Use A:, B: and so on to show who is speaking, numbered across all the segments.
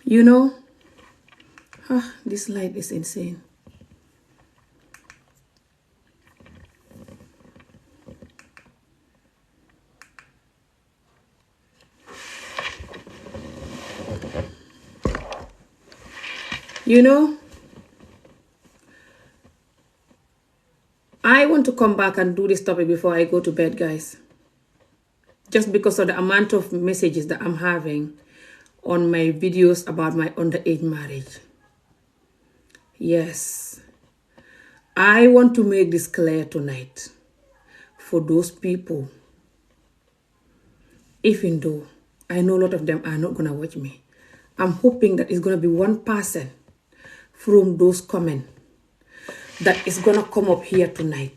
A: You know, this light is insane. You know, I want to come back and do this topic before I go to bed, guys. Just because of the amount of messages that I'm having on my videos about my underage marriage. Yes, I want to make this clear tonight for those people, even though I know a lot of them are not going to watch me. I'm hoping that it's going to be one person from those comments that is going to come up here tonight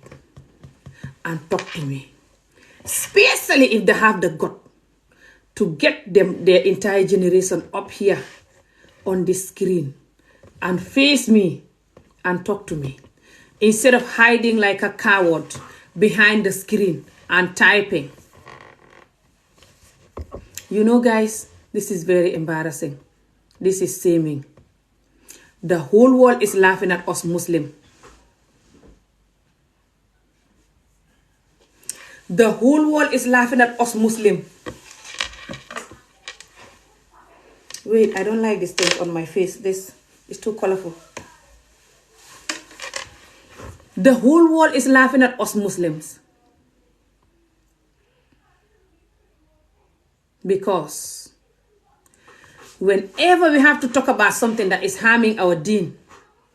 A: and talk to me. Especially if they have the gut to get their entire generation up here on this screen and face me and talk to me. Instead of hiding like a coward behind the screen and typing. You know, guys, this is very embarrassing. This is shaming. The whole world is laughing at us Muslims. The whole world is laughing at us Muslims. Wait, I don't like this thing on my face. This is too colorful. The whole world is laughing at us Muslims. Because whenever we have to talk about something that is harming our deen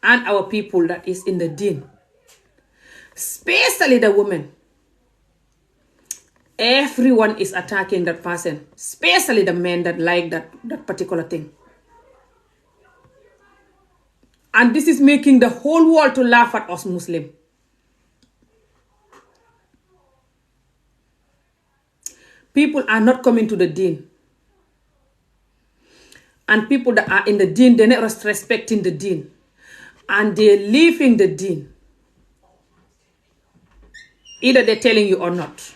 A: and our people that is in the deen, especially the women, everyone is attacking that person, especially the men that like that particular thing. And this is making the whole world to laugh at us Muslims. People are not coming to the deen. And people that are in the deen, they're not respecting the deen. And they're leaving the deen. Either they're telling you or not.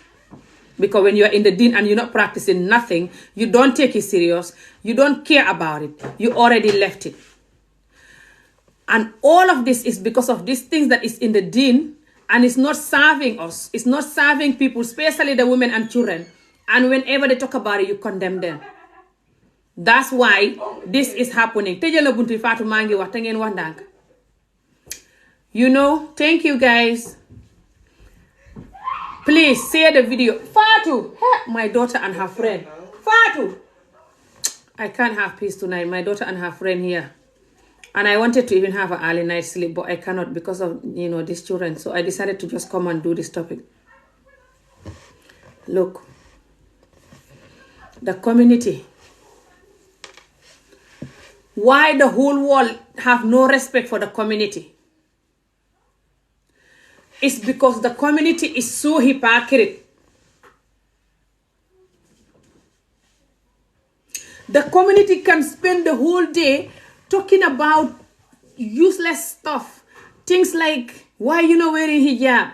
A: Because when you're in the deen and you're not practicing nothing, you don't take it serious, you don't care about it, you already left it. And all of this is because of these things that is in the deen, and it's not serving us, it's not serving people, especially the women and children. And whenever they talk about it, you condemn them. That's why this is happening. You know, thank you guys. Please share the video. Fatu, my daughter and her friend. Fatu, I can't have peace tonight. My daughter and her friend here. And I wanted to even have an early night sleep, but I cannot because of, these children. So I decided to just come and do this topic. Look, the community. Why the whole world have no respect for the community? It's because the community is so hypocrite. The community can spend the whole day talking about useless stuff. Things like, why you not wearing hijab?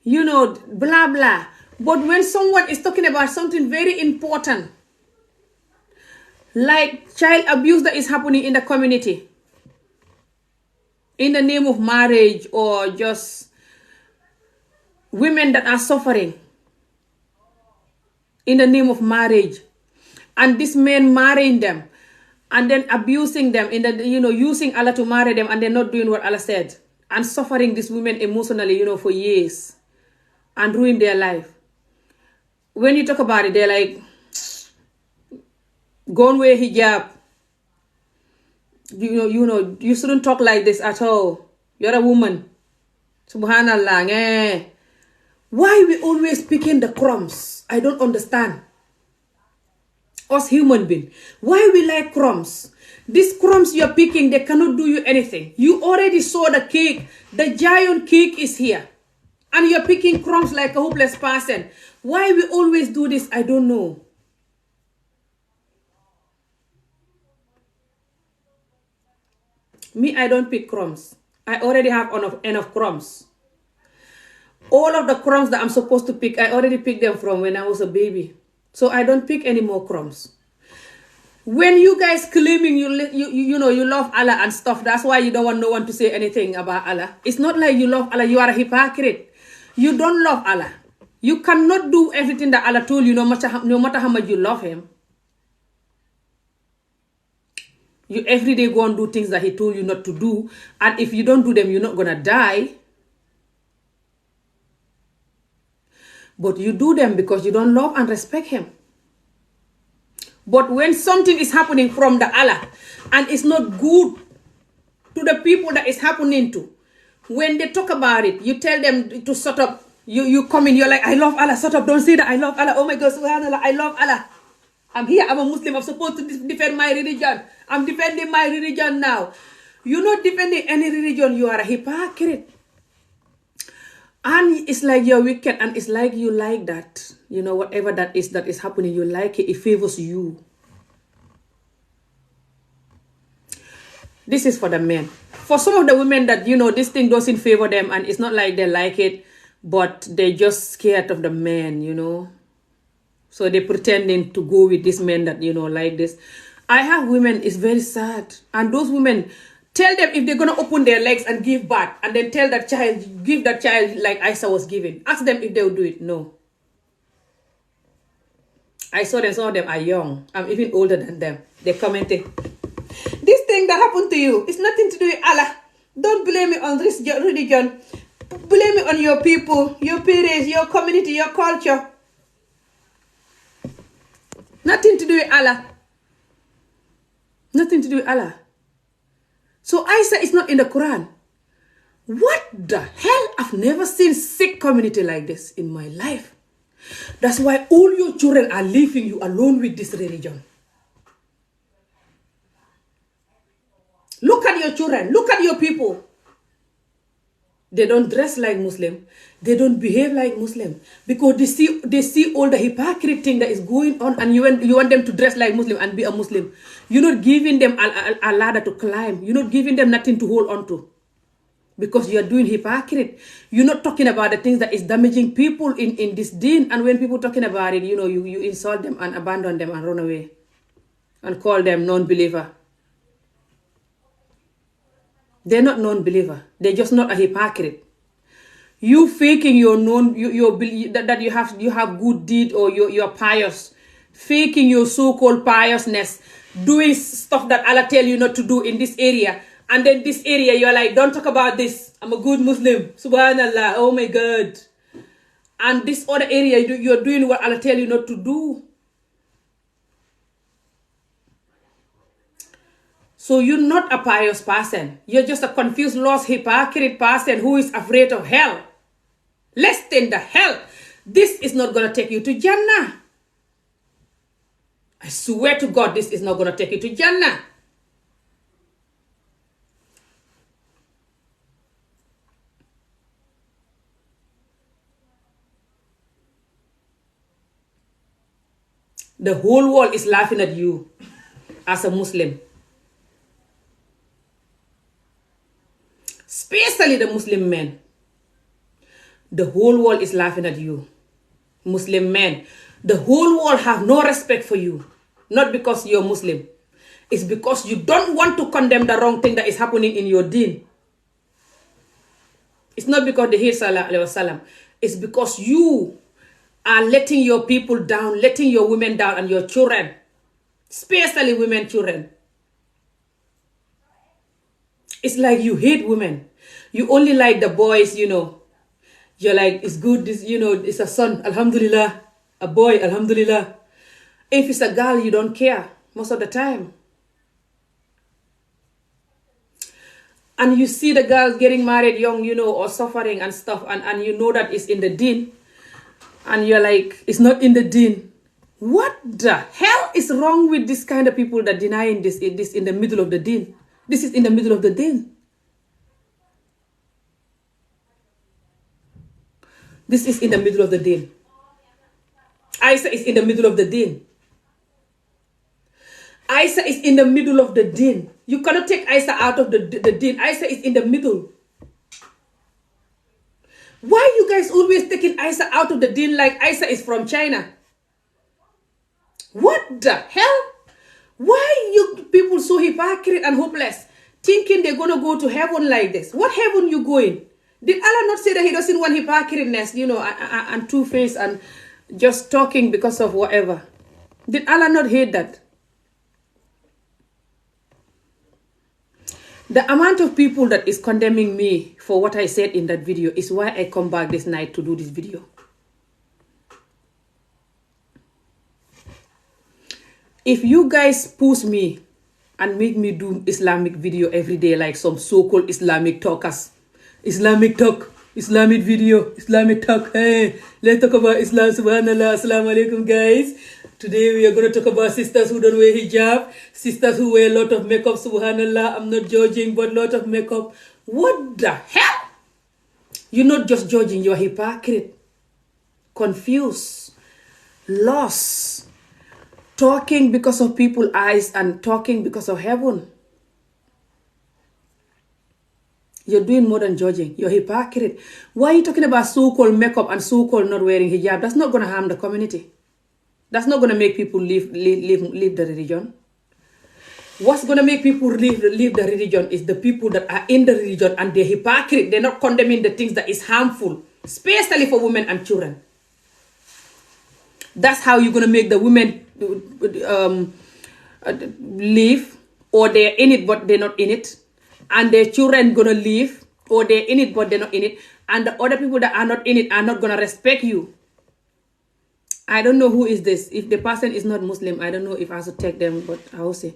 A: Blah, blah. But when someone is talking about something very important, like child abuse that is happening in the community, in the name of marriage, or just women that are suffering in the name of marriage, and this man marrying them and then abusing them in the using Allah to marry them, and they're not doing what Allah said, and suffering these women emotionally for years and ruin their life. When you talk about it, they're like, go and wear hijab. You shouldn't talk like this at all. You're a woman. Subhanallah. Why we always picking the crumbs? I don't understand. Us human beings. Why we like crumbs? These crumbs you're picking, they cannot do you anything. You already saw the cake. The giant cake is here. And you're picking crumbs like a hopeless person. Why we always do this, I don't know. Me, I don't pick crumbs. I already have enough crumbs. All of the crumbs that I'm supposed to pick, I already picked them from when I was a baby. So I don't pick any more crumbs. When you guys claiming you know you love Allah and stuff, that's why you don't want no one to say anything about Allah. It's not like you love Allah, you are a hypocrite. You don't love Allah. You cannot do everything that Allah told you, no matter how much you love him. You every day go and do things that he told you not to do, and if you don't do them, you're not gonna die. But you do them because you don't love and respect him. But when something is happening from the Allah and it's not good to the people that it's happening to, when they talk about it, you tell them to shut up. You come in, you're like, I love Allah, shut up, don't say that, I love Allah. Oh my God, subhanallah, I love Allah. I'm here, I'm a Muslim, I'm supposed to defend my religion. I'm defending my religion now. You're not defending any religion, you are a hypocrite. And it's like you're wicked, and it's like you like that. You know, whatever that is happening, you like it, it favors you. This is for the men. For some of the women that, you know, this thing doesn't favor them, and it's not like they like it, but they're just scared of the men, you know. So they're pretending to go with this men that, you know, like this. I have women, it's very sad. And those women, tell them if they're going to open their legs and give birth, and then tell that child, give that child like Isa was given. Ask them if they'll do it. No. I saw them, some of them are young. I'm even older than them. They commented, this thing that happened to you, it's nothing to do with Allah. Don't blame it on this religion. Blame it on your people, your parents, your community, your culture. Nothing to do with Allah. Nothing to do with Allah. So Isa is not in the Quran. What the hell? I've never seen sick community like this in my life. That's why all your children are leaving you alone with this religion. Look at your children. Look at your people. They don't dress like Muslim. They don't behave like Muslim. Because they see all the hypocrisy thing that is going on, and you want them to dress like Muslim and be a Muslim. You're not giving them a ladder to climb. You're not giving them nothing to hold on to. Because you're doing hypocrisy. You're not talking about the things that is damaging people in this deen. And when people talking about it, you know, you insult them and abandon them and run away. And call them non-believer. They're not non-believer. They're just not a hypocrite. You faking your that you have good deed, or you're pious, faking your so-called piousness, doing stuff that Allah tell you not to do in this area, and then this area you're like, don't talk about this. I'm a good Muslim. Subhanallah. Oh my God. And this other area you're doing what Allah tell you not to do. So you're not a pious person. You're just a confused, lost, hypocrite person who is afraid of hell. Less than the hell. This is not going to take you to Jannah. I swear to God, this is not going to take you to Jannah. The whole world is laughing at you as a Muslim. Especially the Muslim men. The whole world is laughing at you. Muslim men. The whole world have no respect for you. Not because you're Muslim. It's because you don't want to condemn the wrong thing that is happening in your deen. It's not because they hate Sallallahu Alaihi Wasallam. It's because you are letting your people down, letting your women down, and your children. Especially women, children. It's like you hate women. You only like the boys, you know. You're like, it's good, this, you know, it's a son, alhamdulillah. A boy, alhamdulillah. If it's a girl, you don't care most of the time. And you see the girls getting married young, you know, or suffering and stuff, and you know that it's in the deen. And you're like, it's not in the deen. What the hell is wrong with this kind of people that denying this in the middle of the deen? This is in the middle of the deen. This is in the middle of the deen. Isa is in the middle of the deen. Isa is in the middle of the deen. You cannot take Isa out of the deen. Isa is in the middle. Why you guys always taking Isa out of the deen like Isa is from China? What the hell? Why you people so hypocrite and hopeless, thinking they're gonna go to heaven like this? What heaven you going? Did Allah not say that He doesn't want hypocriteness, and two-faced and just talking because of whatever? Did Allah not hate that? The amount of people that is condemning me for what I said in that video is why I come back this night to do this video. If you guys push me and make me do Islamic video every day like some so-called Islamic talkers, Islamic talk, Islamic video, Islamic talk, hey, let's talk about Islam, subhanallah, assalamu alaikum guys. Today we are going to talk about sisters who don't wear hijab, sisters who wear a lot of makeup, subhanallah, I'm not judging, but a lot of makeup. What the hell? You're not just judging, you're a hypocrite, confused, lost, talking because of people's eyes and talking because of heaven. You're doing more than judging. You're a hypocrite. Why are you talking about so-called makeup and so-called not wearing hijab? That's not going to harm the community. That's not going to make people leave the religion. What's going to make people leave the religion is the people that are in the religion and they're hypocrite. They're not condemning the things that is harmful, especially for women and children. That's how you're going to make the women leave, or they're in it but they're not in it, and their children gonna leave, or they're in it but they're not in it, and the other people that are not in it are not gonna respect you. I don't know who is this. If the person is not Muslim, I don't know if I should take them, but I will say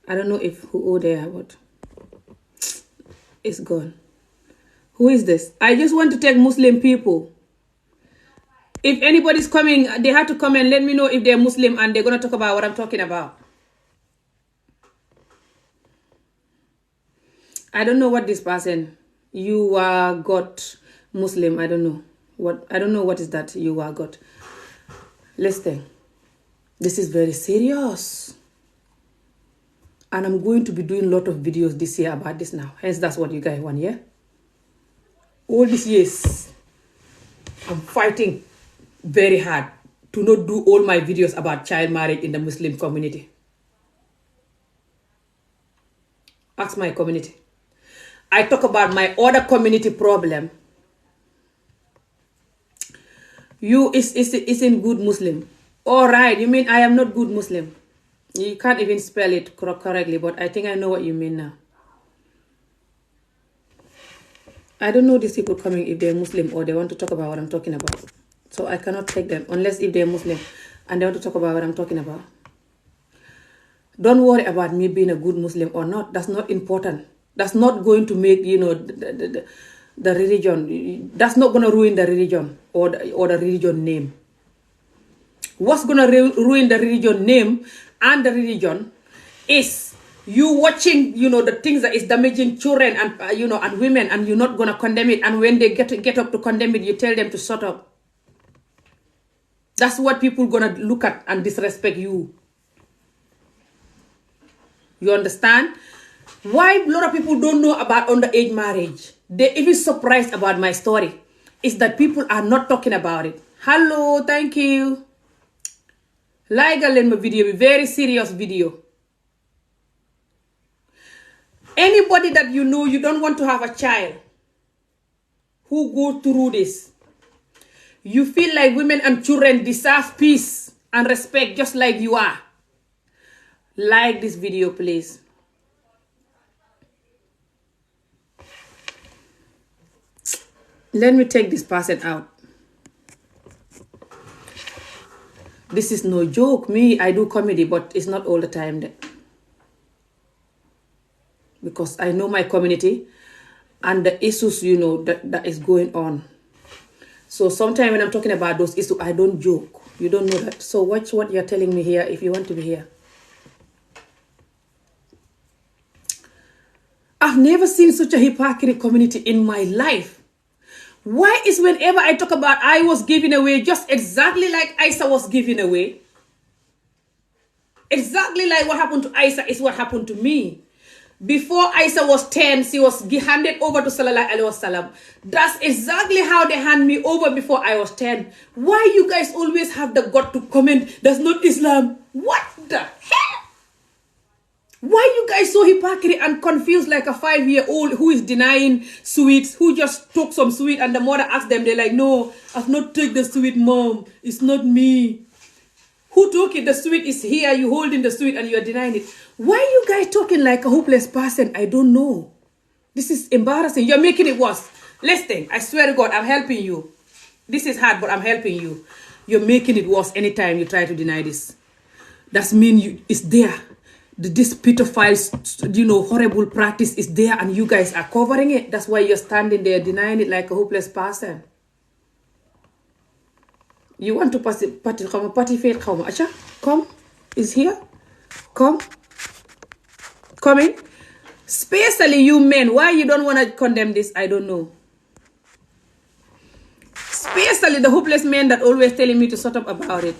A: I don't know if who they are, but it's gone. Who is this? I just want to take Muslim people. If anybody's coming, they have to come and let me know if they're Muslim and they're going to talk about what I'm talking about. I don't know what this person, you are God Muslim, I don't know. What is that, you are God. Listen, this is very serious. And I'm going to be doing a lot of videos this year about this now. Hence, that's what you guys want, yeah? All these years, I'm fighting very hard to not do all my videos about child marriage in the Muslim community. Ask my community. I talk about my other community problem. You isn't good Muslim. All right, you mean I am not good Muslim? You can't even spell it correctly, but I think I know what you mean now. I don't know these people coming if they're Muslim or they want to talk about what I'm talking about. So I cannot take them unless if they're Muslim and they want to talk about what I'm talking about. Don't worry about me being a good Muslim or not. That's not important. That's not going to make, the religion. That's not going to ruin the religion or the religion name. What's going to ruin the religion name and the religion is you watching, the things that is damaging children and, and women, and you're not going to condemn it. And when they get up to condemn it, you tell them to shut up. That's what people going to look at and disrespect you. You understand? Why a lot of people don't know about underage marriage? They're even surprised about my story. Is that people are not talking about it. Hello, thank you. Like a little video, very serious video. Anybody that you know you don't want to have a child who go through this, you feel like women and children deserve peace and respect just like you are. Like this video, please. Let me take this person out. This is no joke. Me, I do comedy, but it's not all the time there. Because I know my community and the issues, that is going on. So sometimes when I'm talking about those issues, I don't joke. You don't know that. So watch what you're telling me here if you want to be here. I've never seen such a hypocrite community in my life. Why is whenever I talk about I was giving away just exactly like Isa was giving away? Exactly like what happened to Isa is what happened to me. Before Isa was 10, she was handed over to Sallallahu Alaihi Wasallam. That's exactly how they hand me over before I was 10. Why you guys always have the gut to comment, that's not Islam? What the hell? Why you guys so hypocrite and confused like a 5-year-old who is denying sweets, who just took some sweet and the mother asked them, they're like, no, I've not taken the sweet, mom. It's not me. Who took it? The sweet is here. You holding the sweet and you're denying it. Why you guys talking like a hopeless person? I don't know. This is embarrassing. You're making it worse. Listen, I swear to God, I'm helping you. This is hard, but I'm helping you. You're making it worse anytime you try to deny this. That means it's there. This pedophile, horrible practice is there and you guys are covering it. That's why you're standing there denying it like a hopeless person. You want to party faith? Come. Is here. Come in. Especially you men. Why you don't want to condemn this? I don't know. Especially the hopeless men that always telling me to shut up about it.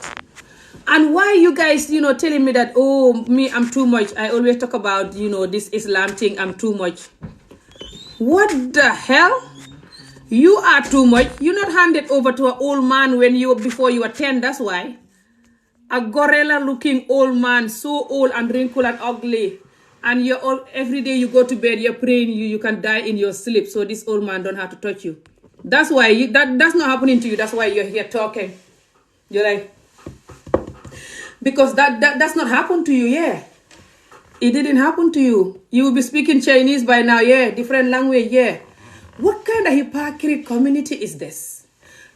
A: And why you guys, telling me that, oh, me, I'm too much. I always talk about, this Islam thing, I'm too much. What the hell? You are too much. You're not handed over to an old man before you were 10, that's why. A gorilla-looking old man, so old and wrinkled and ugly. And every day you go to bed, you're praying you can die in your sleep, so this old man don't have to touch you. That's why that's not happening to you. That's why you're here talking. You're like, because that's not happened to you, yeah. It didn't happen to you. You will be speaking Chinese by now, yeah. Different language, yeah. What kind of hypocrite community is this?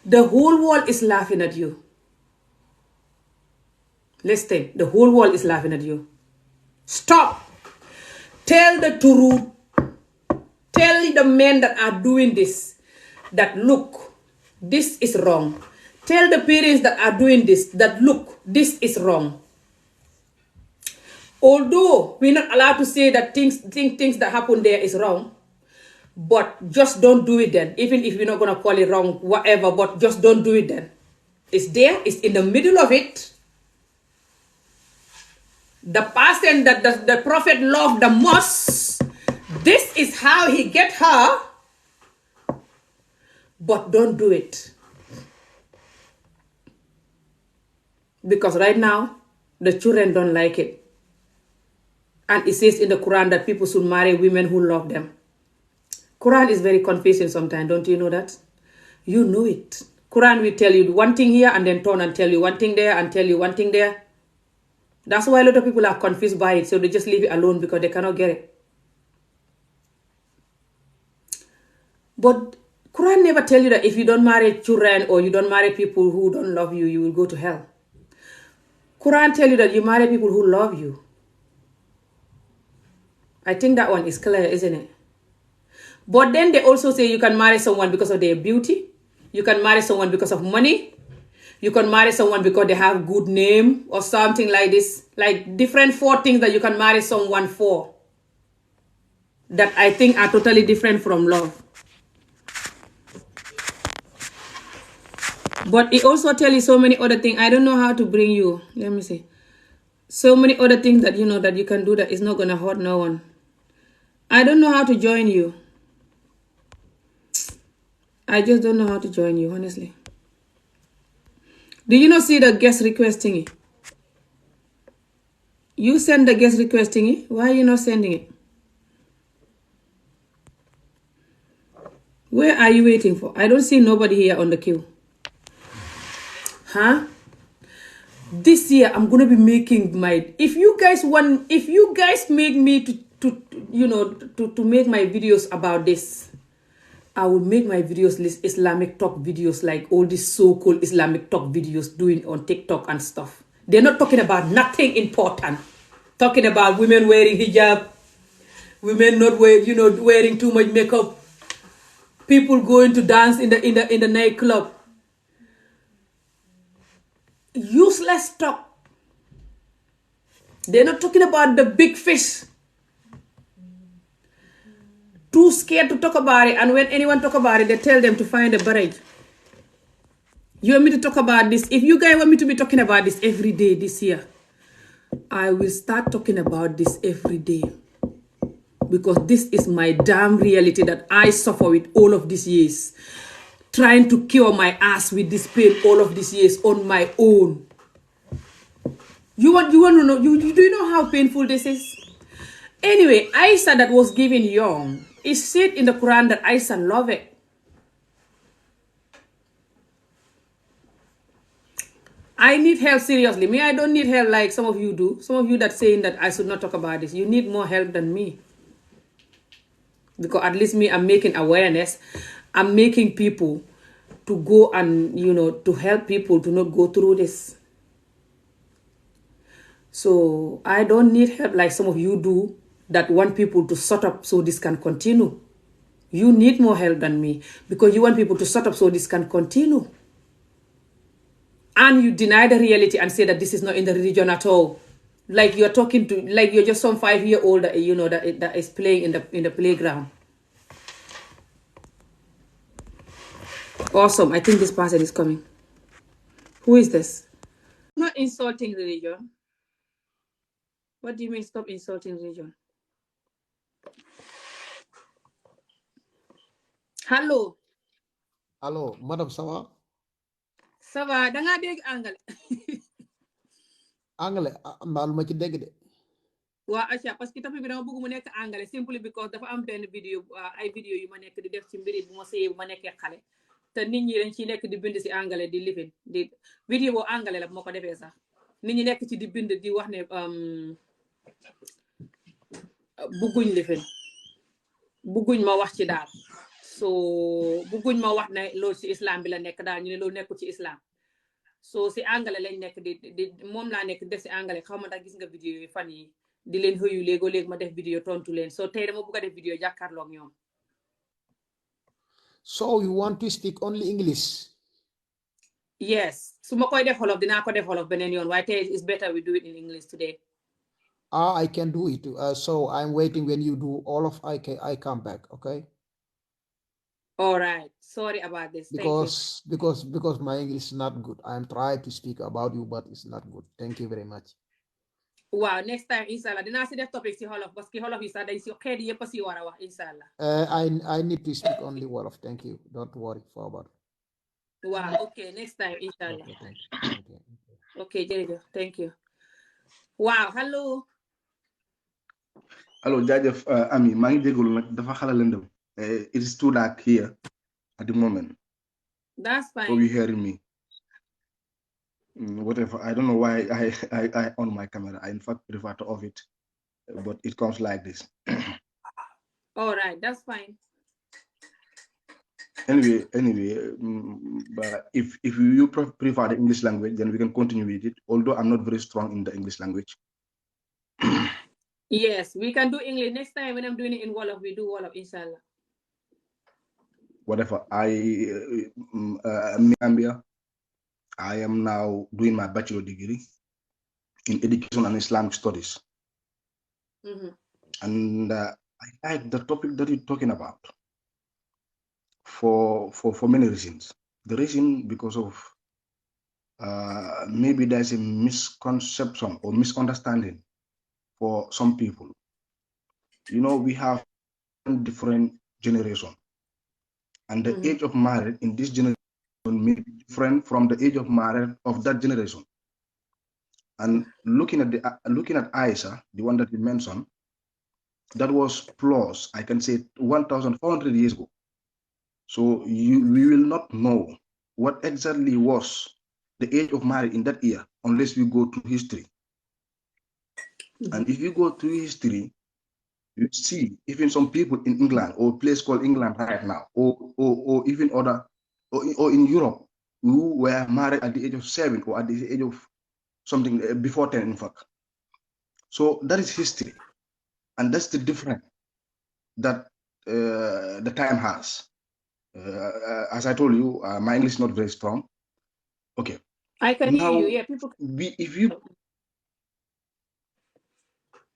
A: The whole world is laughing at you. Listen, the whole world is laughing at you. Stop. Tell the truth. Tell the men that are doing this that, look, this is wrong. Tell the parents that are doing this that, look, this is wrong. Although we're not allowed to say that things that happen there is wrong, but just don't do it then. Even if we're not going to call it wrong, whatever, but just don't do it then. It's there. It's in the middle of it. The person that the prophet loved the most, this is how he get her, but don't do it. Because right now, the children don't like it. And it says in the Quran that people should marry women who love them. Quran is very confusing sometimes, don't you know that? You know it. Quran will tell you one thing here and then turn and tell you one thing there and tell you one thing there. That's why a lot of people are confused by it, so they just leave it alone because they cannot get it. But Quran never tell you that if you don't marry children or you don't marry people who don't love you, you will go to hell. Quran tell you that you marry people who love you. I think that one is clear, isn't it? But then they also say you can marry someone because of their beauty. You can marry someone because of money. You can marry someone because they have good name or something like this. Like different 4 things that you can marry someone for. That I think are totally different from love. But it also tells you so many other things. I don't know how to bring you. Let me see. So many other things that that you can do that is not going to hurt no one. I don't know how to join you. I just don't know how to join you, honestly. Do you not see the guest request thingy? You send the guest request thingy. Why are you not sending it? Where are you waiting for? I don't see nobody here on the queue. Huh? This year I'm gonna be making my. If you guys make me to make my videos about this, I will make my videos list Islamic talk videos like all these so-called Islamic talk videos doing on TikTok and stuff. They're not talking about nothing important. Talking about women wearing hijab, women not wearing too much makeup, people going to dance in the nightclub. Useless talk. They're not talking about the big fish. Too scared to talk about it, and when anyone talk about it, they tell them to find a barrage. You want me to talk about this? If you guys want me to be talking about this every day this year, I will start talking about this every day. Because this is my damn reality that I suffer with all of these years. Trying to cure my ass with this pain all of these years on my own. You want to know? Do you know how painful this is? Anyway, Isa that was given young, is said in the Quran that Isa love it. I need help seriously. Me, I don't need help like some of you do. Some of you that saying that I should not talk about this. You need more help than me. Because at least me, I'm making awareness. I'm making people to go and, to help people to not go through this. So I don't need help like some of you do that want people to shut up so this can continue. You need more help than me because you want people to shut up so this can continue. And you deny the reality and say that this is not in the religion at all. Like you're talking to, like you're just some 5-year-old, that is playing in the playground. Awesome. I think this person is coming. Who is this? I'm not insulting religion. What do you mean stop insulting religion? Hello.
B: Hello, madam, ça va?
A: Ça va, da ngaa dégg anglais.
B: Anglais, mbaalu ma ci dégg de.
A: waa acca parce que topic bi dama bëgg mu nekk anglais simply because dafa am benn vidéo ay vidéo yu ma nekk di def ci mbiri bu ma sëyee bu ma nekkee xale te nit ñi dañ ciy nekk di bind si anglais di lifin di vidéo boo anglais la bu ma ko defee sax nit ñi nekk ci di bind di wax ne bugguñ lifin bugguñ ma wax ci daal so bugguñ ma wax ne loolu ci islam bi la nekk daal ñu ne loolu nekkul ci islam so si anglais lañ nekk di moom laa nekk def si anglais xaw ma ndax gis nga vidéo yi fan yi di leen xëyu léegoo-léegi ma def vidéo tontu leen so tey dama bëgg a def vidéo jàkkaarloog ñoom.
B: So you want to speak only English?
A: Yes, su ma koy def xolof dinaa ko def xolof beneen yoon waaye tey it's better we do it in English today.
B: I can do it. So I'm waiting when you do all of I come back, okay?
A: All right. Sorry about this.
B: Because because my English is not good. I'm trying to speak about you, but it's not good. Thank you very much.
A: Wow, next time inshallah dinaa si def topic si xolof parce que xolof yi sax dañ si xeet yëpp si war a wax inshallah.
B: I need to speak only Wolof. Thank you. Don't worry forward.
A: Wow, okay, next time inshallah. Okay, jërëjëf, thank you. Wow, hello.
C: Hello, jaajëf Ami maa ngi jégalu nag dafa xala lëndëm. It is too dark here at the moment.
A: That's fine.
C: Hope you hearing me. Whatever. I don't know why I on my camera. I in fact prefer to off it, but it comes like this.
A: All right, that's fine.
C: Anyway, but if you prefer the English language, then we can continue with it. Although I'm not very strong in the English language.
A: Yes, we can do English next time when I'm doing it in Wolof. We do Wolof, inshallah.
C: Whatever. Gambia. I am now doing my bachelor degree in education and Islamic studies. And I like the topic that you're talking about for many reasons. The reason because of maybe there's a misconception or misunderstanding for some people. You know, we have different generations, and the age of marriage in this generation may be different from the age of marriage of that generation. And looking at Aisha, the one that you mentioned, that was plus, I can say 1,400 years ago. So we will not know what exactly was the age of marriage in that year unless we go to history. And if you go to history, you see even some people in England or a place called England right now, or even other, or in Europe, who were married at the age of 7 or at the age of something before 10, in fact. So that is history. And that's the difference that the time has. As I told you, my English is not very strong. Okay.
A: I can hear you. Yeah, people.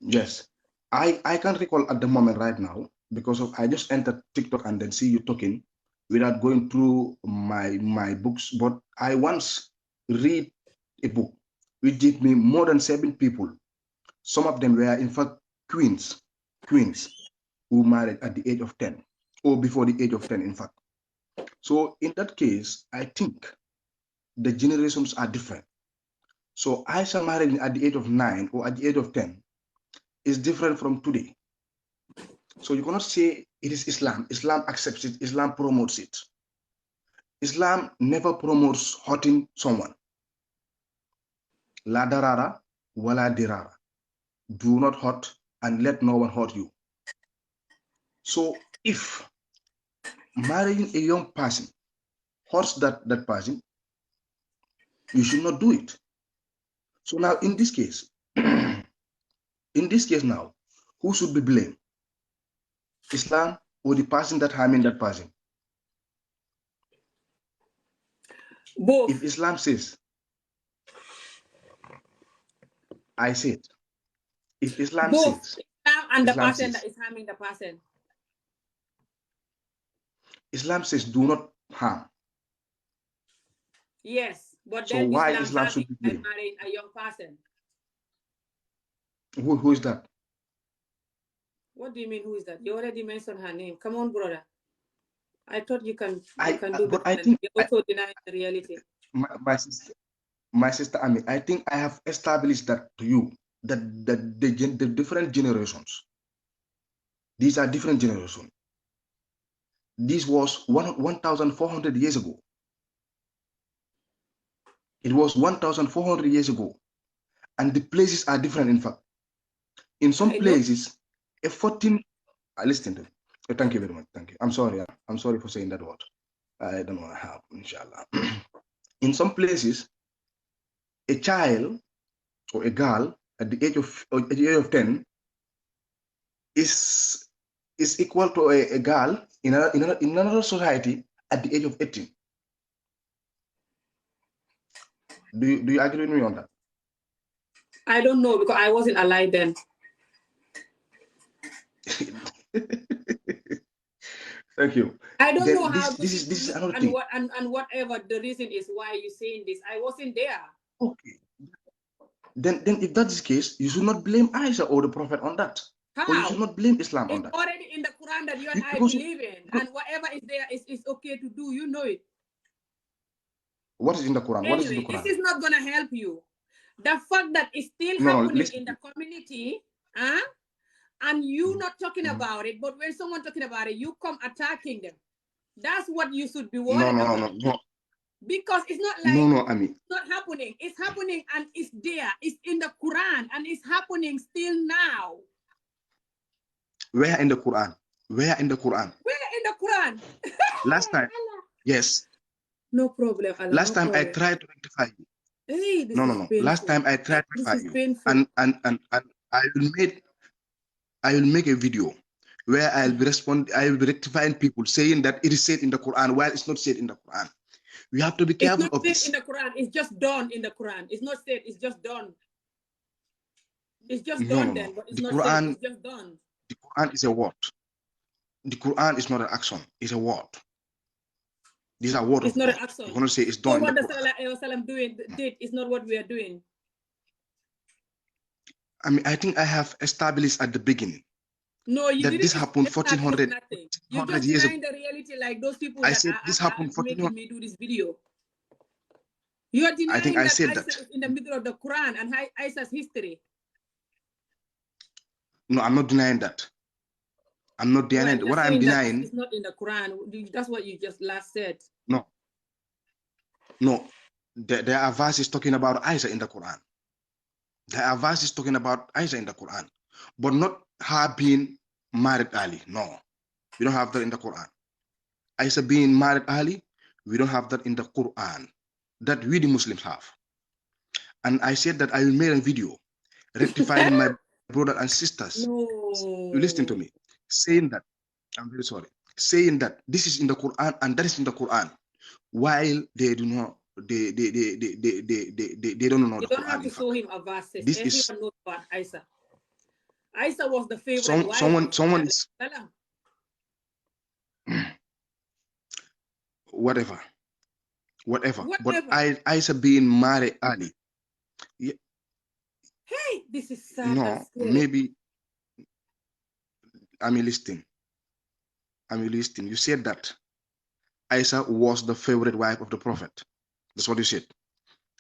C: Yes, I can't recall at the moment right now because I just entered TikTok and then see you talking without going through my books. But I once read a book which gave me more than 7 people. Some of them were in fact queens who married at the age of 10 or before the age of 10, in fact. So in that case, I think the generations are different. So Aisha married at the age of 9 or at the age of 10. is different from today. So you cannot say it is Islam. Islam accepts it. Islam promotes it. Islam never promotes hurting someone. La darara wala dirara. Do not hurt and let no one hurt you. So if marrying a young person hurts that person, you should not do it. So now in this case, now, who should be blamed? Islam or the person that harming that person?
A: Both.
C: If Islam says, I said, if Islam
A: both
C: says,
A: Islam and the
C: Islam
A: person
C: says,
A: that is harming the person.
C: Islam says do not harm.
A: Yes, but
C: So
A: then
C: why
A: Islam
C: Islam
A: has
C: should
A: it
C: be
A: by
C: blamed?
A: marrying a young person.
C: Who is that?
A: What do you mean, who is that? You already mentioned her name. Come on, brother. I thought you can do
C: but
A: better
C: I
A: than
C: think
A: you also deny the reality.
C: My sister Ami, I think I have established that to you, that the different generations, these are different generations. This was 1,400 years ago. It was 1,400 years ago. And the places are different, in fact. In some places, a 14, listen to me. Thank you very much. Thank you. I'm sorry. I'm sorry for saying that word. I don't want to have, inshallah. In some places, a child or a girl at the age of 10 is equal to a girl in another society at the age of 18. Do you agree with me on that?
A: I don't know, because I wasn't alive then.
C: Thank you.
A: I don't know how
C: this is another
A: and
C: thing.
A: and whatever the reason is why you're saying this. I wasn't there.
C: Okay. Then if that's the case, you should not blame Aisha or the Prophet on that.
A: How?
C: Or you should not blame Islam on that.
A: It's already in the Quran that you and I believe in, and whatever is there is okay to do. You know it.
C: What is in the Quran?
A: Anyway,
C: what is in the Quran?
A: This is not going to help you. The fact that it's still happening in the community, and you not talking about it, but when someone talking about it, you come attacking them. That's what you should be worried about.
C: No.
A: Because it's not like
C: I mean,
A: it's not happening. It's happening and it's there. It's in the Quran and it's happening still now.
C: Where in the Quran? Where in the Quran?
A: Where in the Quran?
C: Last time, yes.
A: No problem, Allah.
C: Last time I tried to rectify you.
A: Hey, this
C: no.
A: Painful.
C: Last time I tried to rectify you,
A: painful.
C: and I will make a video where I'll be rectifying people saying that it is said in the Quran while it's not said in the Quran. We have to be careful of this.
A: It's not said in the Quran. It's just done in the Quran. It's not said. It's just done. It's just done then, but it's not said. It's just done.
C: The Quran is a word. The Quran is not an action. It's a word. These are words.
A: It's not an action.
C: You want to say it's done.
A: So what the Sallallahu did is not what we are doing.
C: I mean, I think I have established at the beginning.
A: No, you
C: that this happened 1400
A: you just
C: years ago.
A: The reality, like those people
C: I said this happened
A: making me do this video. You are denying
C: I think I said
A: Aisha
C: that
A: is in the middle of the Quran and Aisha's history.
C: No, I'm not denying that. I'm not denying that. What I'm denying
A: is not in the Quran. That's what you just last said.
C: No. There are verses talking about Aisha in the Quran. There are verses talking about Aisha in the Quran, but not her being married early. No, we don't have that in the Quran. Aisha being married early, we don't have that in the Quran. That we the Muslims have. And I said that I will make a video rectifying my brothers and sisters.
A: No.
C: You listen to me. Saying that, I'm very sorry. Saying that this is in the Quran and that is in the Quran, while they do not, they don't know the Quran.
A: You don't have to show him a verse. Everyone knows about Aisha. Aisha was the favorite wife.
C: Someone is whatever. But Aisha being married early. Yeah.
A: Hey, this is sad.
C: No, maybe. I'm listening. You said that Aisha was the favorite wife of the Prophet. That's what you said.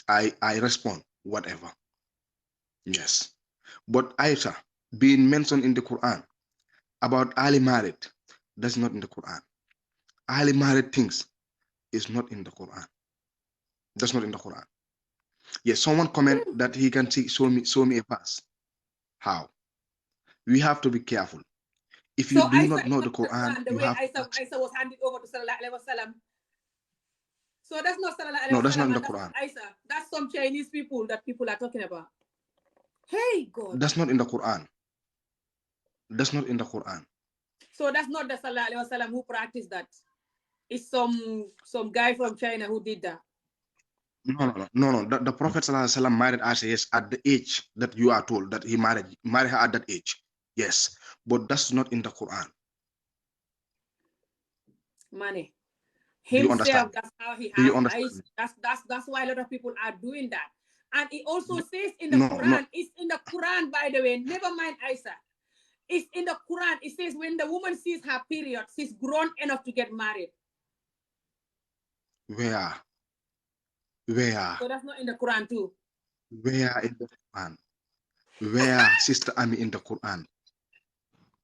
C: I respond, whatever. Yes. But Aisha being mentioned in the Quran about early married, that's not in the Quran. Early married things is not in the Quran. That's not in the Quran. Yes, someone comment that he can see show me a pass. How? We have to be careful. If you
A: So
C: do
A: Isa
C: not know
A: is
C: the
A: not the
C: Quran,
A: Quran, the
C: you
A: way
C: have to ask.
A: Isa was handed over to Sallallahu Alaihi Wasallam. So that's not Sallallahu Alaihi
C: No, that's not in
A: Wasallam
C: the
A: and that's not
C: Quran.
A: Isa. That's some Chinese people that people are talking about. Hey God.
C: That's not in the Quran. That's not in the Quran.
A: So that's not the Sallallahu Alaihi Wasallam who practiced that. It's some guy from China who did that.
C: No. The Prophet ﷺ married Aisha, yes, at the age that you are told that he married her at that age. Yes. But that's not in the Quran.
A: Money.
C: Do you
A: Himself,
C: understand?
A: that's how he
C: Do you
A: has eyes.
C: understand?
A: That's why a lot of people are doing that. And it also says in the
C: No.
A: Quran, it's in the Quran, by the way, never mind Isa. It's in the Quran. It says when the woman sees her period, she's grown enough to get married.
C: Where?
A: So that's not in the Quran too.
C: Where in the Quran? Where, Sister Ami, in the Quran?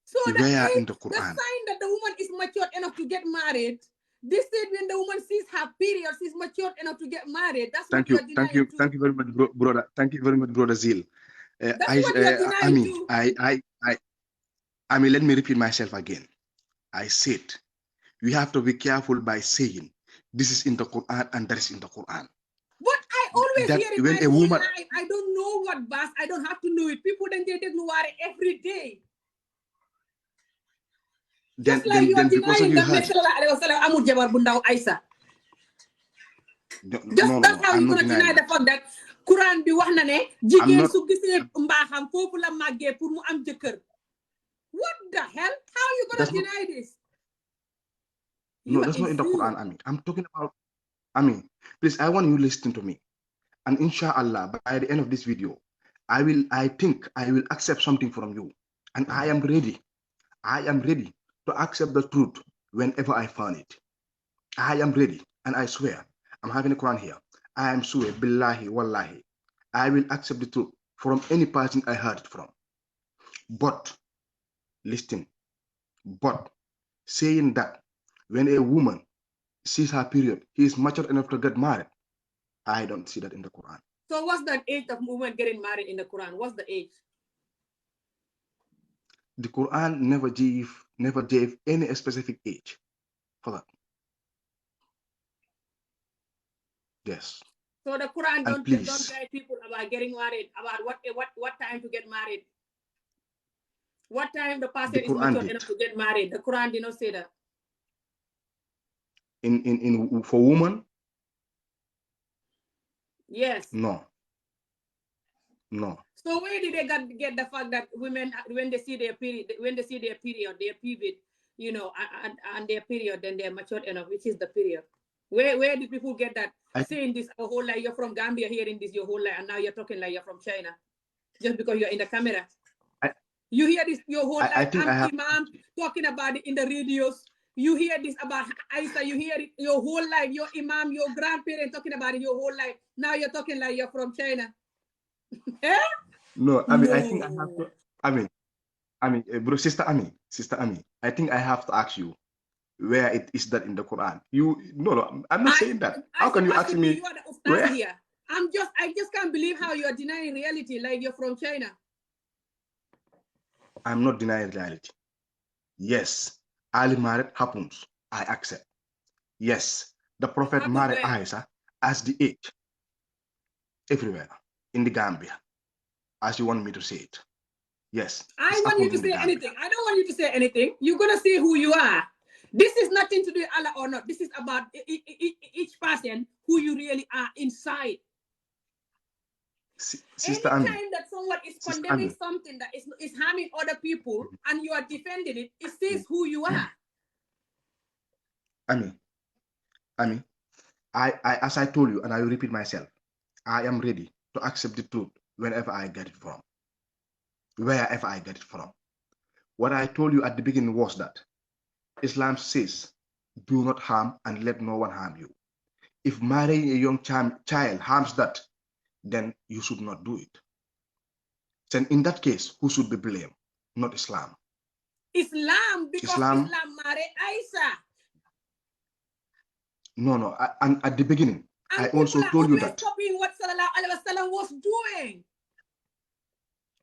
A: So
C: Where in the
A: the
C: Quran?
A: sign that the woman is mature enough to get married. This said when the woman sees her period, she's mature enough to get married. That's what you're denying too.
C: Thank you very much, brother. Thank you very much, brother Zeal.
A: That's what you're denying too.
C: I mean, let me repeat myself again. I said we have to be careful by saying this is in the Quran and that is in the Quran.
A: But I always hear it
C: when
A: my whole life. I don't know what verse. I don't have to know it. People then they take Nuwari every day. Just like you are denying that Amud Jabar Bundao Aisa. That's how you're gonna deny the fact that Quran bi wax na ne jigéen su gisee mbaaxam foofu la màggee pour mu am jëkkër. What the hell? How are you gonna deny this?
C: No, that's not in the Quran, Ami. I'm talking about Ami. Please, I want you to listen to me. And inshallah, by the end of this video, I think I will accept something from you. And I am ready. I am ready to accept the truth whenever I find it. I am ready. And I swear, I'm having a Quran here. I am sure, billahi, wallahi. I will accept the truth from any person I heard it from. But, listen, but saying that when a woman sees her period, he is mature enough to get married, I don't see that in the Quran.
A: So what's the age of women getting married in the Quran? What's the age?
C: The Quran never gave any specific age for that. Yes.
A: So the Quran don't guide people about getting married, about what time to get married. What time the person is mature enough to get married. The Quran did not say that.
C: In for women?
A: Yes.
C: No.
A: So where did they get the fact that women, when they see their period, their pivot, you know, and their period, then they're mature enough, which is the period. Where do people get that? Saying this your whole life, you're from Gambia, hearing this your whole life, and now you're talking like you're from China, just because you're in the camera. You hear this your whole life. Imam talking about it in the radios. You hear this about Aisa. You hear it your whole life. Your Imam, your grandparents talking about it your whole life. Now you're talking like you're from China.
C: No, I mean, I think I have to. Bro, Sister Ami, I think I have to ask you where it is that in the Quran. No, I'm not saying that. How can you ask me?
A: You are the Ustaz here. I just can't believe how you are denying reality, like you're from China.
C: I'm not denying reality. Yes, early marriage happens. I accept. Yes, the Prophet married Aisha as the age. Everywhere in the Gambia, as you want me to say it. Yes.
A: I want you to say anything. I don't want you to say anything. You're going to say who you are. This is nothing to do with Allah or not. This is about each person who you really are inside.
C: Sister
A: Anytime
C: Ami,
A: that someone is condemning something that is harming other people and you are defending it, it says who you are.
C: Ami, I as I told you, and I will repeat myself, I am ready to accept the truth whenever I get it from. Wherever I get it from. What I told you at the beginning was that Islam says, do not harm and let no one harm you. If marrying a young child harms that, then you should not do it. Then in that case, who should be blamed? not Islam.
A: Islam, because Islam married Aisha.
C: No. And at the beginning,
A: and
C: I also told you that.
A: Copying what Sallallahu Alaihi Wasallam was doing.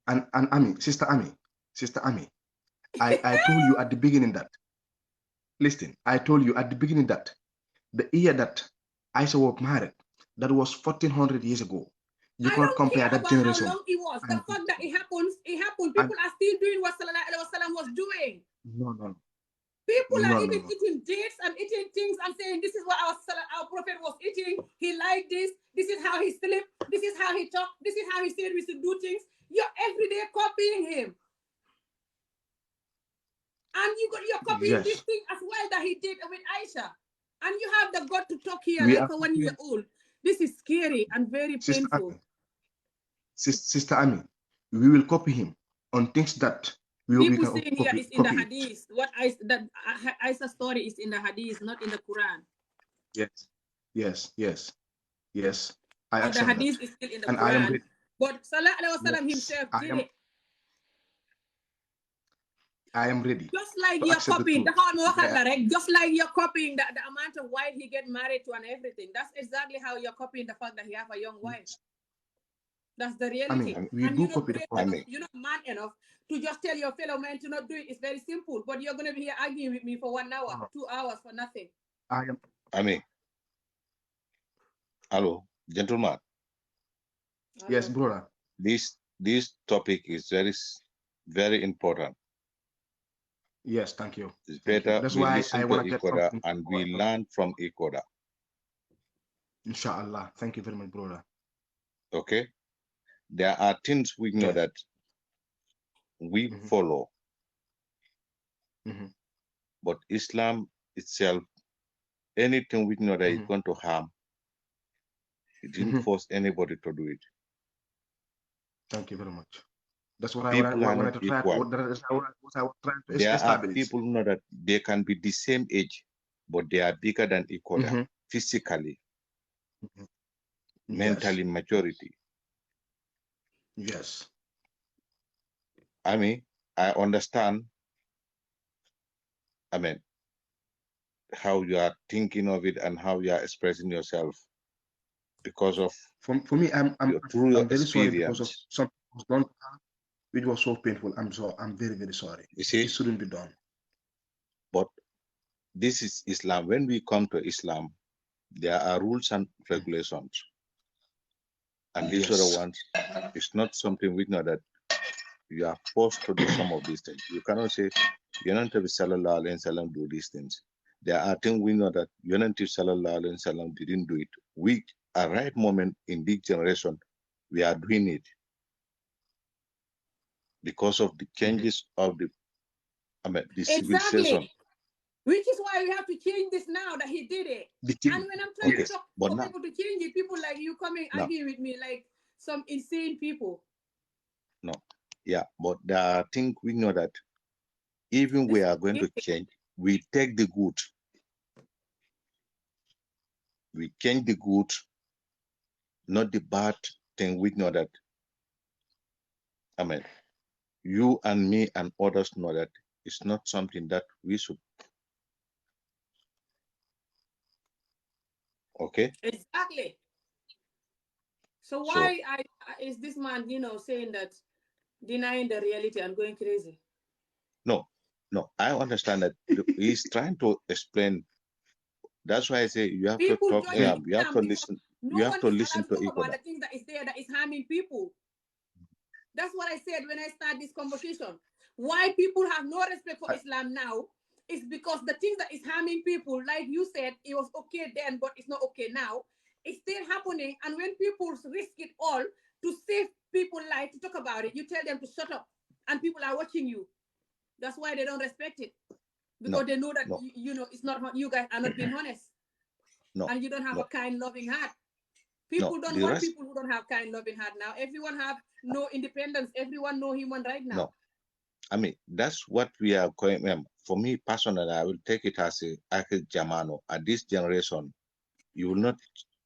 C: And Ami, Sister Ami, I told you at the beginning that. Listen, I told you at the beginning that the year that Aisha was married, that was 1400 years ago. You cannot compare that generation.
A: How long it was. The fact that it happened. People are still doing what Sallallahu Alaihi Wasallam was doing.
C: No.
A: People are even eating dates and eating things and saying, this is what our prophet was eating. He liked this. This is how he slept. This is how he talked. This is how he said we should do things. You're every day copying him. And you're copying this thing as well that he did with Aisha. And you have the God to talk here like a 1 year old. This is scary and very painful.
C: Sister Ami, we will copy him on things that
A: people saying here is in the hadith. What Aisha's story is in the hadith, not in the Quran.
C: Yes. I
A: accept the hadith
C: that.
A: is still in the Quran. But Sallallahu Alaihi Wasallam himself did it.
C: I am ready.
A: Just like you're copying, just like you're copying the amount of wife he get married to and everything. That's exactly how you're copying the fact that he have a young wife. That's the reality.
C: We do copy the
A: fact. You're not man enough to just tell your fellow man to not do it. It's very simple. But you're going to be here arguing with me for 1 hour, 2 hours for nothing.
D: Hello, gentlemen.
C: Hello. Yes, brother.
D: This topic is very important.
C: Yes, thank you.
D: It's better we listen to Ikoda and we learn from Ikoda.
C: Inshallah. Thank you very much, brother.
D: Okay. There are things we know that we follow. But Islam itself, anything we know that is going to harm, it didn't force anybody to do it.
C: Thank you very much. That's what I wanted to try. What I was trying to establish.
D: There are people know that they can be the same age, but they are bigger than equal physically, mentally, maturity.
C: Yes.
D: I mean, I understand. How you are thinking of it and how you are expressing yourself because of
C: for me, I'm very sorry because of something was done. It was so painful. I'm very, very sorry.
D: You see,
C: it shouldn't be done.
D: But this is Islam. When we come to Islam, there are rules and regulations. And these are the ones, it's not something we know that you are forced to do some of these things. You cannot say, Yonent Sallallahu Alaihi Wasallam do these things. There are things we know that Yonent Sallallahu Alaihi Wasallam didn't do it. We, at right moment in this generation, we are doing it. Because of the changes of the civilization.
A: Which is why we have to change this now that he did it. And when I'm trying to talk for people to change it, people like you coming arguing with me like some insane people.
D: No. Yeah, but there are things we know that even we are going to change, we take the good. We change the good, not the bad thing we know that. You and me and others know that it's not something that we should. Okay?
A: Exactly. So why is this man, saying that, denying the reality and going crazy?
D: No, I understand that he's trying to explain. That's why I say you have to talk. You have to listen. You have to listen to each other.
A: The thing that is there that is harming people. That's what I said when I started this conversation. Why people have no respect for Islam now is because the things that is harming people, like you said, it was okay then, but it's not okay now. It's still happening. And when people risk it all to save people's life, to talk about it, you tell them to shut up. And people are watching you. That's why they don't respect it. Because they know that, it's not, you guys are not being honest. And you don't have a kind, loving heart. People don't want people who don't have kind, loving heart now. Everyone have no independence. Everyone know human right now.
D: No. That's what we are going. For me personally, I will take it as a Jamano. At this generation, you will not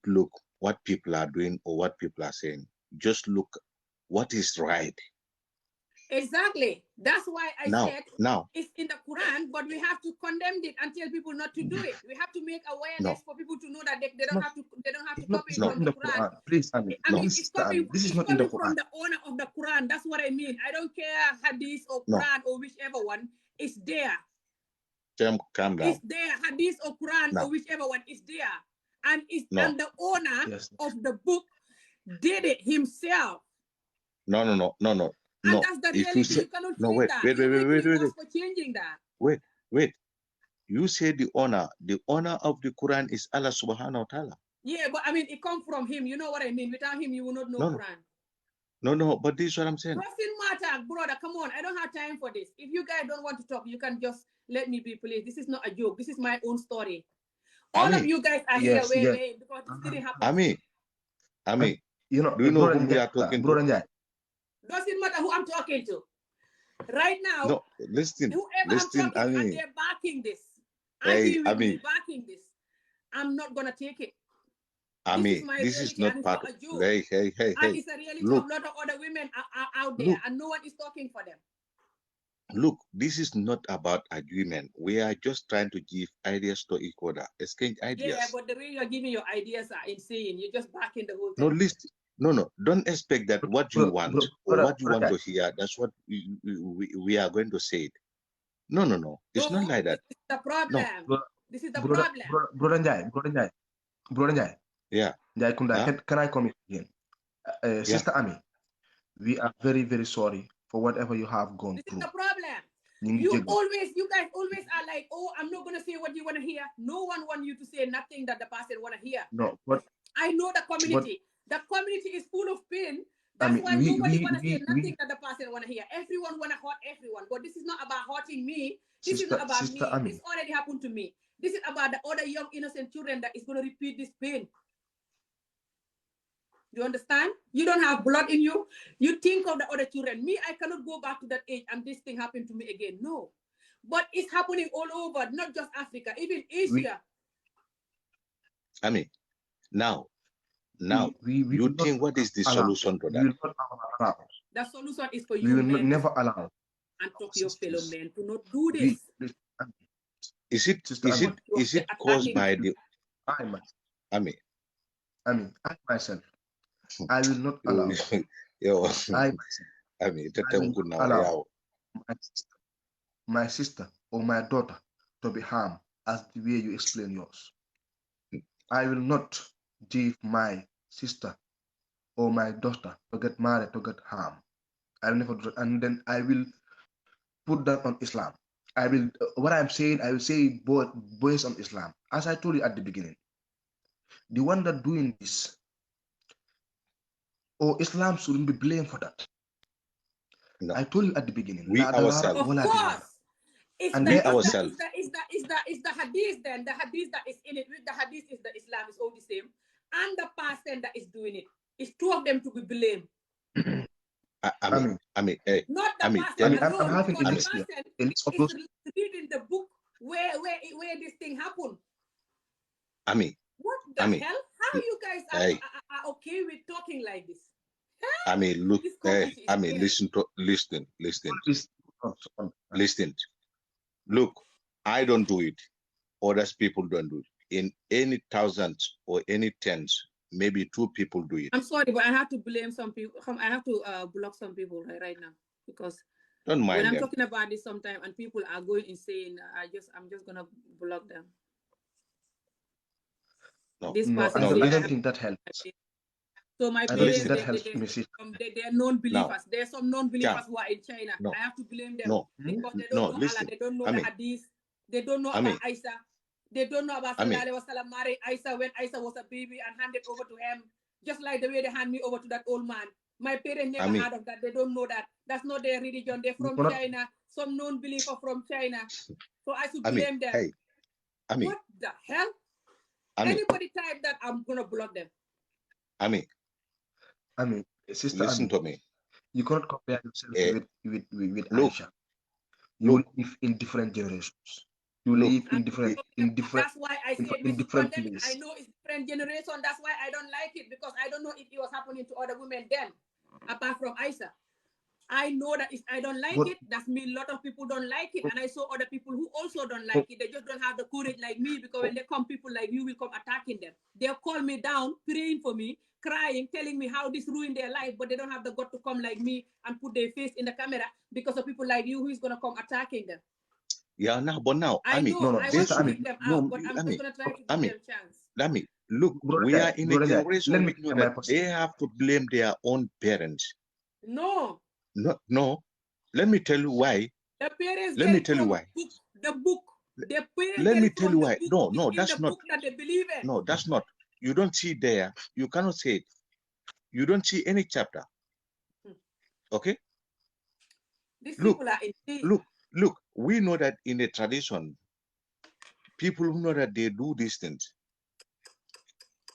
D: look what people are doing or what people are saying. Just look what is right.
A: Exactly. That's why I said
D: now
A: it's in the Quran, but we have to condemn it and tell people not to do it. We have to make awareness for people to know that they don't have to copy it
C: Not
A: from
C: in
A: the
C: the
A: Quran.
C: Quran. Please, I mean,
A: It's coming.
C: this is
A: It's
C: not in the
A: coming from
C: Quran.
A: the owner of the Quran. That's what I mean. I don't care Hadith or Quran or whichever one. It's there.
D: Calm down.
A: It's there. Hadith or Quran or whichever one is there, and and the owner of the book did it himself.
D: No.
A: And that's the reality. You cannot change that. You're making laws for changing that.
D: Wait. You say the owner of the Quran is Allah subhanahu wa ta'ala.
A: Yeah, but I mean, it comes from him. You know what I mean? Without him, you will not know Quran.
D: No, but this is what I'm saying.
A: Doesn't matter, brother. Come on. I don't have time for this. If you guys don't want to talk, you can just let me be, please. This is not a joke. This is my own story. All of you guys are here because this didn't happen.
D: Ami,
C: you know,
D: do you know whom we are talking to?
A: Doesn't matter who I'm talking to. Right now,
D: no, listen,
A: whoever I'm talking to, and they're backing this. Backing this. I'm not gonna take it. This is
D: not part of. Hey.
A: And it's a reality of a lot of other women are out there, and no one is talking for them.
D: Look, this is not about agreement. We are just trying to give ideas to each other, exchange ideas.
A: Yeah, but the way you're giving your ideas are insane. You're just backing the whole thing.
D: No, listen. No. Don't expect that what you want or what you want to hear, that's what we are going to say it. No. It's not like that.
A: This is the problem. This is the problem.
C: Brother Njai.
D: Yeah.
C: Njai Kunda, can I come in again? Sister Ami, we are very, very sorry for whatever you have gone through.
A: This is the problem. You guys always are like, oh, I'm not gonna say what you want to hear. No one wants you to say nothing that the person want to hear.
C: No, but
A: I know the community. The community is full of pain. That's why nobody want to say nothing that the person want to hear. Everyone want to hurt everyone. But this is not about hurting me. This is not about me.
C: Ami.
A: This already happened to me. This is about the other young innocent children that is going to repeat this pain. You understand? You don't have blood in you. You think of the other children. Me, I cannot go back to that age and this thing happened to me again. No. But it's happening all over, not just Africa, even Asia.
D: I mean, now, you think what is the solution to that?
A: The solution is for you.
C: We will never allow
A: and talk to your fellow men to not do this.
D: Is it caused by the
C: I myself, I will not allow my sister or my daughter to be harmed as the way you explain yours. I will not give my sister or my daughter to get married, to get harmed. I will never do that. And then I will put that on Islam. I will, what I'm saying, I will say both based on Islam. As I told you at the beginning, the one that doing this, or Islam shouldn't be blamed for that. No. I told you at the beginning.
D: We ourselves.
A: Of course. It's the hadith then. The hadith that is in it. With the hadith is the Islam is all the same. And the person that is doing it. It's two of them to be blamed.
C: I mean,
A: not the person alone.
C: I'm having
A: a list here. It's reading the book where this thing happened. What the hell? How you guys are okay with talking like this?
D: Huh? Look, listen. Look, I don't do it. Others people don't do it. In any thousands or any tens, maybe 2 people do it.
A: I'm sorry, but I have to blame some people. I have to block some people right now because
D: don't mind
A: when I'm
D: them.
A: talking about this sometime and people are going insane, I'm just gonna block them.
C: No, I don't think that helps.
A: So my parents, they are non-believers. There are some non-believers who are in China. I have to blame them because they don't know Allah. They don't know the hadith. They don't know about Isa. They don't know about Sallallahu Alaihi Wasallam married Isa when Isa was a baby and handed over to him, just like the way they hand me over to that old man. My parents never heard of that. They don't know that. That's not their religion. They're from China. Some non-believer from China. So I should blame them. What the hell? Anybody type that, I'm gonna block them.
C: Sister,
D: listen to me.
C: You cannot compare yourself with Aisha. You live in different generations. You live in different.
A: That's why I said we should condemn it. I know it's different generation. That's why I don't like it because I don't know if it was happening to other women then, apart from Aisha. I know that if I don't like
C: But
A: it, that's mean a lot of people don't like it. And I saw other people who also don't like it. They just don't have the courage like me, because when they come, people like you will come attacking them. They'll call me down, praying for me, crying, telling me how this ruined their life, but they don't have the gut to come like me and put their face in the camera because of people like you who is going to come attacking them.
D: Yeah, now, but now,
A: I know,
C: no,
A: I want
C: Sister
A: to
C: Ami,
A: kick them
D: no,
A: out, but I'm just going to try to give them a chance.
D: Look, we are in a generation
C: let me
D: we know that they have to blame their own parents.
A: No.
D: No. Let me tell you why.
A: The parents
D: Let
A: get
D: me
A: it
D: tell you
A: from
D: why.
A: the book. The parents
D: Let
A: get
D: me
A: it
D: tell
A: from
D: you
A: the
D: why.
A: book.
D: No,
A: It's in the
D: that's not.
A: book that they believe in.
D: No, that's not. You don't see there. You cannot say it. You don't see any chapter. Okay?
A: These people are insane.
D: Look. We know that in a tradition, people who know that they do these things.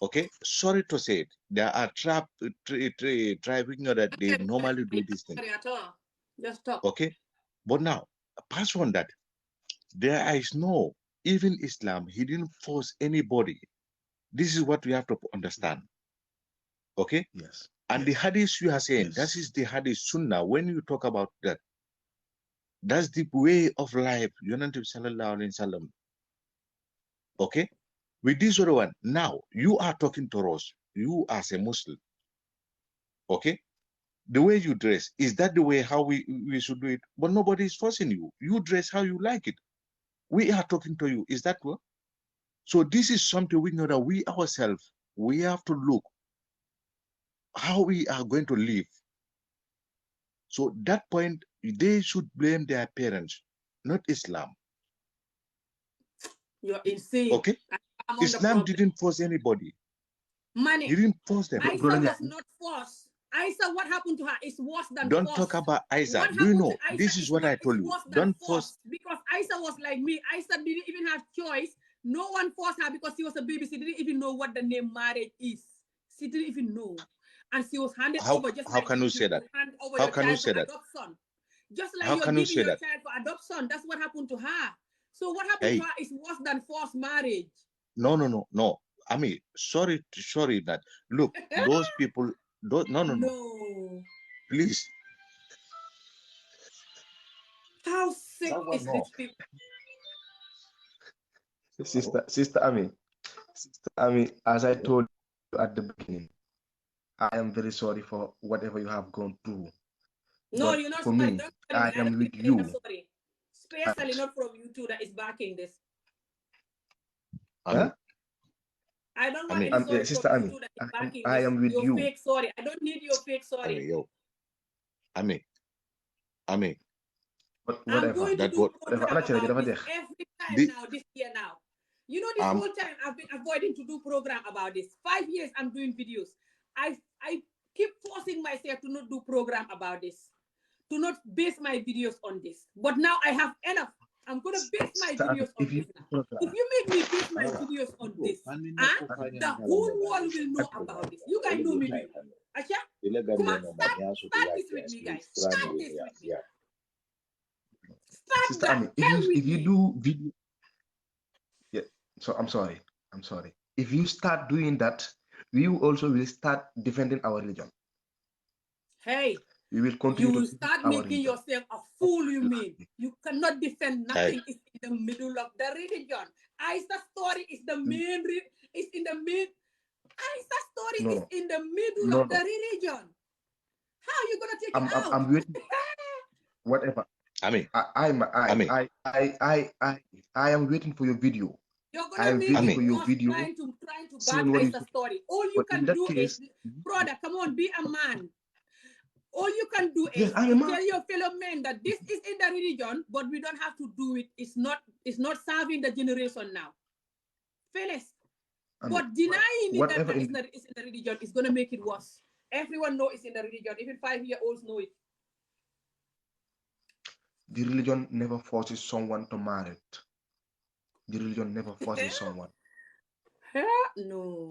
D: Okay? Sorry to say it. There are tribes know that they normally do these things.
A: At all. Just talk.
D: Okay? But now, apart from that, there is no, even Islam, he didn't force anybody. This is what we have to understand. Okay?
C: Yes.
D: And the hadith you are saying, that is the hadith sunnah. When you talk about that, that's the way of life. Yonent sallallahu alaihi wasallam. Okay? With this other one, now you are talking to us. You as a Muslim. Okay? The way you dress, is that the way how we should do it? But nobody is forcing you. You dress how you like it. We are talking to you. Is that what? So this is something we know that we ourselves, we have to look how we are going to live. So that point, they should blame their parents, not Islam.
A: You're insane.
D: Okay? Islam didn't force anybody.
A: Money.
D: He didn't force them.
A: Aisha was not forced. Aisha, what happened to her is worse than
D: Don't
A: forced.
D: talk about Aisha.
A: What
D: Do you
A: happened
D: know?
A: to Aisha
D: This is what I told you. Don't force.
A: Because Aisha was like me. Aisha didn't even have choice. No one forced her because she was a baby. She didn't even know what the name marriage is. She didn't even know. And she was handed over just
D: how
A: like
D: can you say that?
A: hand over
D: How
A: your
D: can you
A: child
D: say
A: for
D: that?
A: adoption. Just like
D: How
A: you're
D: can you
A: giving
D: say
A: your
D: that?
A: child for adoption. That's what happened to her. So what happened
D: Hey.
A: to her is worse than forced marriage.
D: No. I mean, sorry that. Look, those people, no. Please.
A: How sick is these people?
C: Sister Ami, as I told you at the beginning, I am very sorry for whatever you have gone through.
A: No,
C: but
A: you're not
C: for
A: sorry.
C: me,
A: Don't sorry.
C: I am with you.
A: Sorry. Especially not from you two that is backing this.
C: Huh?
A: I don't want any sorry
C: Sister
A: from
C: Ami,
A: you two that is backing
C: I am with
A: your
C: you.
A: fake sorry. I don't need your fake sorry.
D: Ami.
C: Whatever.
A: I'm going to do program about this every time now, this year now. You know, this whole time I've been avoiding to do program about this. 5 years I'm doing videos. I keep forcing myself to not do program about this, to not base my videos on this. But now I have enough. I'm going to base my videos on this now. If you make me base my videos on this, the whole world will know about this. You guys know me, do you? Asha? Come on, start this with me, guys. Start this with me. Start
C: Sister
A: that.
C: Ami, if you do video, yeah. So I'm sorry. If you start doing that, we also will start defending our religion.
A: Hey,
C: we will continue
A: you will
C: to
A: start making yourself a fool. You mean you cannot defend nothing? It's in the middle of the religion. Aisa's story is the main. Is in the mid. Aisa's story is in the middle of the religion. How are you gonna take it out?
C: I'm waiting. Whatever. I am waiting for your video.
A: You're gonna make it worse trying to ban Aisa's story. All you can do is, brother, come on, be a man. All you can do is to tell your fellow men that this is in the religion, but we don't have to do it. It's not serving the generation now. Fellas, but denying it that it's in the religion is going to make it worse. Everyone knows it's in the religion. Even 5-year-olds know it.
C: The religion never forces someone to marry. The religion never forces someone.
A: No.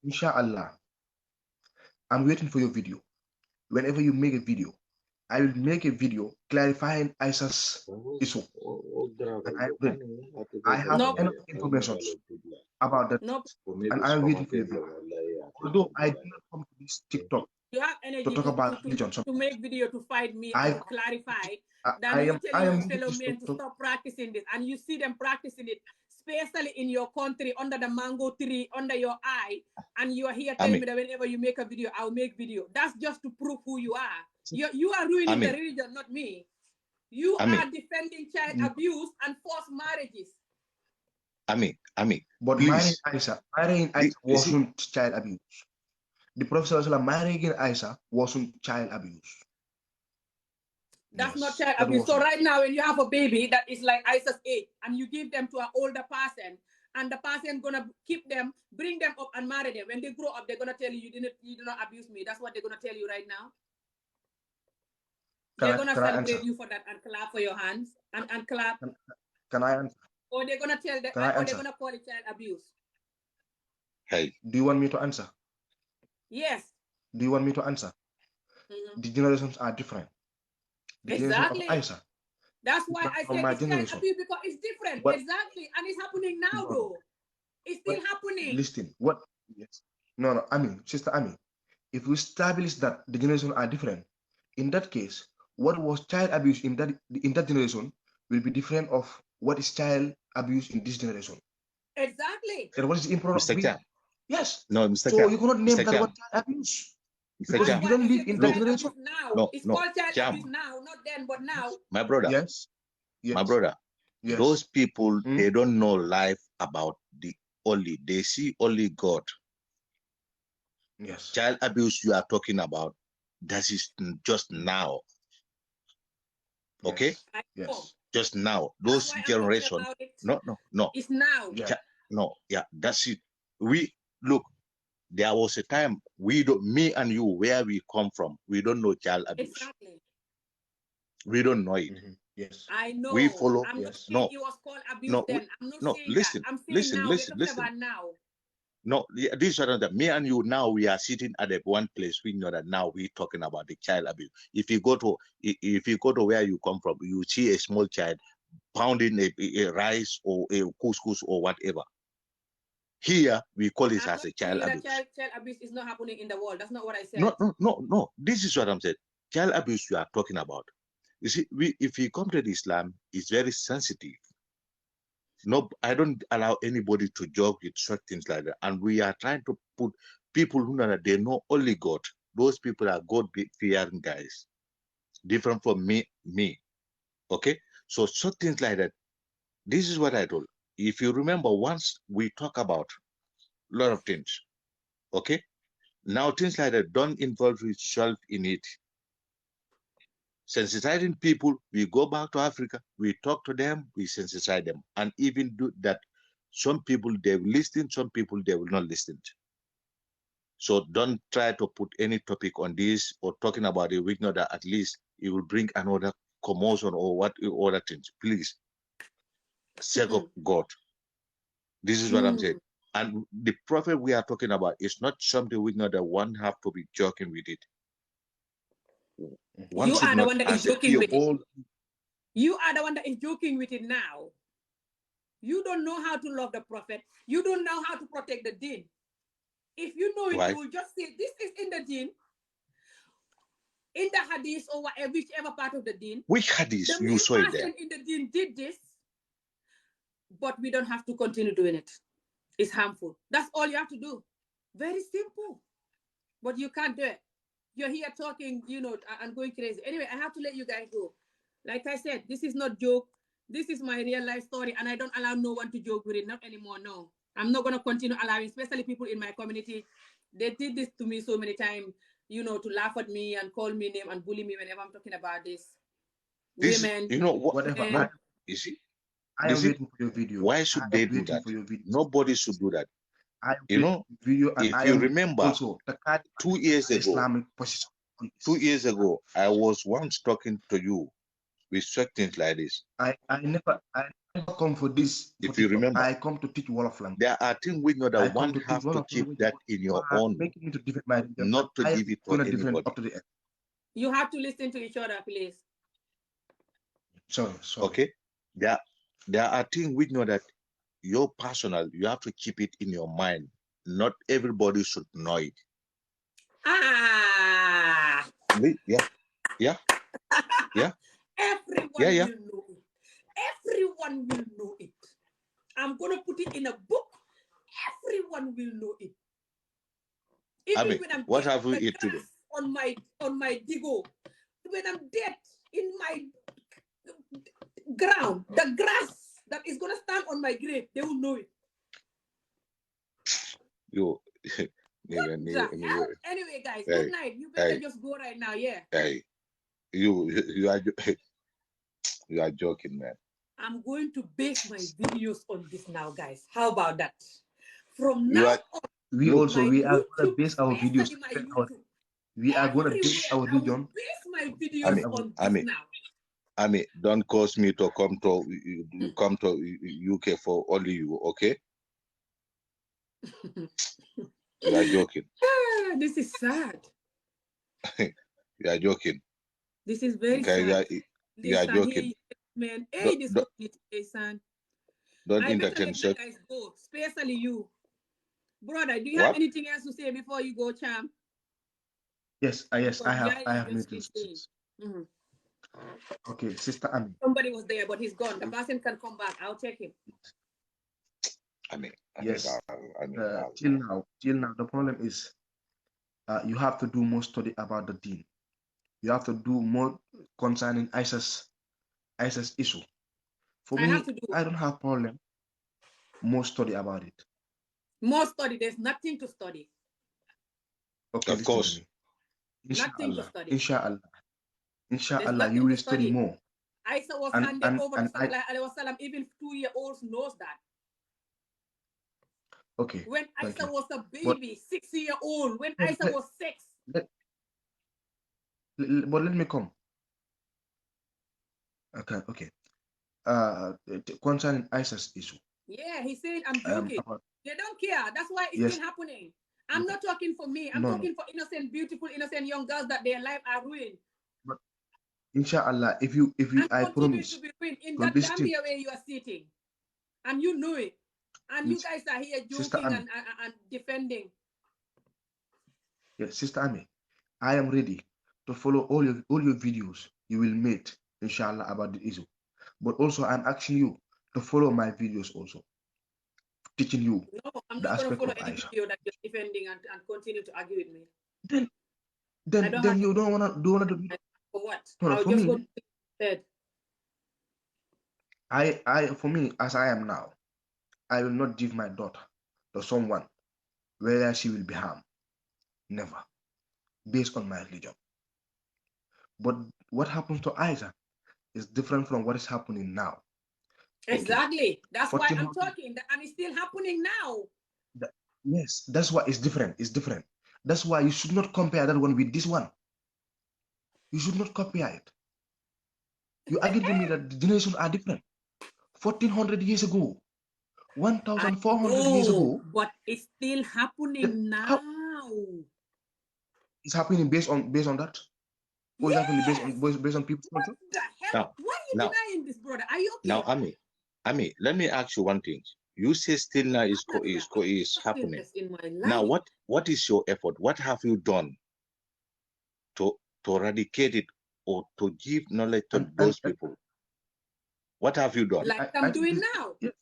C: Inshallah, I'm waiting for your video. Whenever you make a video, I will make a video clarifying Aisa's issue. And I have enough information about that. And I'm waiting for your video. Although I did not come to this TikTok
A: You have
C: to
A: energy
C: talk about religion.
A: to make video to fight me and to clarify. Then
C: I
A: you
C: am
A: telling your
C: willing
A: fellow men to stop practicing this, and you see them practicing it, especially in your country under the mango tree under your eye, and you are here telling me that whenever you make a video, I'll make video. That's just to prove who you are. You are ruining the religion, not me. You are defending child abuse and forced marriages.
C: But
D: please.
C: marrying Isa wasn't child abuse. The Prophet marrying Isa wasn't child abuse.
A: That's not child abuse. So right now, when you have a baby that is like Isa's age, and you give them to an older person, and the person gonna keep them, bring them up, and marry them. When they grow up, they're gonna tell you, you do not abuse me. That's what they're gonna tell you right now. They're gonna celebrate you for that and clap for your hands and clap.
C: Can I answer?
A: Or they're gonna tell them, or they're gonna call it child abuse.
D: Hey,
C: do you want me to answer?
A: Yes.
C: Do you want me to answer? The generations are different. The generation of Isa.
A: That's why I said it's child abuse, because it's different. Exactly. And it's happening now, though. It's still happening.
C: Listen, what? Yes. No, Sister Ami, if we establish that the generations are different, in that case, what was child abuse in that generation will be different of what is child abuse in this generation.
A: Exactly.
C: And what is important? Yes.
D: No, Mr.
C: So you cannot name that what child abuse. Because you don't live in that generation.
A: Now. It's called child abuse now, not then, but now.
D: My brother.
C: Yes.
D: My brother. Yes. Those people, they don't know life about they see only God.
C: Yes.
D: Child abuse you are talking about, that is just now. Okay?
C: Yes.
D: Just now. Those generations. No.
A: It's now.
D: Yeah. That's it. Look, there was a time me and you, where we come from, we don't know child abuse.
A: Exactly.
D: We don't know it.
C: Yes.
A: I know.
D: We follow.
A: I'm not saying it was called abuse then. I'm not saying
D: listen,
A: that. I'm saying now. We're talking about now.
D: No, this is that me and you now, we are sitting at one place. We know that now we're talking about the child abuse. If you go to where you come from, you see a small child pounding a rice or a couscous or whatever. Here we call it as a child abuse.
A: Child abuse is not happening in the world. That's not what I said.
D: No. This is what I'm saying. Child abuse you are talking about. You see, if we come to Islam, it's very sensitive. No, I don't allow anybody to joke with such things like that. And we are trying to put people who know that they know only God. Those people are God-fearing guys, different from me. Okay, so such things like that. This is what I told. If you remember, once we talk about a lot of things. Okay, now things like that, don't involve yourself in it. Sensitizing people, we go back to Africa, we talk to them, we sensitize them, and even do that. Some people they will listen, some people they will not listen. So don't try to put any topic on this or talking about it. We know that at least it will bring another commotion or what other things. Please, sake of God, this is what I'm saying. And the prophet we are talking about is not something we know that one have to be joking with it.
A: You are the one that is joking with it. You are the one that is joking with it now. You don't know how to love the prophet. You don't know how to protect the deen. If you know it, you will just say, this is in the deen, in the hadith or whatever, whichever part of the deen.
D: Which hadith you saw it there?
A: In the deen did this, but we don't have to continue doing it. It's harmful. That's all you have to do. Very simple. But you can't do it. You're here talking, and going crazy. Anyway, I have to let you guys go. Like I said, this is not joke. This is my real life story, and I don't allow no one to joke with it. Not anymore, no. I'm not going to continue allowing, especially people in my community. They did this to me so many times, to laugh at me and call me name and bully me whenever I'm talking about this. Women.
C: Whatever.
D: You see?
C: I am waiting for your video.
D: Why should they do that? Nobody should do that. If you remember,
C: also,
D: 2 years ago,
C: Islamic position.
D: 2 years ago, I was once talking to you with such things like this.
C: I never come for this.
D: If you remember,
C: I come to teach Wolof language.
D: There are things we know that one have to keep that in your own,
C: making me to defend my
D: not to give it to anybody.
C: Up to the end.
A: You have to listen to each other, please.
C: Sorry.
D: Okay, there are things we know that your personal, you have to keep it in your mind. Not everybody should know it. Yeah.
A: Everyone will know it. Everyone will know it. I'm gonna put it in a book. Everyone will know it. Even when I'm
D: what
A: dead,
D: have we
A: the
D: eaten today?
A: grass on my digo, when I'm dead in my ground, the grass that is gonna stand on my grave, they will know it.
D: You.
A: What the hell? Anyway, guys, good night. You better just go right now. Yeah.
D: Hey, you are joking, man.
A: I'm going to base my videos on this now, guys. How about that? From now on,
C: we are going to base our videos. We are going to base our religion.
A: Base my videos on this now.
D: Ami, don't cause me to come to UK for only you, okay? You are joking.
A: This is sad.
D: You are joking.
A: This is very sad.
D: You are joking.
A: Man, hey, this is son.
D: Don't
A: I better
D: entertain
A: let you guys go, especially you. Brother, do you have anything else to say before you go, champ?
C: Yes, I have noticed. Okay, Sister Ami.
A: Somebody was there, but he's gone. The person can come back. I'll check him.
C: Yes. Till now, the problem is you have to do more study about the deen. You have to do more concerning ISIS issue. For me, I don't have problem. More study about it.
A: More study. There's nothing to study.
C: Okay,
D: of course.
A: Nothing to study.
C: Inshallah, you will study more.
A: Isa was handed over to Sallallahu Alaihi Wasallam. Even 2-year-olds knows that.
C: Okay.
A: When Isa was a baby, 6-year-old, when Isa was 6.
C: But let me come. Okay. Concerning ISIS issue.
A: Yeah, he's saying I'm joking. They don't care. That's why it's still happening. I'm not talking for me. I'm talking for innocent, beautiful, innocent young girls that their life are ruined.
C: But inshallah, if I promise
A: to be ruined in that Gambia where you are sitting, and you know it, and you guys are here joking and defending.
C: Yes, Sister Ami, I am ready to follow all your videos you will make, inshallah, about the issue. But also, I'm asking you to follow my videos also, teaching you
A: I'm
C: the
A: not going to
C: aspect
A: follow
C: of
A: any
C: Aisha.
A: video that you're defending and continue to argue with me.
C: Then you don't wanna do
A: for what?
C: No,
A: I'll
C: for
A: just
C: me,
A: go to bed.
C: For me, as I am now, I will not give my daughter to someone where she will be harmed. Never. Based on my religion. But what happens to Isaac is different from what is happening now.
A: Exactly. Okay. That's why I'm talking. And it's still happening now.
C: Yes, that's why it's different. It's different. That's why you should not compare that one with this one. You should not compare it. You agree with me that the generations are different. 1400 years ago, 1400 years ago.
A: But it's still happening now.
C: It's happening based on that? Or is happening based on people's culture?
A: What the hell? Why are you denying this, brother? Are you okay?
D: Now, Ami, let me ask you one thing. You say still now is happening. Now, what is your effort? What have you done to eradicate it or to give knowledge to those people? What have you done?
A: Like I'm doing now.
C: Yes.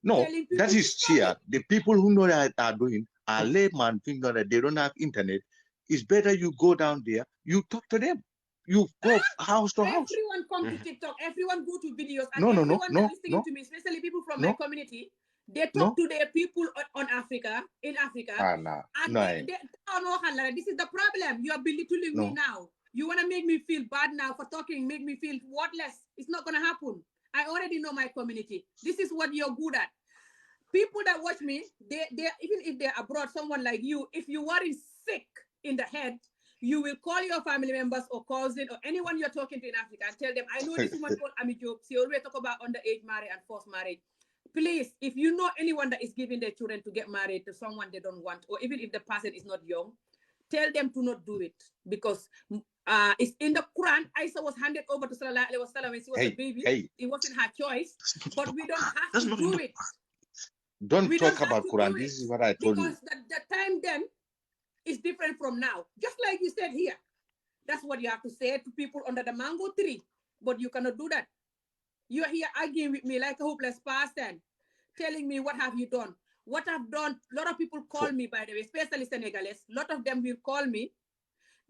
D: No, that is cheer. The people who know that are doing are layman think that they don't have internet. It's better you go down there, you talk to them. You go house to house.
A: Everyone come to TikTok. Everyone go to videos. And
D: No,
A: everyone that's listening to me, especially people from my community, they talk to their people in Africa. And this is the problem. You are belittling me now. You want to make me feel bad now for talking, make me feel worthless. It's not going to happen. I already know my community. This is what you're good at. People that watch me, they even if they're abroad, someone like you, if you weren't sick in the head, you will call your family members or cousin or anyone you're talking to in Africa and tell them, I know this woman called Ami Job. She always talk about underage marriage and forced marriage. Please, if you know anyone that is giving their children to get married to someone they don't want, or even if the person is not young, tell them to not do it, because it's in the Quran. Isa was handed over to Sallallahu Alaihi Wasallam when she was a baby. It wasn't her choice, but we don't have to do it.
D: Don't talk about Quran. This is what I told you.
A: Because the time then is different from now. Just like you said here, That's what you have to say to people under the mango tree. But you cannot do that. You're here arguing with me like a hopeless person, telling me what have you done. What I've done, a lot of people call me, by the way, especially Senegalese. A lot of them will call me,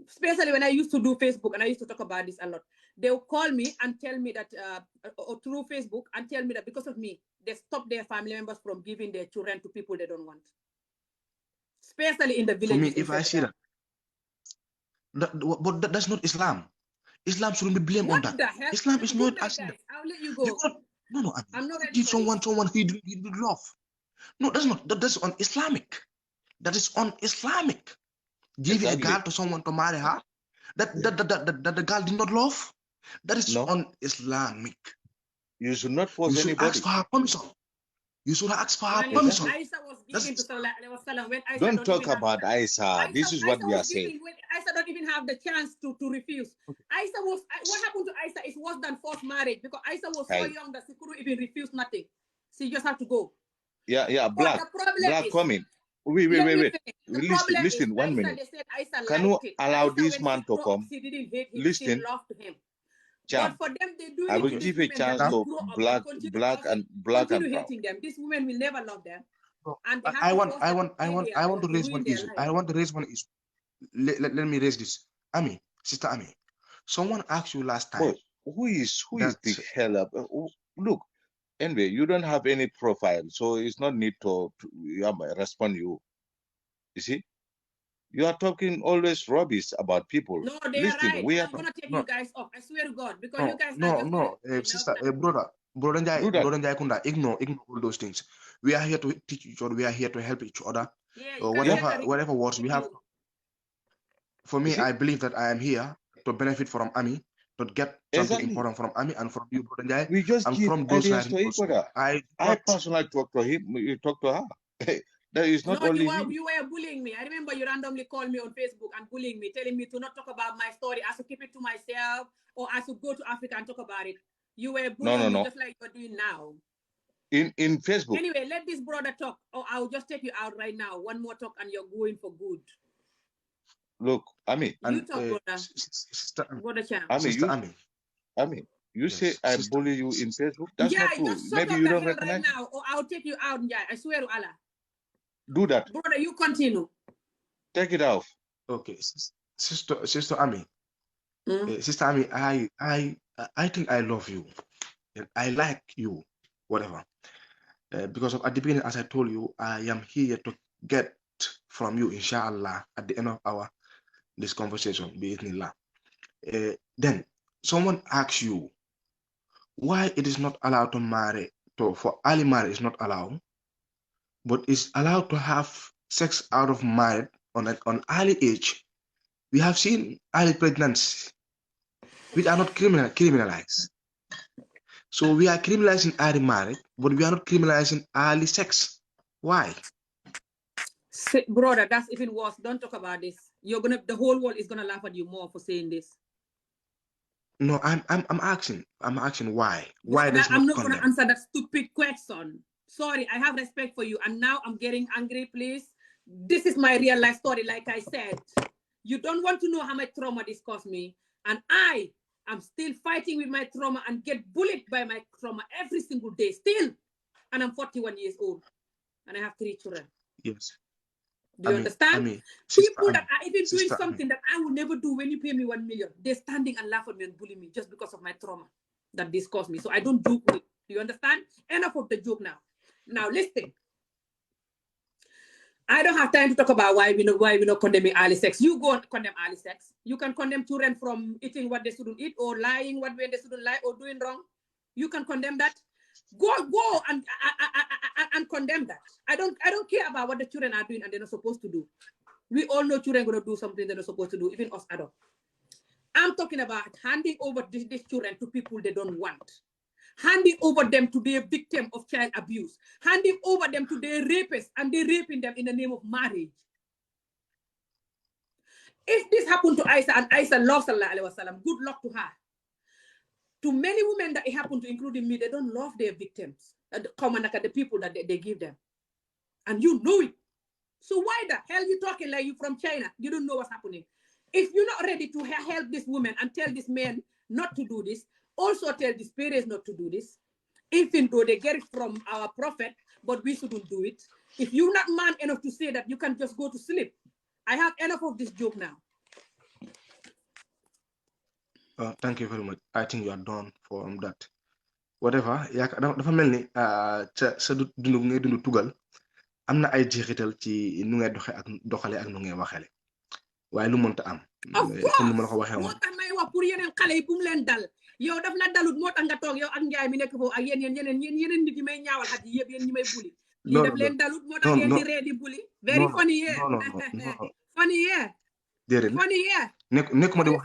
A: especially when I used to do Facebook and I used to talk about this a lot. They will call me and tell me that, or through Facebook, and tell me that because of me, they stop their family members from giving their children to people they don't want. Especially in the villages.
C: For me, if I see that, but that's not Islam. Islam shouldn't be blamed on that.
A: The hell?
C: Islam is not
A: guys, I'll let you go.
C: No,
A: I'm not ready
C: give
A: for
C: someone he did love. No, that's un-Islamic. That is un-Islamic. Giving a girl to someone to marry her, that the girl did not love, that is un-Islamic.
D: You should not force anybody.
C: You should ask for her permission. You should ask for her permission.
A: Aisha was giving to Sallallahu Alaihi Wasallam when Aisha
D: don't talk about Aisha. This is what we are saying.
A: When Aisha don't even have the chance to refuse. Okay. Aisha was, what happened to Aisha is worse than forced marriage, because Aisha was so young that she couldn't even refuse nothing. She just had to go.
D: Yeah, black comment. Wait. Listen, 1 minute. Can you allow this man to come?
A: She didn't hate him.
D: Listen.
A: She loved him.
D: But
A: for them, they do.
D: I will give a chance to black and brown.
A: Hating them. These women will never love them. And
C: I want to raise one issue. I want to raise one issue. Let me raise this. Ami, Sister Ami, someone asked you last time.
D: Who is the hell up? Look, anyway, you don't have any profile, so it's not need to respond you. You see? You are talking always rubbish about people.
A: No, they are right. I'm gonna take you guys off. I swear to God, because you guys
C: sister, brother Njai Kunda, ignore all those things. We are here to teach each other. We are here to help each other.
A: Yeah,
C: whatever words we have. For me, I believe that I am here to benefit from Ami, to get something important from Ami and from you, Brother Njai.
D: We just give
C: from those
D: ideas to each other. I personally talk to him. You talk to her. That is not only
A: you were bullying me. I remember you randomly called me on Facebook and bullying me, telling me to not talk about my story. I should keep it to myself, or I should go to Africa and talk about it. You were bullying me just like you're doing now.
D: In Facebook.
A: Anyway, let this brother talk, or I'll just take you out right now. One more talk and you're going for good.
D: Look, Ami.
A: You talk, brother.
D: Ami, you say I bully you in Facebook? That's not true. Maybe you don't recognize
A: right now, or I'll take you out. Yeah, I swear to Allah.
D: Do that.
A: Brother, you continue.
D: Take it off.
C: Okay. Sister Ami. Sister Ami, I think I love you. I like you. Whatever. Because at the beginning, as I told you, I am here to get from you, inshallah, at the end of this conversation, bi'idhnillah. Then someone asks you why it is not allowed to marry, for early marriage is not allowed, but is allowed to have sex out of marriage on early age. We have seen early pregnancy, which are not criminalized. So we are criminalizing early marriage, but we are not criminalizing early sex. Why?
A: Brother, that's even worse. Don't talk about this. The whole world is gonna laugh at you more for saying this.
C: No, I'm asking why. Why does
A: I'm not gonna answer that stupid question. Sorry, I have respect for you, and now I'm getting angry, please. This is my real life story, like I said. You don't want to know how much trauma this cost me, and I am still fighting with my trauma and get bullied by my trauma every single day, still. And I'm 41 years old, and I have 3 children.
C: Yes.
A: Do you understand? People that are even doing something that I will never do when you pay me 1 million, they're standing and laugh at me and bully me just because of my trauma that this caused me. So I don't joke with it. Do you understand? Enough of the joke now. Now listen. I don't have time to talk about why we're not condemning early sex. You go and condemn early sex. You can condemn children from eating what they shouldn't eat, or lying when they shouldn't lie, or doing wrong. You can condemn that. Go and condemn that. I don't care about what the children are doing and they're not supposed to do. We all know children are going to do something they're not supposed to do, even us adults. I'm talking about handing over these children to people they don't want. Handing over them to their victim of child abuse. Handing over them to their rapists, and they're raping them in the name of marriage. If this happened to Aisha, and Aisha loves Sallallahu Alaihi Wasallam, good luck to her. To many women that it happened to, including me, they don't love their victims, the people that they give them. And you know it. So why the hell you talking like you from China? You don't know what's happening. If you're not ready to help this woman and tell this man not to do this, also tell these parents not to do this, even though they get it from our prophet, but we shouldn't do it. If you're not man enough to say that, you can just go to sleep. I have enough of this joke now.
C: Thank you very much. I think you are done from that. Whatever, dafa mel ni sa dundu ngay dundu tugal am na ay jeexital ci nu ngay doxale ak nu ngay waxale waaye lu mënta am. comme ni ma la ko waxee woon.
A: moo tax may wax pour yeneen xale yi bu mu leen dal yow daf la dalut moo tax nga toog yow ak njaay mi nekk foofu ak yeneen nit yi may ñaawal xat yi yëpp yéen ñi may buli. lii daf leen dalut moo tax ngeen di ree di buli. very funny yeah. funny yeah.
C: déedéet
A: funny yeah.
C: nekkuma di wax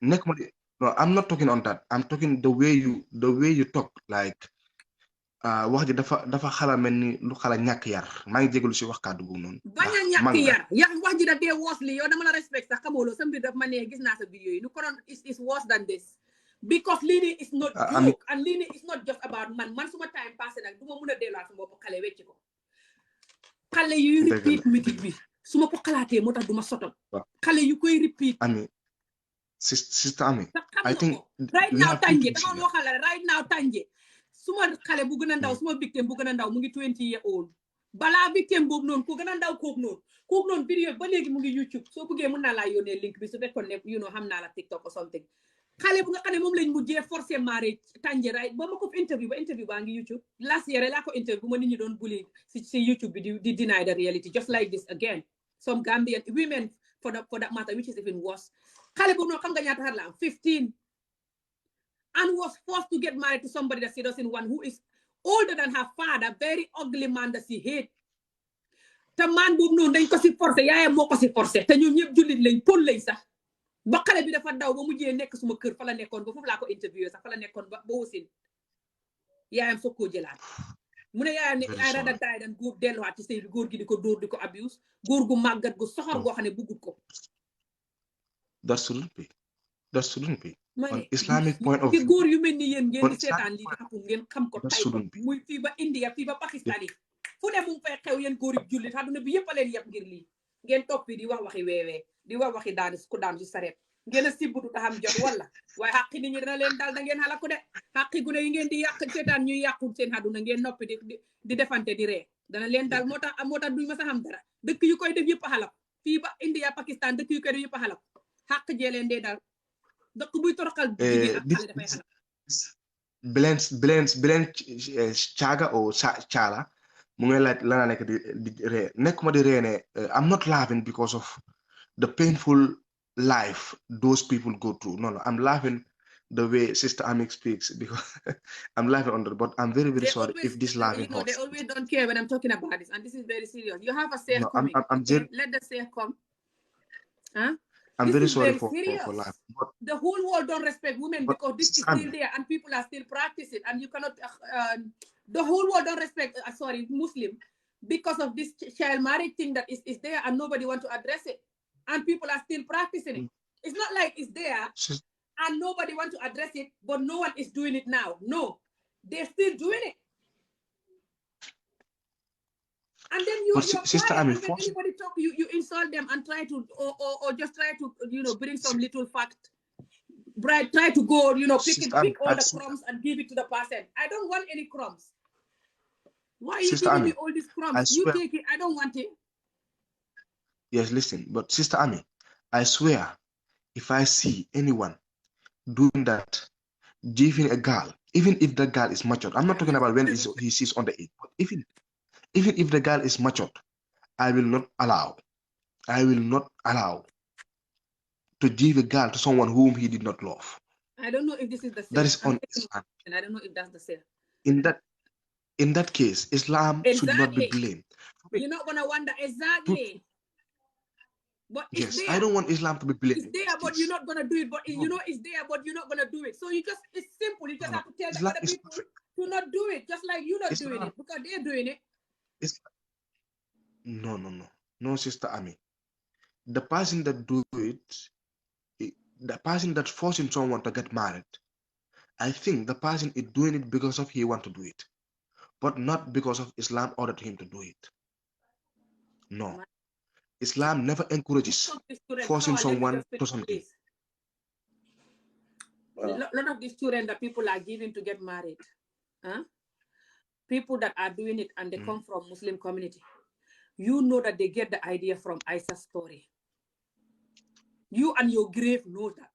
C: nekkuma di. No, I'm not talking on that. I'm talking the way you talk. Like, wax ji dafa xala melni lu xala ñak yar. Ma ngi jégalu ci wax kaddu bu non.
A: Baña ñak yar. Ya wax ji da dé worse li yow dama la respect sax xamolo sa mbir daf ma né gis na sa video yi. Lu ko don is worse than this. Because lini is not joke and lini is not just about man suma time passé nak duma mëna délat sama bop xalé wécc ko. Xalé yu repeat meeting bi. Suma ko xalaté motax duma sotot. Xalé yu koy repeat.
C: Sister Ami, I think
A: right now Tanje dama waxal right now Tanje suma xale bu gëna ndaw suma victime bu gëna ndaw mu ngi 20 years old bala victime boobu noonu ku gëna ndaw kooku noonu vidéo ba léegi mu ngi YouTube soo bëggee mën naa laa yónnee link bi su fekkoon ne xam naa la TikTok or something xale bu nga xam ne moom lañ mujjee forcé marriage Tanje right ba ma ko interview baa ngi YouTube last year laa ko interview bu ma nit ñi doon bully si YouTube bi di deny the reality just like this again some Gambian women for that matter which is even worse xale boobu noonu xam nga ñaata xar la am 15 and was forced to get married to somebody that she doesn't want who is older than her father very ugly man that she hate te man boobu noonu dañ ko si forcé yaayam moo ko si forcé te ñoom ñëpp jullit lañ pol lañ sax ba xale bi dafa daw ba mujjee nekk suma kër fa la nekkoon ba foofu laa ko interview sax fa la nekkoon ba wasin yaayam soog koo jëlaat mu ne yaayam ne ay rada daay dan góor delluwaat ci sëy bi góor gi di ko dóor di ko abuse góor gu màggat gu soxor goo xam ne buggut ko.
C: That shouldn't be. On Islamic point of view.
A: góor yu mel ni yéen ngeen di seetaan lii di xapul ngeen xam ko tay ko muy fii ba India fii ba Pakistan yi fu ne mu ngi fay xew yéen góor yu jullit àdduna bi yëpp a leen yëpp ngir lii ngeen topp di wax waxi weewee di wax waxi daan si sareet ngeen a sibbutu ta xam jot wala waaye xaqi nit ñi dana leen dal da ngeen xala ko de xaqi gune yi ngeen di yàq seetaan ñuy yàqul seen àdduna ngeen noppi di defante di ree dana leen dal moo tax duñ ma sa xam dara dëkk yu koy def yëpp a xalap fii ba India Pakistan dëkk yu koy def yëpp a xalap xaq jee leen dee dal dëkk buy toroxal jigéen ak xale dafay xalap
C: Bilen caaga o caala mu ngi laaj lana nekk di ree nekkuma di ree ne I'm not laughing because of the painful life those people go through. No, I'm laughing the way Sister Amik speaks because I'm laughing under, but I'm very, very sorry if this laughing hurts.
A: They always don't care when I'm talking about this, and this is very serious. You have a say coming. Let the say come. Huh?
C: I'm very sorry for life.
A: But the whole world don't respect women because this is still there and people are still practicing, and you cannot. The whole world don't respect. Muslim, because of this child marriage thing that is there, and nobody want to address it. And people are still practicing it. It's not like it's there and nobody wants to address it, but no one is doing it now. No, they're still doing it. And then anybody talk, you insult them and try to, or just try to, bring some little fact. Try to go, pick all the crumbs and give it to the person. I don't want any crumbs. Why are you giving me all these crumbs? You take it. I don't want it.
C: Yes, listen, but Sister Ami, I swear, if I see anyone doing that, giving a girl, even if the girl is matured, I'm not talking about when he sees underage, but even if the girl is matured, I will not allow to give a girl to someone whom he did not love.
A: I don't know if this is the same.
C: That is on
A: Islam. And I don't know if that's the same.
C: In that case, Islam should not be blamed.
A: You're not gonna wonder exactly. But
C: yes, I don't want Islam to be blamed.
A: It's there, but you're not gonna do it. But it's there, but you're not gonna do it. So it's simple. You just have to tell the other people to not do it, just like you're not doing it because they're doing it.
C: No, Sister Ami. The person that do it, the person that forcing someone to get married, I think the person is doing it because of he want to do it, but not because of Islam ordered him to do it. No. Islam never encourages forcing someone to something.
A: A lot of these children that people are giving to get married, people that are doing it and they come from Muslim community, you know that they get the idea from Isa's story. You and your grave know that.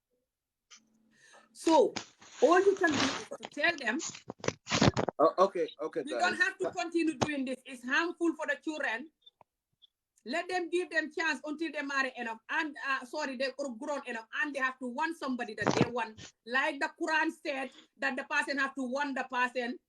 A: So all you can do is to tell them,
E: okay,
A: you don't have to continue doing this. It's harmful for the children. Let them give them chance until they marry enough and they're grown enough and they have to want somebody that they want. Like the Quran said that the person have to want the person.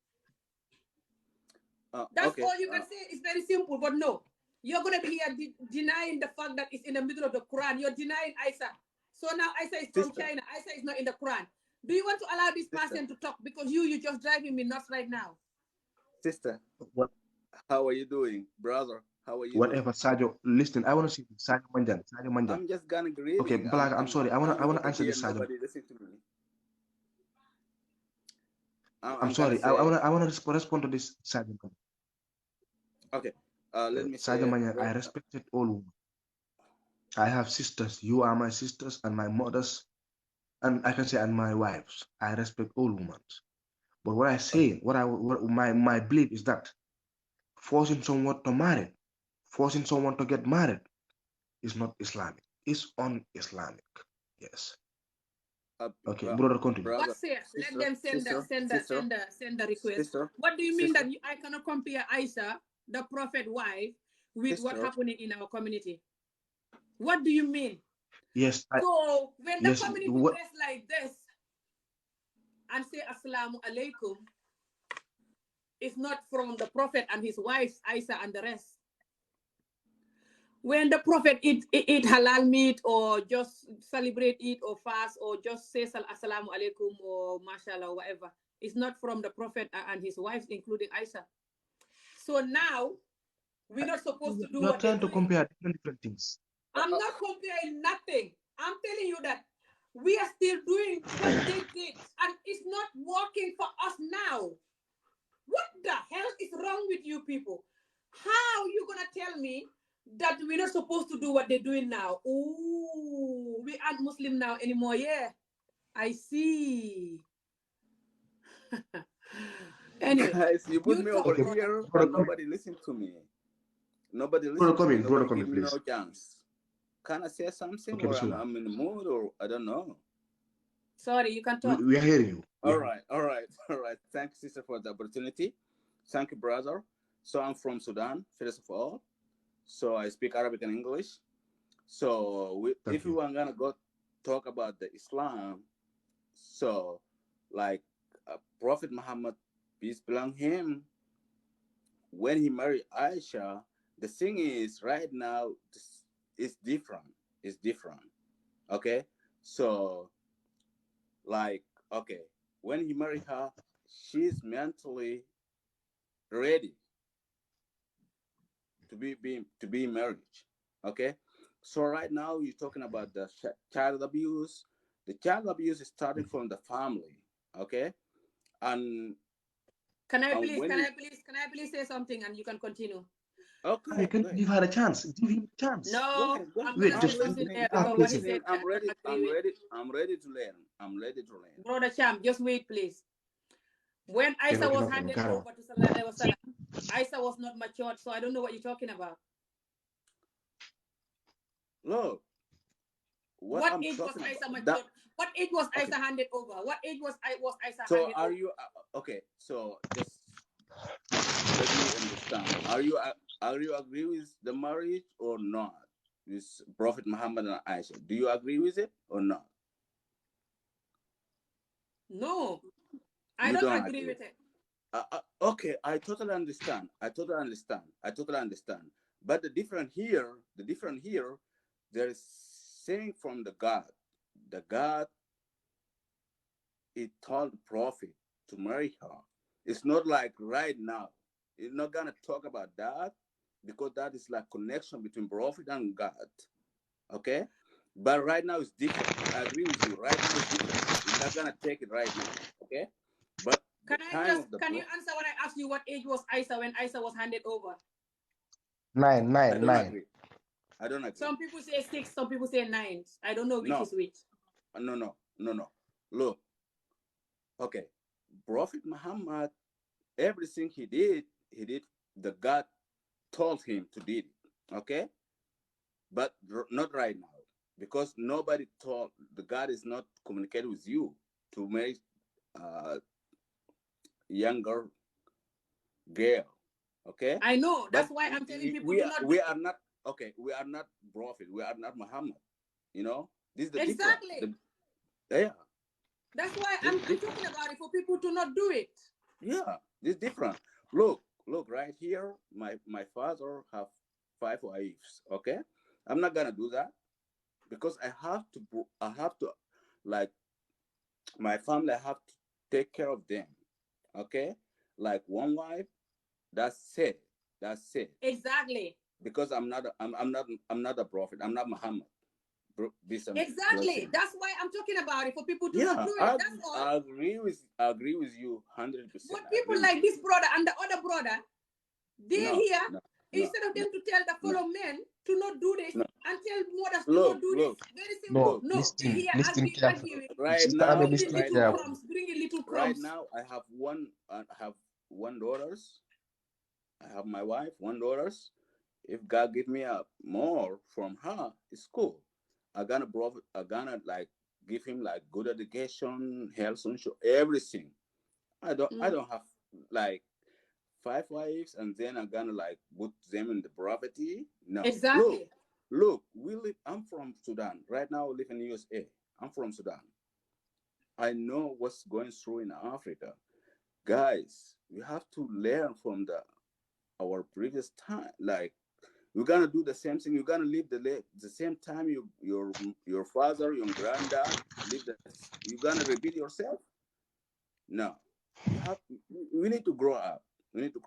A: That's all you can say. It's very simple, but no. You're going to be here denying the fact that it's in the middle of the Quran. You're denying Isa. So now Isa is from China. Isa is not in the Quran. Do you want to allow this person to talk? Because you're just driving me nuts right now.
E: Sister, how are you doing? Brother, how are you
C: Whatever, Sajo, listen, I want to see Sajo Manjan.
E: I'm just gonna agree.
C: Okay, Black, I'm sorry. I want to answer this, Sajo.
E: Nobody listen to me.
C: I'm sorry. I want to respond to this, Sajo.
E: Okay. Let me say,
C: Sajo Manjan, I respected all women. I have sisters. You are my sisters and my mothers, and I can say and my wives. I respect all women. But what I say, my belief is that forcing someone to marry, forcing someone to get married, is not Islamic. It's un-Islamic. Yes. Okay, brother, continue.
A: What says? Let them send the request. Sister, what do you mean that I cannot compare Aisha, the prophet wife, with what happening in our community? What do you mean?
C: Yes.
A: So when the community dress like this and say Assalamu alaikum, it's not from the prophet and his wives, Aisha and the rest. When the prophet eat halal meat or just celebrate it or fast or just say Assalamu alaikum or mashallah or whatever, it's not from the prophet and his wives, including Aisha. So now we're not supposed to do what
C: you're trying to compare different things.
A: I'm not comparing nothing. I'm telling you that we are still doing what they did, and it's not working for us now. What the hell is wrong with you people? How are you gonna tell me that we're not supposed to do what they're doing now? Ooh, we aren't Muslim now anymore. Yeah, I see. Anyway,
E: guys, you put me over here, and nobody listen to me. Nobody listen to me. Nobody give me no chance. Can I say something, or I'm in the mood, or I don't know?
A: Sorry, you can talk.
C: We are hearing you.
E: All right. Thank you, sister, for the opportunity. Thank you, brother. So I'm from Sudan, first of all. So I speak Arabic and English. So if we are gonna go talk about the Islam, so like Prophet Muhammad, peace be on him, when he married Aisha, the thing is right now it's different. It's different. Okay, so like when he married her, she's mentally ready to be in marriage. Okay, so right now you're talking about the child abuse. The child abuse is starting from the family. Okay, and
A: can I please say something and you can continue?
E: Okay,
C: you can give her a chance. Give him a chance.
A: No,
E: I'm ready to learn. I'm ready to learn.
A: Brother Cham, just wait, please. When Isa was handed over to Sallallahu Alaihi Wasallam, Isa was not matured, so I don't know what you're talking about.
E: Look,
A: what age was Isa matured? What age was Isa handed over? What age was Isa
E: so
A: handed over?
E: So are you okay? So just let me understand. Are you agree with the marriage or not with Prophet Muhammad and Aisha? Do you agree with it or not?
A: No, I don't agree with it.
E: Okay, I totally understand. But the difference here, there is saying from the God. The God, it told the prophet to marry her. It's not like right now. It's not gonna talk about that because that is like connection between prophet and God. Okay, but right now it's different. I agree with you. Right now it's different. We're not gonna take it right now. Okay, but
A: can you answer when I asked you what age was Isa when Isa was handed over?
C: 9.
E: I don't agree.
A: Some people say 6, some people say 9. I don't know which is which.
E: No. Look, okay, Prophet Muhammad, everything he did, the God told him to do it, okay? But not right now, because nobody told, the God is not communicating with you to marry younger girl, okay?
A: I know, that's
E: But
A: why I'm telling people
E: we
A: are
E: not, okay, we are not Prophet, we are not Muhammad, you know? This is the
A: exactly.
E: difference. Yeah.
A: That's why I'm talking about it, for people to not do it.
E: Yeah, this different. Look right here. My father have 5 wives. Okay, I'm not gonna do that because I have to, like, my family. I have to take care of them. Okay, like one wife. That's it.
A: Exactly.
E: Because I'm not a prophet. I'm not Muhammad.
A: Exactly. That's why I'm talking about it, for people to not do it. That's all.
E: I agree with you 100%.
A: But people like this brother and the other brother, they're here instead of them to tell the fellow men to not do this and tell mothers to not do this. Very simple. No, they're here arguing.
E: Right now,
A: bringing little crumbs.
E: Right now, I have one daughters. I have my wife, one daughters. If God give me more from her, it's cool. I'm gonna like give him like good education, health insurance, everything. I don't have like 5 wives and then I'm gonna like put them in the poverty. No.
A: Exactly.
E: Look, I'm from Sudan. Right now I live in the USA. I'm from Sudan. I know what's going through in Africa. Guys, we have to learn from our previous time. Like, we're gonna do the same thing. You're gonna live the same time your father, your granddad live. You're gonna repeat yourself. No, we need to grow up. We need to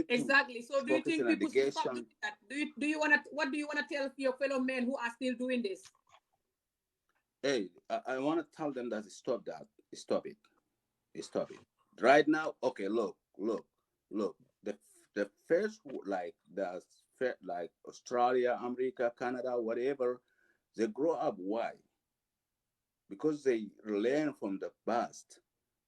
A: exactly. So do you think people should stop doing that? What do you wanna tell your fellow men who are still doing this?
E: Hey, I want to tell them that stop that. Stop it. Right now, okay, look. The first, like Australia, America, Canada, whatever, they grow up. Why? Because they learn from the past.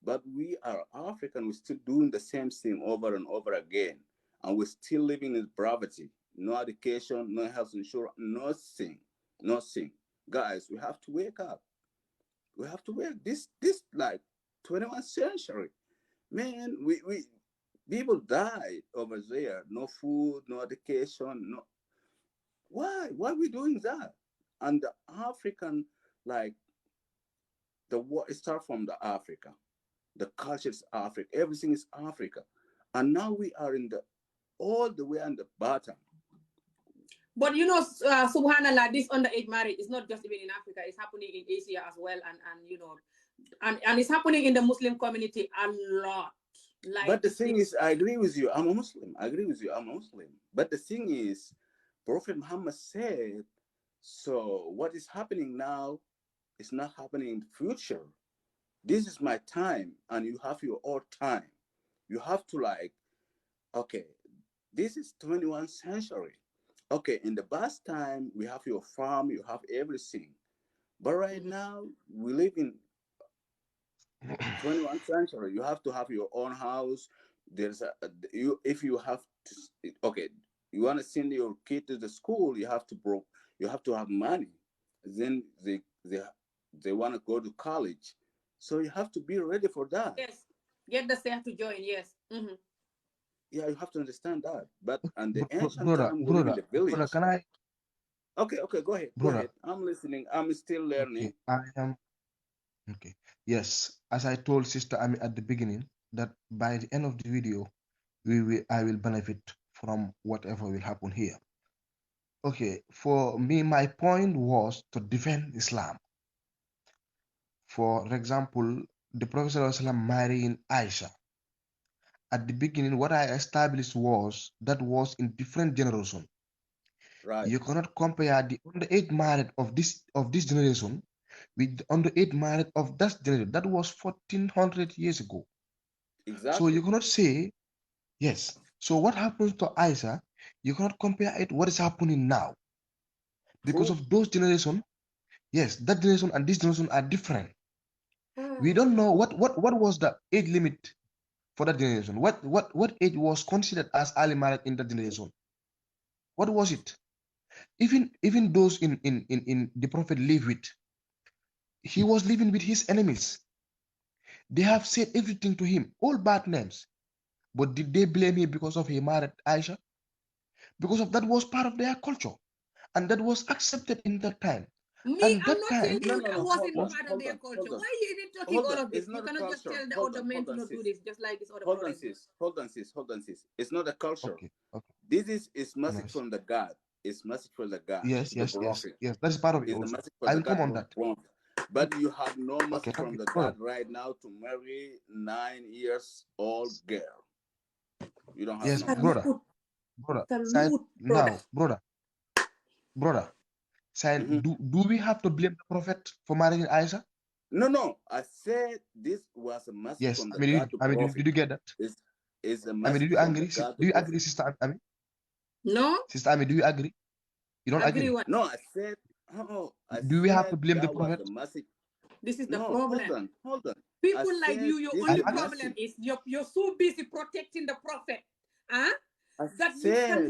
E: But we are African, we're still doing the same thing over and over again. And we're still living in poverty. No education, no health insurance, nothing. Guys, we have to wake up. We have to wake this like 21st century. Man, we people died over there. No food, no education, no. Why are we doing that? And the African, like, the war start from the Africa. The culture is Africa. Everything is Africa. And now we are all the way on the bottom.
A: But you know, subhanallah, this underage marriage is not just even in Africa. It's happening in Asia as well, and you know, and it's happening in the Muslim community a lot. Like,
E: but the thing is, I agree with you. I'm a Muslim. I agree with you. I'm a Muslim. But the thing is, Prophet Muhammad said, so what is happening now is not happening in the future. This is my time, and you have your own time. You have to, like, okay, this is 21st century. Okay, in the past time, we have your farm, you have everything. But right now, we live in 21st century. You have to have your own house. If you have to, okay, you want to send your kid to the school, you have to have money. Then they want to go to college. So you have to be ready for that.
A: Yes, get the staff to join. Yes.
E: Yeah, you have to understand that. But and the ancient time, we live in the village.
B: Brother, can I?
E: Okay, go ahead. Go ahead. I'm listening. I'm still learning.
B: Okay, I am. Okay. Yes, as I told Sister Ami at the beginning, that by the end of the video, I will benefit from whatever will happen here. Okay, for me, my point was to defend Islam. For example, the Prophet ﷺ marrying Aisha. At the beginning, what I established was that was in different generation.
E: Right.
B: You cannot compare the underage marriage of this generation with the underage marriage of that generation. That was 1400 years ago.
E: Exactly.
B: So you cannot say, yes. So what happens to Aisha? You cannot compare it what is happening now. Because
E: True.
B: of those generation, yes, that generation and this generation are different. We don't know what was the age limit for that generation. What age was considered as early marriage in that generation? What was it? Even those in the prophet live with, he was living with his enemies. They have said everything to him, all bad names. But did they blame him because of he married Aisha? Because of that was part of their culture. And that was accepted in that time.
A: Me,
B: And
A: I'm
B: that
A: not
B: time,
A: telling you that wasn't
E: Hold on,
A: part of
E: hold
A: their
E: on,
A: culture.
E: hold on.
A: Why are you even talking
E: Hold
A: all
E: on.
A: of this?
E: It's
A: You
E: not a
A: cannot just
E: culture.
A: tell the
E: Hold
A: other
E: on,
A: men
E: hold
A: to
E: on,
A: not do
E: sis.
A: this, just like this other
E: Hold
A: brother
E: on,
A: is doing.
E: sis. Hold on, sis. Hold on, sis. It's not a culture.
B: okay.
E: This is message
B: Yes.
E: from the God. It's message from the God.
B: Yes,
E: The
B: yes, yes,
E: prophet.
B: yes. That is part of it
E: It's the
B: also.
E: message for
B: I
E: the
B: will come
E: God.
B: on that.
E: But you have no
B: Okay,
E: message
B: thank
E: from
B: you.
E: the
B: Brother,
E: God right now to marry 9 years old girl. You don't have
B: yes,
E: no message.
B: brother. Side
A: Salute, brother.
B: now, brother. Side,
E: Mhm.
B: do we have to blame the prophet for marrying Aisha?
E: No. I said this was a message
B: Yes.
E: from
B: I
E: the
B: mean,
E: God to
B: did
E: prophet.
B: you get that?
E: It's a
B: I mean,
E: message
B: did you
E: from the
B: agree?
E: God to
B: Do you agree,
E: prophet.
B: Sister Ami?
A: No?
B: Sister Ami, do you agree? You don't
A: Agree
B: agree?
A: what?
E: No, I said, oh, I
B: Do we have to
E: said
B: blame the
E: that was
B: prophet?
E: the message.
A: This is the
E: No,
A: problem.
E: hold on. I
A: People like
E: said
A: you, your
E: this
A: only
B: I'm
A: problem
E: message.
A: is you're so busy protecting the prophet, huh?
E: I
A: That
E: said,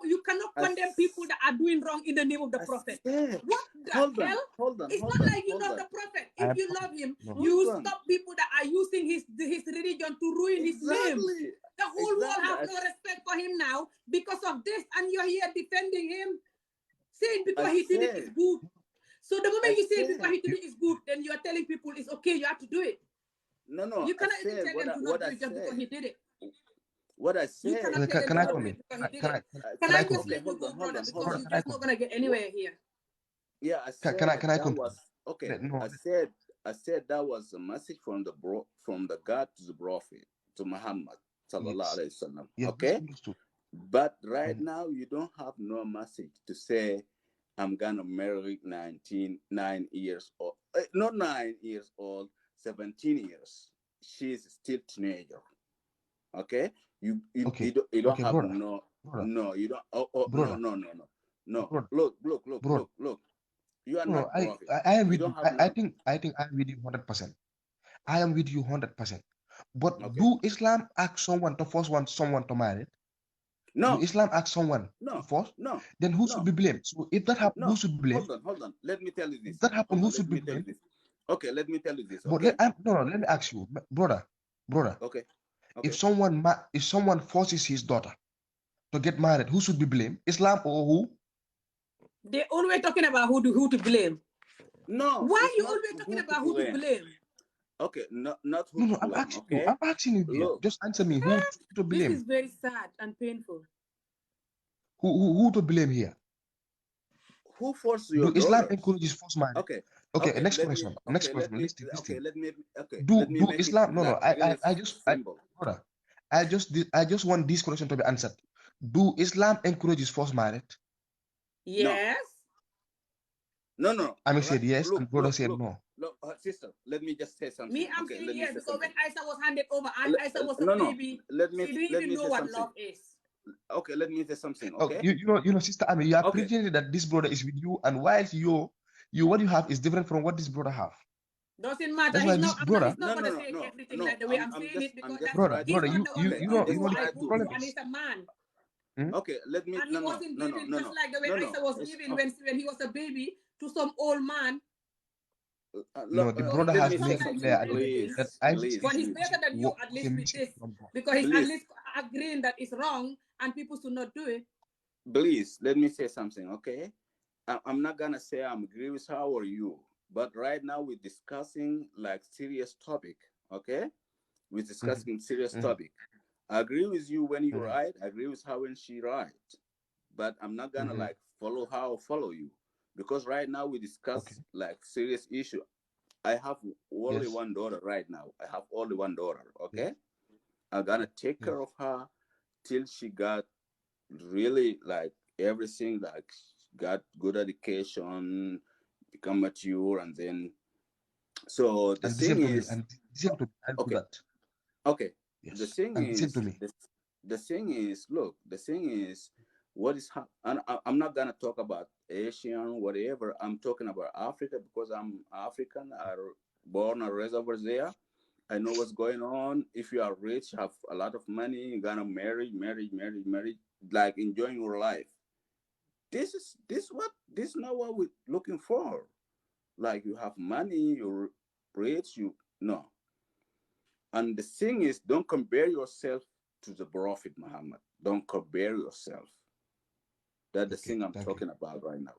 A: you cannot
E: I
A: condemn people that are doing wrong in the name of the prophet.
E: said,
A: What the
E: hold on,
A: hell?
E: hold on,
A: It's
E: hold
A: not
E: on,
A: like you
E: hold
A: love
E: on,
A: the prophet.
B: I
A: If
B: am
A: you love him,
B: no.
A: you
E: hold on.
A: stop people that are using his religion to ruin his name.
E: Exactly.
A: The whole world
E: Exactly.
A: have no respect for him now because of this, and you're here defending him, saying because
E: I
A: he did it is
E: said,
A: good. So the moment
E: I
A: you say because
E: said,
A: he did it is good, then you are telling people it's okay, you have to do it.
E: no,
A: You
E: I
A: cannot even
E: said
A: tell them to not
E: what
A: do
E: I
A: it just because
E: said.
A: he did it.
E: What I
A: You
E: said.
A: cannot tell them
B: Can
A: to
B: I
A: not
B: come
A: do
B: in?
A: it because he did
B: Can
A: it.
B: I
A: Can I just
B: come?
E: Okay,
A: let you
E: hold
A: go,
E: on,
A: brother? Because
B: Brother,
A: you're
B: can I
A: just not
B: come?
A: gonna get anywhere here.
E: Yeah, I
B: Can
E: said
B: I
E: that
B: come?
E: was okay.
B: No.
E: I said that was a message from the God to the prophet to Muhammad sallallahu
B: Yes.
E: alaihi wasallam.
B: Yes, that's
E: Okay,
B: understood.
E: but right now you don't have no message to say I'm gonna marry 9 years old, not 9 years old, 17 years. She's still teenager. Okay, you
B: Okay.
E: you don't
B: Okay,
E: have
B: brother.
E: you don't
B: Brother.
E: no.
B: Brother.
E: Look. You are
B: No,
E: not prophet.
B: I am
E: You
B: with
E: don't
B: you.
E: have
B: I
E: no.
B: think I'm with you 100%. I am with you 100%. But
E: Okay.
B: do Islam ask someone to force someone to marry? Do
E: No.
B: Islam ask someone to force?
E: No.
B: Then who should be blamed? So if that happens, who
E: No.
B: should be blamed?
E: Hold on. Let me tell you
B: If
E: this.
B: that happens,
E: Hold
B: who
E: on. Let
B: should be
E: me tell you
B: blamed?
E: this. Okay. Let me tell you this.
B: But
E: Okay.
B: let me ask you, brother.
E: Okay.
B: If someone forces his daughter to get married, who should be blamed? Islam or who?
A: They're always talking about who to blame.
E: No.
A: Why are
E: It's
A: you
E: not
A: always talking
E: who to
A: about who to
E: blame.
A: blame?
E: Okay. Not who
B: No,
E: to
B: I'm
E: blame.
B: asking you.
E: Okay.
B: I'm asking you here.
E: Look.
B: Just answer me. Who to
A: This
B: blame?
A: is very sad and painful.
B: Who to blame here?
E: Who forced
B: Do
E: your
B: Islam
E: daughters?
B: encourages forced marriage?
E: Okay.
B: Okay, next
E: Let me.
B: question. Next
E: Okay.
B: question. Listen.
E: Let me
B: Do
E: make it
B: Islam? No.
E: like really simple.
B: Brother, I just want this question to be answered. Do Islam encourages forced marriage?
E: No.
A: Yes.
E: No.
B: Ami
E: Right.
B: said yes, and brother said no.
E: Look, sister. Let me just say something.
A: Me, I'm
E: Okay.
A: saying
E: Let me
A: yes
E: say
A: because when
E: something.
A: Aisha was handed over, Aisha was a
E: No.
A: baby.
E: Let
A: She didn't even
E: me
A: know
E: say
A: what
E: something.
A: love is.
E: Okay. Let me say something.
B: Oh,
E: Okay.
B: you know, Sister Ami, you are
E: Okay.
B: pretending that this brother is with you, and while you what you have is different from what this brother have.
A: Doesn't matter.
B: That's why this brother,
A: He's not gonna say everything like the way I'm saying it
E: I'm
A: because
E: just
A: that's
E: try
A: he's
E: to.
B: brother,
A: not the one
E: Okay.
A: with
E: I'm
A: me
E: just
A: who
B: you know
E: try
A: I
B: the
A: go
E: to.
A: through,
B: problem
A: and
B: is,
A: he's a man.
B: hmm?
E: Okay. Let me.
A: And he wasn't giving just like the way
E: No.
A: Aisha was giving when he was a baby to some old man.
B: No, the
A: So he
B: brother
E: Let
A: can
E: me
B: has
A: talk
E: say
B: made it
A: like
E: something,
A: you
B: clear
A: and
B: at the beginning
A: everything.
B: that
E: please.
B: Isaac
E: Please.
A: But
B: is
A: he's
E: Please.
A: better than you at
B: is a
A: least with
B: message
A: this
B: from God.
A: because he's at
E: Please.
A: least agreeing that it's wrong and people should not do it.
E: Please. Let me say something. Okay. I'm not gonna say I'm agree with her or you, but right now we're discussing like serious topic. Okay. We're
B: Mhm,
E: discussing serious
B: mhm,
E: topic. I agree with you when you
B: mhm,
E: right. I agree with her when she right. But I'm not gonna
B: mhm.
E: like follow her or follow you because right now we
B: Okay.
E: discuss like serious issue. I have only
B: Yes.
E: one daughter right now. I have only one daughter.
B: Yes.
E: Okay, I'm gonna take
B: Yes.
E: care of her till she got really like everything, like got good education, become mature, and then so the
B: And the
E: thing
B: same to me.
E: is
B: And the same to me. I'll do
E: okay.
B: that.
E: Okay, the
B: Yes.
E: thing
B: And the same to
E: is
B: me.
E: the, the thing is, look, the thing is, what is and I'm not gonna talk about Asian, whatever. I'm talking about Africa because I'm African. I born and raised over there. I know what's going on. If you are rich, have a lot of money, you're gonna marry, like enjoying your life. This is not what we're looking for. Like you have money, you're rich, you no. And the thing is, don't compare yourself to the Prophet Muhammad. Don't compare yourself. That's the thing I'm talking about right now.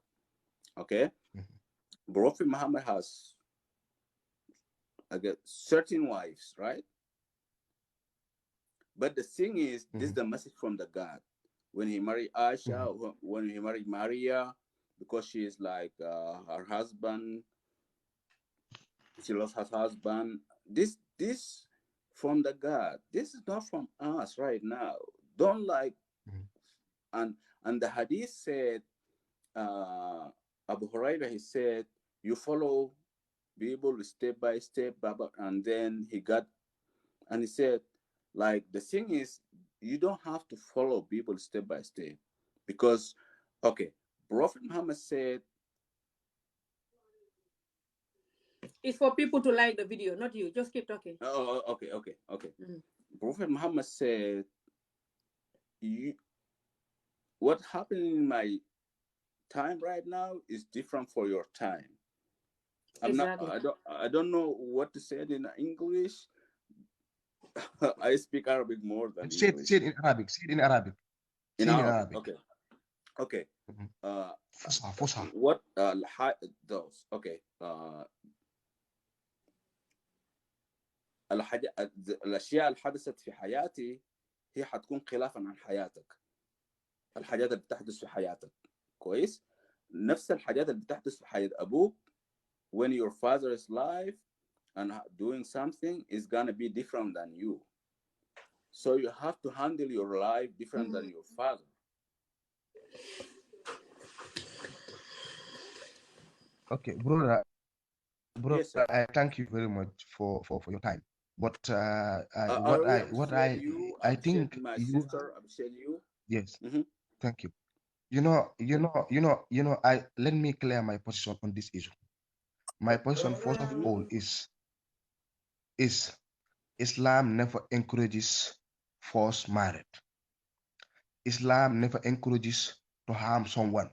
E: Okay? Prophet Muhammad has, I guess, 13 wives, right? But the thing is, this is the message from the God. When he married Aisha, when he married Maria, because she is like her husband, she lost her husband. This from the God. This is not from us right now. Don't like and the hadith said, Abu Huraira, he said, you follow people step by step, and then he got, and he said, like, the thing is, you don't have to follow people step by step, because, okay, Prophet Muhammad said,
A: it's for people to like the video, not you. Just keep talking.
E: Oh, okay. Prophet Muhammad said, what happened in my time right now is different for your time.
A: Exactly.
E: I don't know what to say it in English. I speak Arabic more than English.
B: Say it in Arabic. Say it in Arabic.
E: In Arabic. Okay.
B: فصحى.
E: What those? Okay. الأشياء اللي حدثت في حياتي هي حتكون خلافا عن حياتك. الحاجات اللي بتحدث في حياتك كويس. نفس الحاجات اللي بتحدث في حياة أبوك when your father is alive and doing something is gonna be different than you. So you have to handle your life different than your father.
B: Okay, brother,
E: yes,
B: I thank you very much for your time. But I think
E: my
B: you,
E: sister, appreciate you.
B: Yes, thank you. Let me clear my position on this issue. My position, first of all, is Islam never encourages forced marriage. Islam never encourages to harm someone.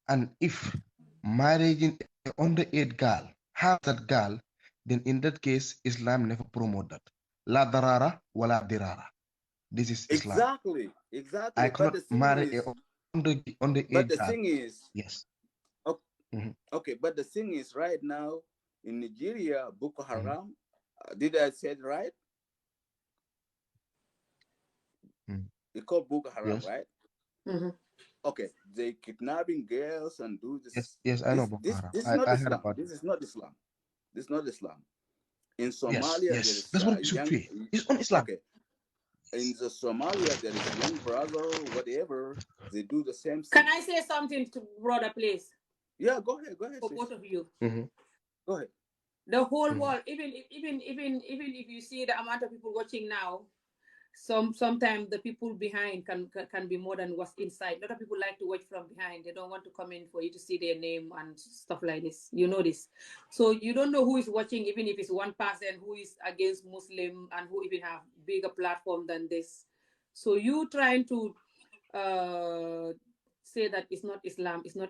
B: And if marrying an underage girl harms that girl, then in that case, Islam never promote that. La darara wa la dirara. This is Islam.
E: Exactly.
B: I cannot marry an underage
E: but the
B: girl.
E: thing is,
B: yes.
E: Okay, but the thing is, right now in Nigeria, Boko Haram, did I say it right? They call Boko Haram, right? Okay, they kidnapping girls and do this.
B: Yes, I know Boko Haram.
E: This is not
B: I
E: Islam.
B: heard about
E: This is not Islam. This is not Islam. In Somalia,
B: yes.
E: there is
B: That's what it should be. It's on Islam.
E: Okay. In the Somalia, there is young brother, whatever. They do the same thing.
A: Can I say something to brother, please?
E: Yeah, go ahead.
A: For both of you.
E: Go ahead.
A: The whole world, even if you see the amount of people watching now, sometimes the people behind can be more than what's inside. A lot of people like to watch from behind. They don't want to come in for you to see their name and stuff like this. You know this. So you don't know who is watching, even if it's one person who is against Muslim and who even have bigger platform than this. So you trying to say that it's not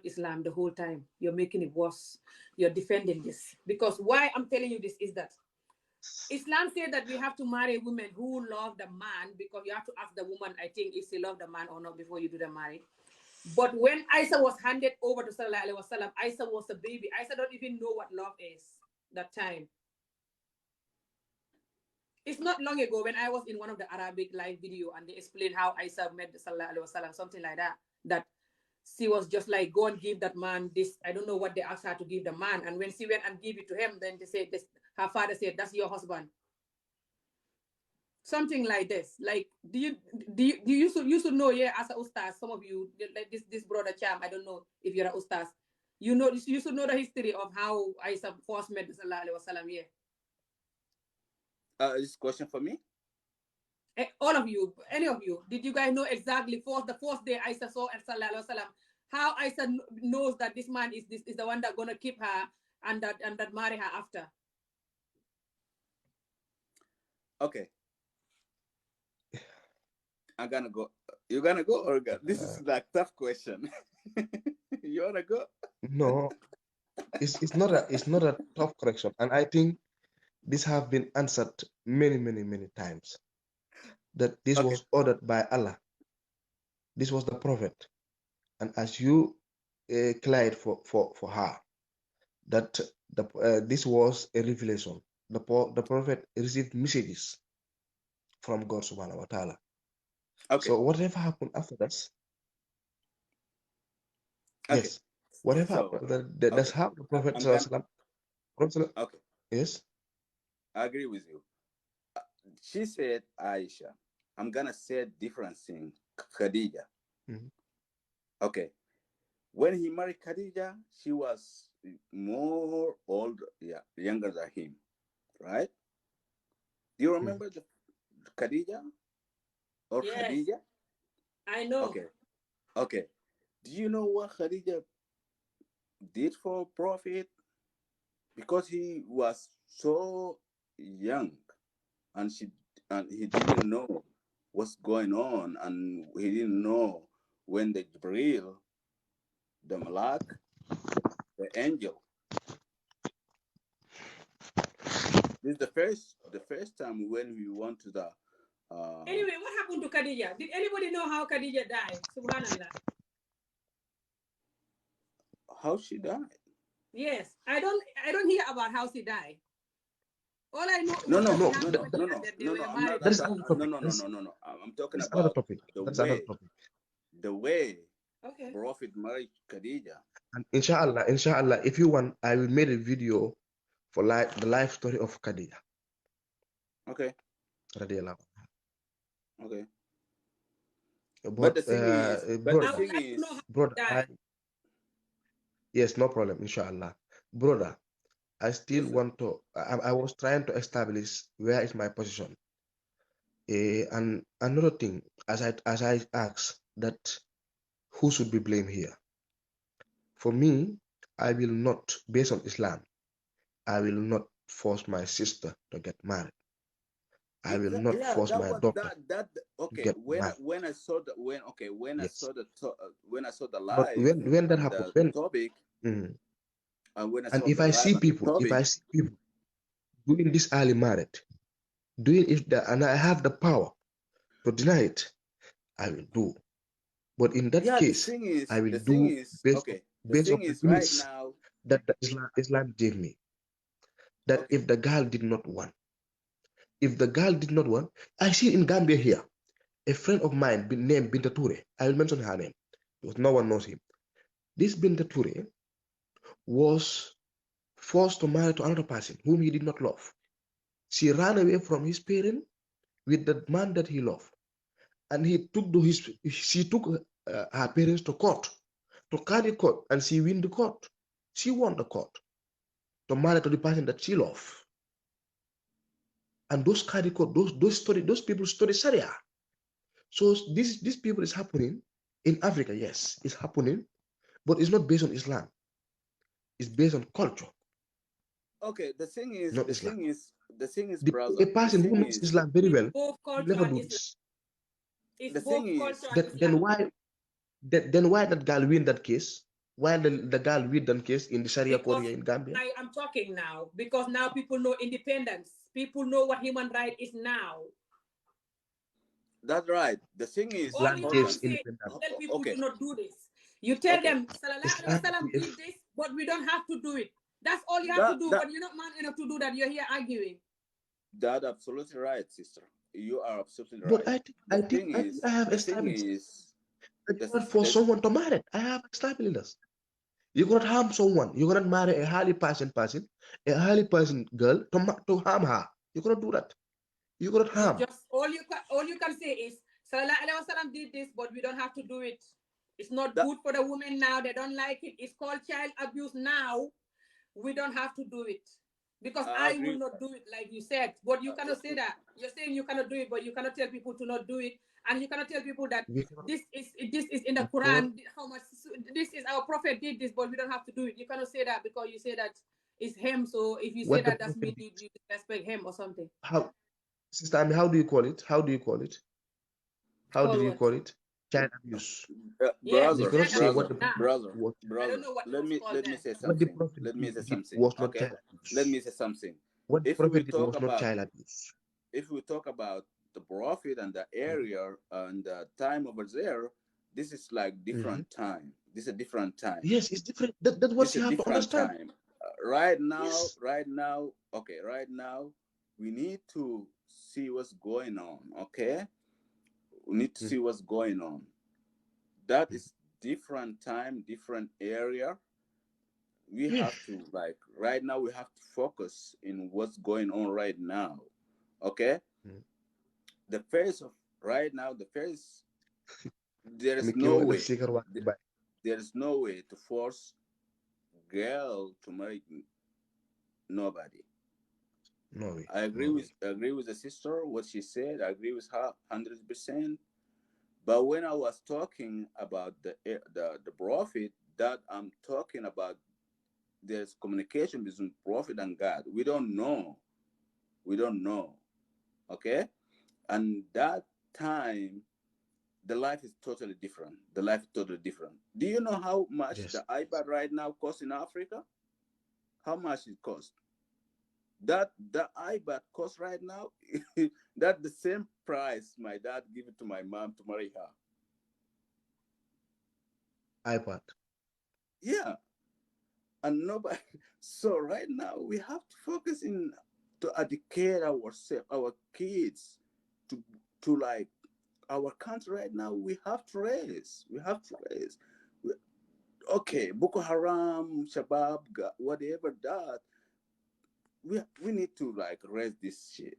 A: Islam the whole time. You're making it worse. You're defending this. Because why I'm telling you this is that Islam said that we have to marry women who love the man, because you have to ask the woman, I think, if she love the man or not before you do the marriage. But when Isa was handed over to Sallallahu Alaihi Wasallam, Isa was a baby. Isa don't even know what love is that time. It's not long ago when I was in one of the Arabic live video and they explained how Isa met Sallallahu Alaihi Wasallam, something like that, that she was just like, go and give that man this. I don't know what they asked her to give the man. And when she went and gave it to him, then they said, her father said, that's your husband. Something like this. Like, do you should know, yeah, as a ustaz, some of you, like this brother Cham, I don't know if you're a ustaz, you should know the history of how Isa first met Sallallahu Alaihi Wasallam, yeah.
E: Is this question for me?
A: All of you, any of you, did you guys know exactly the fourth day Aisha saw Sallallahu Alaihi Wasallam, how Aisha knows that this man is the one that gonna keep her and that marry her after?
E: Okay. I'm gonna go. You gonna go or this is like tough question. You wanna go?
B: No, it's not a tough correction, and I think this have been answered many times. That this
E: Okay.
B: was ordered by Allah. This was the prophet, and as you cried for her, that this was a revelation. The prophet received messages from God Subhanahu wa Taala.
E: Okay.
B: So whatever happened after this,
E: Okay.
B: yes, whatever
E: So,
B: happened, that's how the Prophet
E: I'm gonna,
B: Prophet,
E: okay,
B: yes,
E: I agree with you. She said, Aisha, I'm gonna say different thing. Khadija.
B: Mhm.
E: Okay. When he married Khadija, she was more old, younger than him, right? Do you remember the Khadija or
A: Yes,
E: Khadija?
A: I know.
E: Okay. Okay. Do you know what Khadija did for Prophet? Because he was so young and he didn't know what's going on, and he didn't know when the Jibril, the Malak, the angel. This is the first time when we went to the
A: Anyway, what happened to Khadija? Did anybody know how Khadija died? Subhanallah.
E: how she died.
A: Yes, I don't hear about how she died. All I know
E: No,
A: was
E: no,
A: that she
B: No,
A: had
E: no,
A: 20
E: no,
A: and
E: no,
A: that they
E: no, no.
A: were
E: I'm not.
A: married
B: that
A: and
B: is
A: stuff.
B: another
E: No,
B: topic.
E: no, no, no, no, no. I'm talking
B: That's another
E: about
B: topic.
E: the
B: That's another
E: way,
B: topic.
E: the way
A: Okay.
E: Prophet married Khadija.
B: And inshallah, if you want, I will make a video for the life story of Khadija.
E: Okay,
B: Radiallahu.
E: okay. But
B: But
E: the thing is,
A: I would like to know how
B: brother,
A: she died.
B: yes, no problem, inshallah. Brother, I still
E: listen.
B: want to. I was trying to establish where is my position. And another thing, as I asked that who should be blamed here? For me, I will not, based on Islam, I will not force my sister to get married. I will not
E: Yeah,
B: force
E: that
B: my
E: was
B: daughter
E: that.
B: to
E: Okay,
B: get married.
E: when I saw the when I
B: Yes.
E: saw when I saw the
B: But
E: live
B: when that
E: and
B: happens,
E: the topic,
B: mm,
E: and when I
B: and
E: saw
B: if
E: the
B: I
E: live
B: see
E: and the
B: people,
E: topic,
B: doing this early marriage, doing it that, and I have the power to deny it, I will do. But in that
E: yeah.
B: case, I will do
E: Okay. The
B: based on
E: thing
B: the
E: is, right
B: rules
E: now,
B: that the Islam gave me. That
E: okay,
B: if the girl did not want, I see in Gambia here, a friend of mine named Binta Ture. I will mention her name because no one knows him. This Binta Ture was forced to marry to another person whom he did not love. She ran away from his parents with the man that he loved, and she took her parents to court, to carry court, and she win the court. She won the court to marry to the person that she loved. And those carry court, those people study Sharia. So these people is happening in Africa, yes, it's happening, but it's not based on Islam. It's based on culture,
E: okay.
B: not Islam.
E: The thing is,
B: A
E: brother. The
B: person who
E: thing
B: knows
E: is,
B: Islam very
A: It's
B: well
A: both
B: will
A: culture
B: never
A: and
B: do
A: Islam.
B: this.
A: It's
E: the thing
A: both
E: is.
A: culture and Islam.
B: Then why that girl win that case? Why the girl win that case in the Sharia court
A: Because
B: here in Gambia?
A: I am talking now. Because now people know independence. People know what human right is now.
E: That's right. The thing is
A: All
B: Islam
A: you have to
B: gives
E: important.
A: say is
B: independence.
A: tell people
E: Okay,
A: do not do this. You tell
E: okay.
A: them, Sallallahu Alaihi
B: Islam
A: Wasallam did
B: gives
A: this, but we don't have to do it. That's all you have to
E: That
A: do.
E: that
A: But you're not man enough to do that. You're here arguing.
E: that absolutely right, sister. You are absolutely
B: but
E: right.
B: I have
E: The thing
B: established
E: is,
B: that you cannot force
E: the
B: someone to marry. I have established this. You cannot harm someone. You cannot marry a a highly person girl to harm her. You cannot do that. You cannot
A: You
B: harm.
A: just all you can say is Sallallahu Alaihi Wasallam did this, but we don't have to do it. It's not
E: that
A: good for the women now. They don't like it. It's called child abuse now. We don't have to do it. Because
E: I
A: I
E: agree.
A: will not do it like you said. But you cannot say that. You're saying you cannot do it, but you cannot tell people to not do it. And you cannot tell people that this is in the Quran, how much this is our prophet did this, but we don't have to do it. You cannot say that because you say that it's him. So if you say that, that means you respect him or something.
B: How, Sister Ami, how do you call it? How do you call it? How do you call it? Child abuse.
E: Brother,
B: brother.
A: I don't know what
E: let me say something.
B: What the prophet
E: Let me say something.
B: was not
E: Okay.
B: child abuse.
E: Let me say something.
B: What the
E: If
B: prophet
E: we
B: did
E: talk
B: was
E: about
B: not child abuse.
E: if we talk about the prophet and the area and the time over there, this is like different time. This is a different time.
B: Yes, it's different. That's what you have to understand.
E: Time. Right now, okay, right now, we need to see what's going on, okay? We need to see what's going on. That is different time, different area. We have to, like, right now, we have to focus in what's going on right now, okay? The face of right now, there is no way. There is no way to force girl to marry nobody.
B: No way.
E: I agree with the sister what she said. I agree with her 100%. But when I was talking about the prophet, that I'm talking about, there's communication between prophet and God. We don't know. Okay, and that time, the life is totally different. Do you know how much the iPad right now costs in Africa? How much it costs? That the iPad costs right now, that the same price my dad gave it to my mom to marry her.
B: iPad.
E: Yeah. And nobody. So right now we have to focus in to educate ourselves, our kids, to like our country right now. We have to raise. Okay, Boko Haram, Shabab, whatever that. We need to like raise this shit.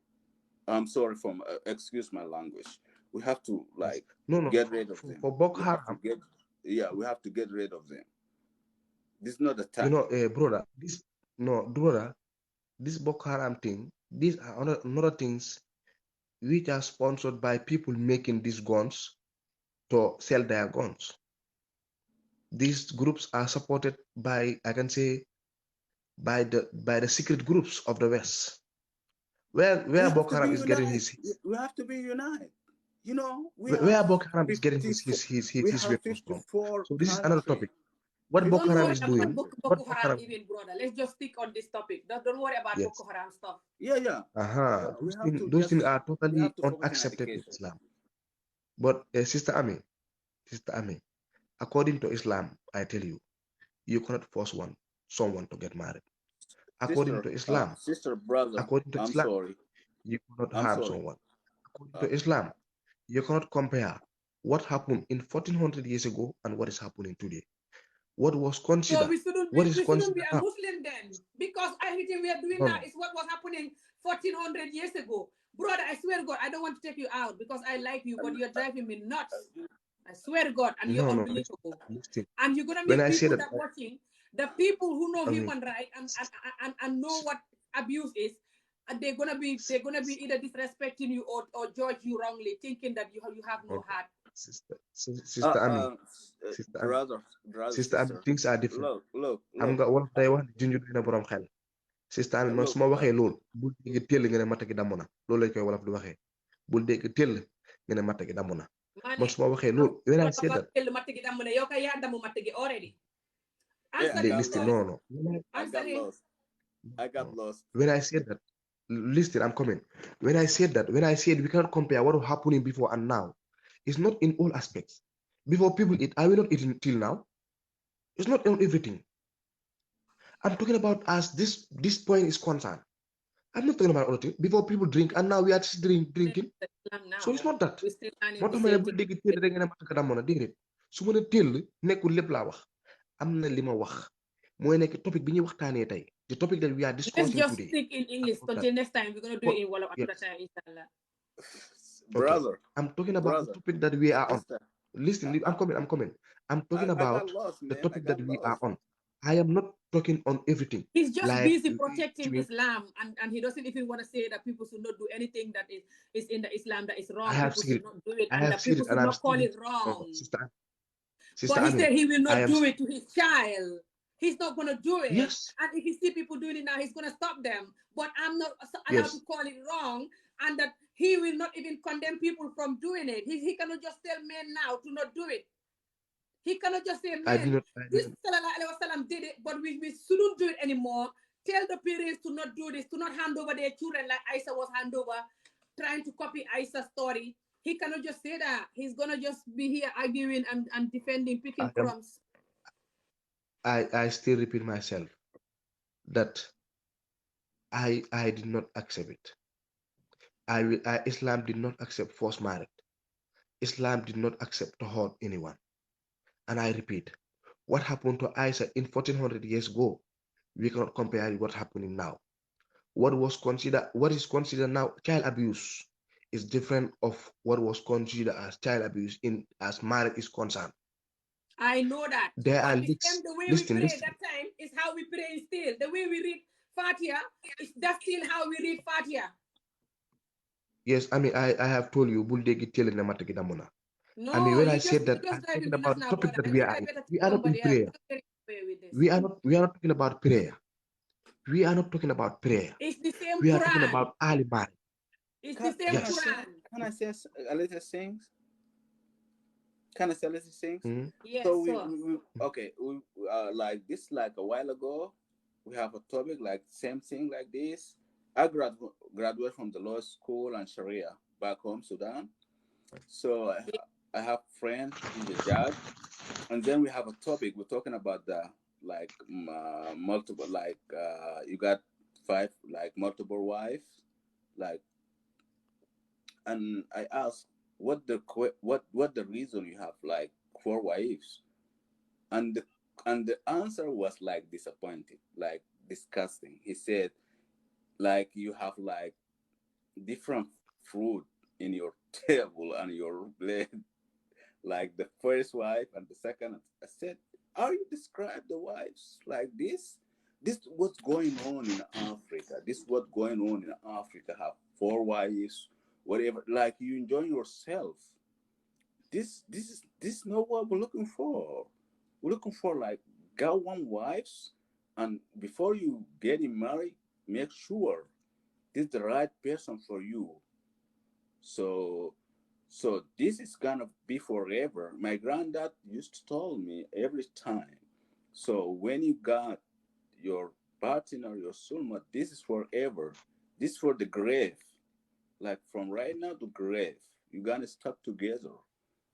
E: I'm sorry for excuse my language. We have to like get rid of them.
B: For Boko Haram.
E: We have to get rid of them. This is not the time.
B: You know, brother, this Boko Haram thing, these are other things which are sponsored by people making these guns to sell their guns. These groups are supported by, I can say, by the secret groups of the West. Where Boko Haram is getting his.
E: We have to be united. You know,
B: where Boko Haram is getting his weapons from. So this is another topic. What Boko Haram is doing.
A: Boko Haram even, brother. Let's just stick on this topic. Don't worry about Boko Haram stuff.
E: Yeah.
B: Those things are totally unacceptable in Islam. But Sister Ami, according to Islam, I tell you, you cannot force someone to get married. According to Islam, you cannot harm someone. According to Islam, you cannot compare what happened in 1400 years ago and what is happening today. What was considered?
A: So we shouldn't be a Muslim then, because everything we are doing now is what was happening 1400 years ago. Brother, I swear to God, I don't want to take you out because I like you, but you're driving me nuts. I swear to God, and you're unbelievable. And you're gonna make people that watching, the people who know human rights and know what abuse is, and they're gonna be either disrespecting you or judge you wrongly, thinking that you have no heart.
B: Sister Ami, Sister Ami, things are different.
E: Look.
B: I'm got one day one junju dina borom xel. Sister Ami, man suma waxe lool, bul dégg tell nga ne matta gi damuna. Lool lañ koy wolof di waxe. Bul dégg tell nga ne matta gi damuna. Man suma waxe lool, when I said that.
A: Matta gi damuna, yow kay ya damu matta gi already.
B: Listen, no.
E: I got lost.
B: When I said that, listen, I'm coming. When I said we cannot compare what was happening before and now. It's not in all aspects. Before people eat, I will not eat till now. It's not on everything. I'm talking about as this point is concerned. I'm not talking about other things. Before people drink, and now we are just drinking. So it's not that. What am I bul dégg tell rek nga ne matta ka damona déedéet. Su ma ne tell nekkul lépp laa wax. Am na li ma wax. Mooy nekk topic bi ñuy waxtaanee tey. The topic that we are discussing today.
A: Let's just speak in English until next time. We're going to do it in Wolof another time, inshallah.
E: Brother.
B: Okay. I'm talking about the topic that we are on. Listen, I'm coming. I'm talking about the topic that we are on. I am not talking on everything.
A: He's just
B: Like
A: busy protecting Islam, and he doesn't even want to say that people should not do anything that is in the Islam that is wrong. People should not do it, and that people should not call it wrong.
B: Sister
A: But he
B: Amin,
A: said he will not do it to his child. He's not going to do it.
B: Yes.
A: And if he see people doing it now, he's going to stop them. But I'm not allowed
B: Yes.
A: to call it wrong, and that he will not even condemn people from doing it. He cannot just tell men now to not do it. He cannot just say, man, this Sallallahu Alaihi Wasallam did it, but we shouldn't do it anymore. Tell the parents to not do this, to not hand over their children like Isa was hand over, trying to copy Isa's story. He cannot just say that. He's going to just be here arguing and defending, picking crumbs.
B: I still repeat myself that I did not accept it. Islam did not accept forced marriage. Islam did not accept to hurt anyone. And I repeat, what happened to Isa in 1400 years ago, we cannot compare with what's happening now. What is considered now child abuse is different of what was considered as child abuse as marriage is concerned.
A: I know that.
B: There are
A: the way we pray that time is how we pray still. The way we read Fatiha, that's still how we read Fatiha.
B: Yes, I mean, I have told you,
A: no,
B: I mean, when I said that, I'm talking about the topic that we are in. We are not in prayer. We are not talking about prayer. We are not talking about prayer.
A: It's the same
B: we
A: Quran.
B: Are talking about Ali Mari.
A: It's the same Quran.
E: Can I say a little things? Can I say a little things?
B: Mm-hmm.
A: Yes,
E: so we like this, like a while ago, we have a topic like same thing like this. I graduated from the law school and Sharia back home, Sudan. So I have friends in the judge, and then we have a topic. We're talking about the like multiple, like you got 5 like multiple wives, like, and I asked what the reason you have like 4 wives, and the answer was like disappointing, like disgusting. He said like you have like different fruit in your table and your plate, like the first wife and the second. I said, are you describe the wives like this? This what's going on in Africa. This what's going on in Africa. Have 4 wives, whatever. Like you enjoy yourself. This is not what we're looking for. We're looking for like got 1 wives, and before you getting married, make sure this is the right person for you. So this is gonna be forever. My granddad used to tell me every time. So when you got your partner, your soulmate, this is forever. This is for the grave. Like from right now to grave, you're gonna stuck together,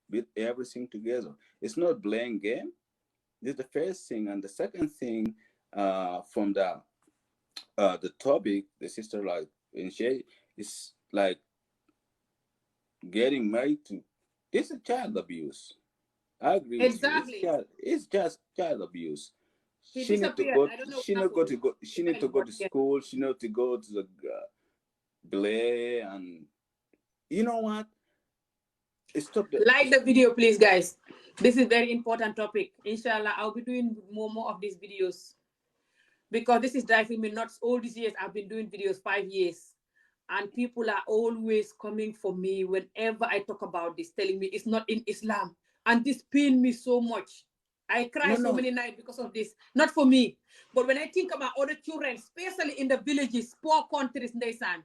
E: with everything together. It's not playing game. This is the first thing, and the second thing, from the topic, the sister like in shade is like getting married to. It's a child abuse. I agree
A: exactly.
E: with you. It's just child abuse.
A: She need to go. She need
E: to go. She need to go to school. She need to go to the play, and you know what? Stop that.
A: Like the video, please, guys. This is very important topic. Inshallah, I'll be doing more of these videos because this is driving me nuts. All these years, I've been doing videos 5 years, and people are always coming for me whenever I talk about this, telling me it's not in Islam, and this pains me so much. I cry so many nights because of this. Not for me, but when I think about other children, especially in the villages, poor countries, Ndesan.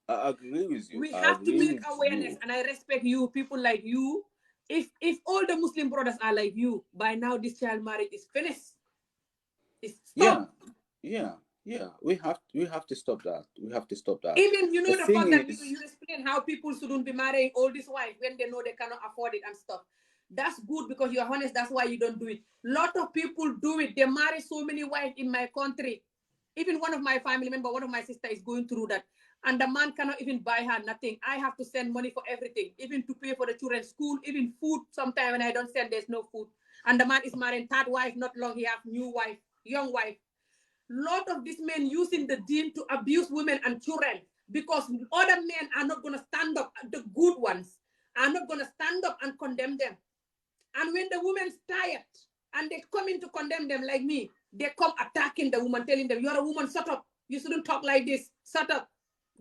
E: I agree with you.
A: We have to make awareness, and I respect you, people like you. If all the Muslim brothers are like you, by now this child marriage is finished. It's stopped.
E: Yeah. We have to stop that. We have to stop that.
A: Even the fact that you explain how people shouldn't be marrying all this wife when they know they cannot afford it and stuff. That's good because you're honest. That's why you don't do it. Lot of people do it. They marry so many wives in my country. Even one of my family member, one of my sister is going through that. And the man cannot even buy her nothing. I have to send money for everything, even to pay for the children's school, even food. Sometimes when I don't send, there's no food. And the man is marrying 3rd wife, not long. He has new wife, young wife. Lot of these men using the deen to abuse women and children because other men are not going to stand up. The good ones are not going to stand up and condemn them. And when the woman's tired and they come in to condemn them like me, they come attacking the woman, telling them, you're a woman, shut up. You shouldn't talk like this. Shut up.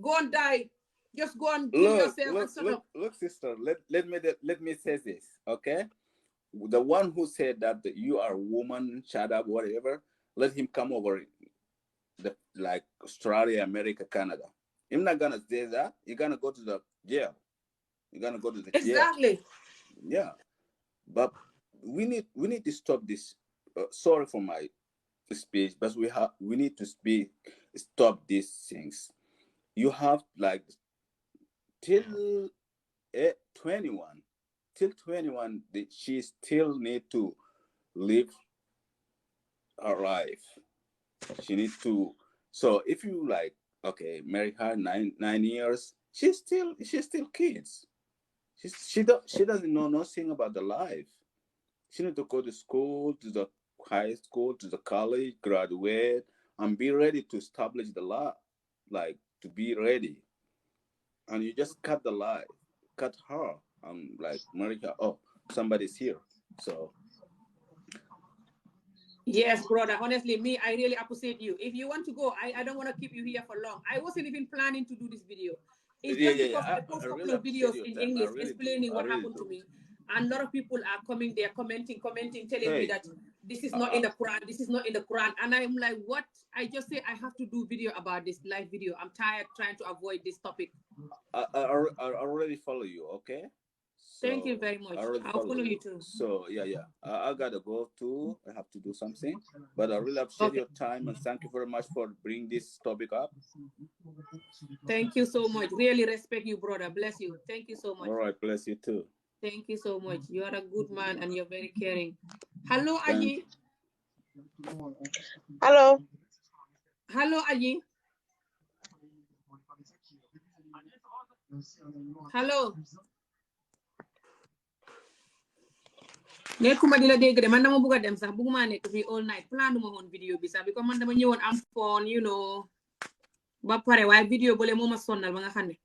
A: Go and die. Just go and kill yourself and shut up.
E: Look, sister, let me say this, okay? The one who said that you are a woman, shut up, whatever, let him come over like Australia, America, Canada. I'm not gonna say that. You're gonna go to the jail. You're gonna go to the jail.
A: Exactly.
E: Yeah. But we need to stop this. Sorry for my speech, but we need to stop these things. You have like till 21, she still need to live her life. She needs to. So if you like, okay, marry her 9 years, she's still kids. She doesn't know nothing about the life. She need to go to school, to the high school, to the college, graduate, and be ready to establish the law, like to be ready. And you just cut her, and like marry her. Oh, somebody's here. So
A: yes, brother. Honestly, me, I really appreciate you. If you want to go, I don't want to keep you here for long. I wasn't even planning to do this video. It's just because I post a couple of videos in English explaining what happened to me. And a lot of people are coming there, commenting, telling me that this is not in the Quran, this is not in the Quran. And I'm like, what? I just say I have to do video about this, live video. I'm tired trying to avoid this topic.
E: I already follow you, okay? So
A: thank you very much. I'll follow you too.
E: So yeah. I gotta go too. I have to do something. But I really appreciate your time and thank you very much for bringing this topic up.
A: Thank you so much. Really respect you, brother. Bless you. Thank you so much.
E: All right, bless you too.
A: Thank you so much. You are a good man and you're very caring. Hello, Aji.
F: Hello.
A: Hello, Aji. Hello. nekkuma di la dégg de man dama bëgg a dem sax bëgguma nekk fii all night planuma woon vidéo bi sax because man dama ñëwoon am phone you know ba pare waaye vidéo bole moo ma sonnal ba nga xam ne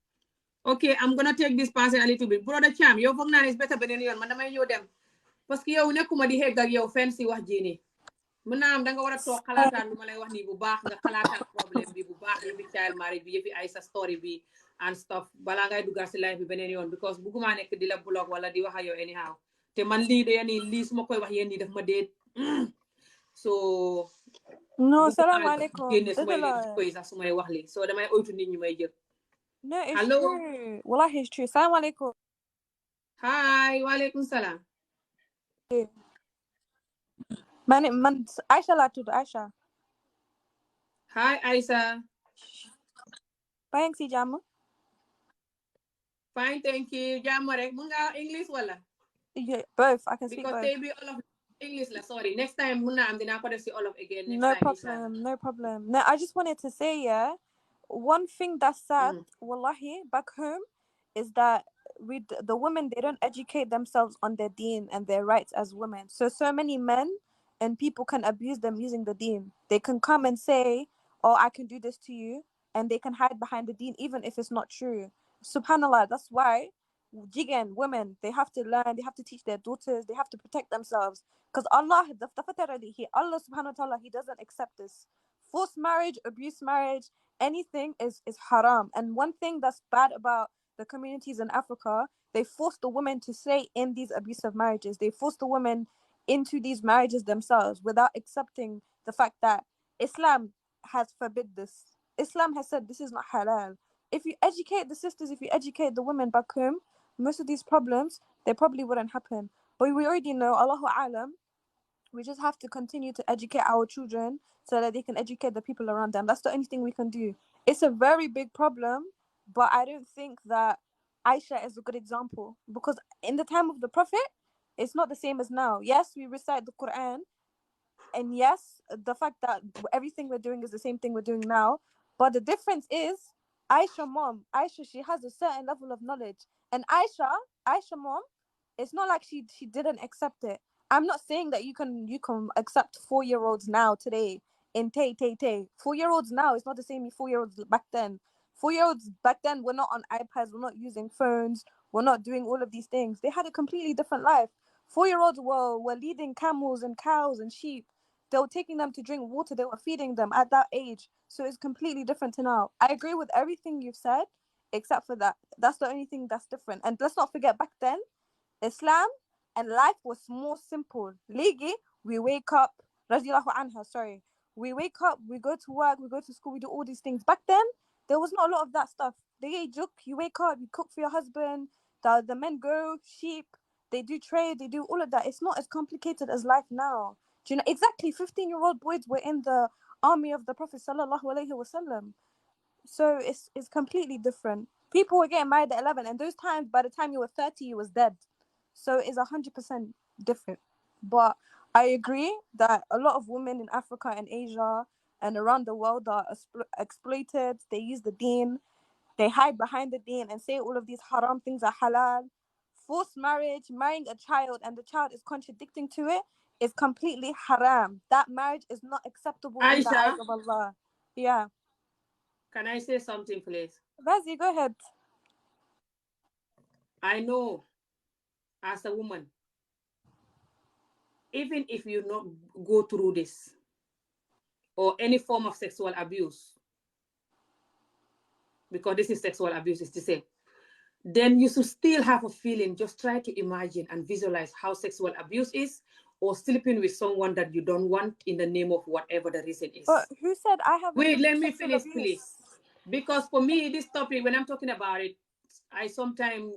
A: okay I'm gonna take this passage a little bit brother Cham yow foog naa ne better beneen yoon man damay ñëw dem parce que yow nekkuma di xegg ak yow fenn si wax ji nii mën naa am danga war a toog xalaataan lu ma lay wax nii bu baax nga xalaataan problème bi bu baax yëfi child marriage bi yëfi ay sa story bi and stuff balaa ngay duggaat si life bi beneen yoon because bëgguma nekk di la blog wala di wax ak yow anyhow te man lii de yani lii su ma koy wax yéen nii daf ma dee so
F: no salaamaaleykum
A: génne su may koy sax su may wax lii so damay oytu nit ñi may jël
F: no it's true wallahi it's true salaamaaleykum
A: hi waaleykum salaam
F: man Aisha laa tudd Aisha
A: hi Aisha
F: ba ngi si jàmm
A: fine thank you jàmm rek mun nga English wala
F: yeah, both. I can speak
A: because
F: both.
A: they be all of English. Sorry. Next time, I'm gonna put all of again. Next
F: no
A: time,
F: problem. No problem. No, I just wanted to say, yeah, one thing that's sad, wallahi, back home, is that the women, they don't educate themselves on their deen and their rights as women. So many men and people can abuse them using the deen. They can come and say, "Oh, I can do this to you," and they can hide behind the deen even if it's not true. Subhanallah. That's why. Jigen, women, they have to learn, they have to teach their daughters, they have to protect themselves. Because Allah subhanahu wa ta'ala, He doesn't accept this. Forced marriage, abuse marriage, anything is haram. And one thing that's bad about the communities in Africa, they force the women to stay in these abusive marriages. They force the women into these marriages themselves without accepting the fact that Islam has forbid this. Islam has said this is not halal. If you educate the sisters, if you educate the women back home, most of these problems, they probably wouldn't happen. But we already know, Allahu A'lam, we just have to continue to educate our children so that they can educate the people around them. That's the only thing we can do. It's a very big problem, but I don't think that Aisha is a good example. Because in the time of the Prophet, it's not the same as now. Yes, we recite the Quran. And yes, the fact that everything we're doing is the same thing we're doing now. But the difference is, Aisha, she has a certain level of knowledge. And Aisha mom, it's not like she didn't accept it. I'm not saying that you can accept 4-year-olds now today in Tay. 4-year-olds now is not the same as 4-year-olds back then. 4-year-olds back then were not on iPads, we're not using phones, we're not doing all of these things. They had a completely different life. 4-year-olds were leading camels and cows and sheep. they were taking them to drink water, they were feeding them at that age. So it's completely different to now. I agree with everything you've said, except for that. That's the only thing that's different. And let's not forget, back then, Islam and life was more simple. Ligi, we wake up, radiallahu anha, sorry. We wake up, we go to work, we go to school, we do all these things. Back then, there was not a lot of that stuff. They juk, you wake up, you cook for your husband, the men grow sheep, they do trade, they do all of that. It's not as complicated as life now. Do you know exactly 15-year-old boys were in the army of the Prophet sallallahu alaihi wasallam. So it's completely different. People were getting married at 11, and those times, by the time you were 30, you was dead. So it's 100% different. But I agree that a lot of women in Africa and Asia and around the world are exploited. They use the deen. They hide behind the deen and say all of these haram things are halal. Forced marriage, marrying a child, and the child is contradicting to it, is completely haram. That marriage is not acceptable in the eyes
A: Aisha,
F: of Allah. Yeah.
A: can I say something, please?
F: Razi, go ahead.
A: I know, as a woman, even if you not go through this or any form of sexual abuse, because this is sexual abuse, it's the same, then you should still have a feeling. Just try to imagine and visualize how sexual abuse is, or sleeping with someone that you don't want in the name of whatever the reason is.
F: But who said I have?
A: Wait, let me finish, please. Because for me, this topic, when I'm talking about it, I sometimes,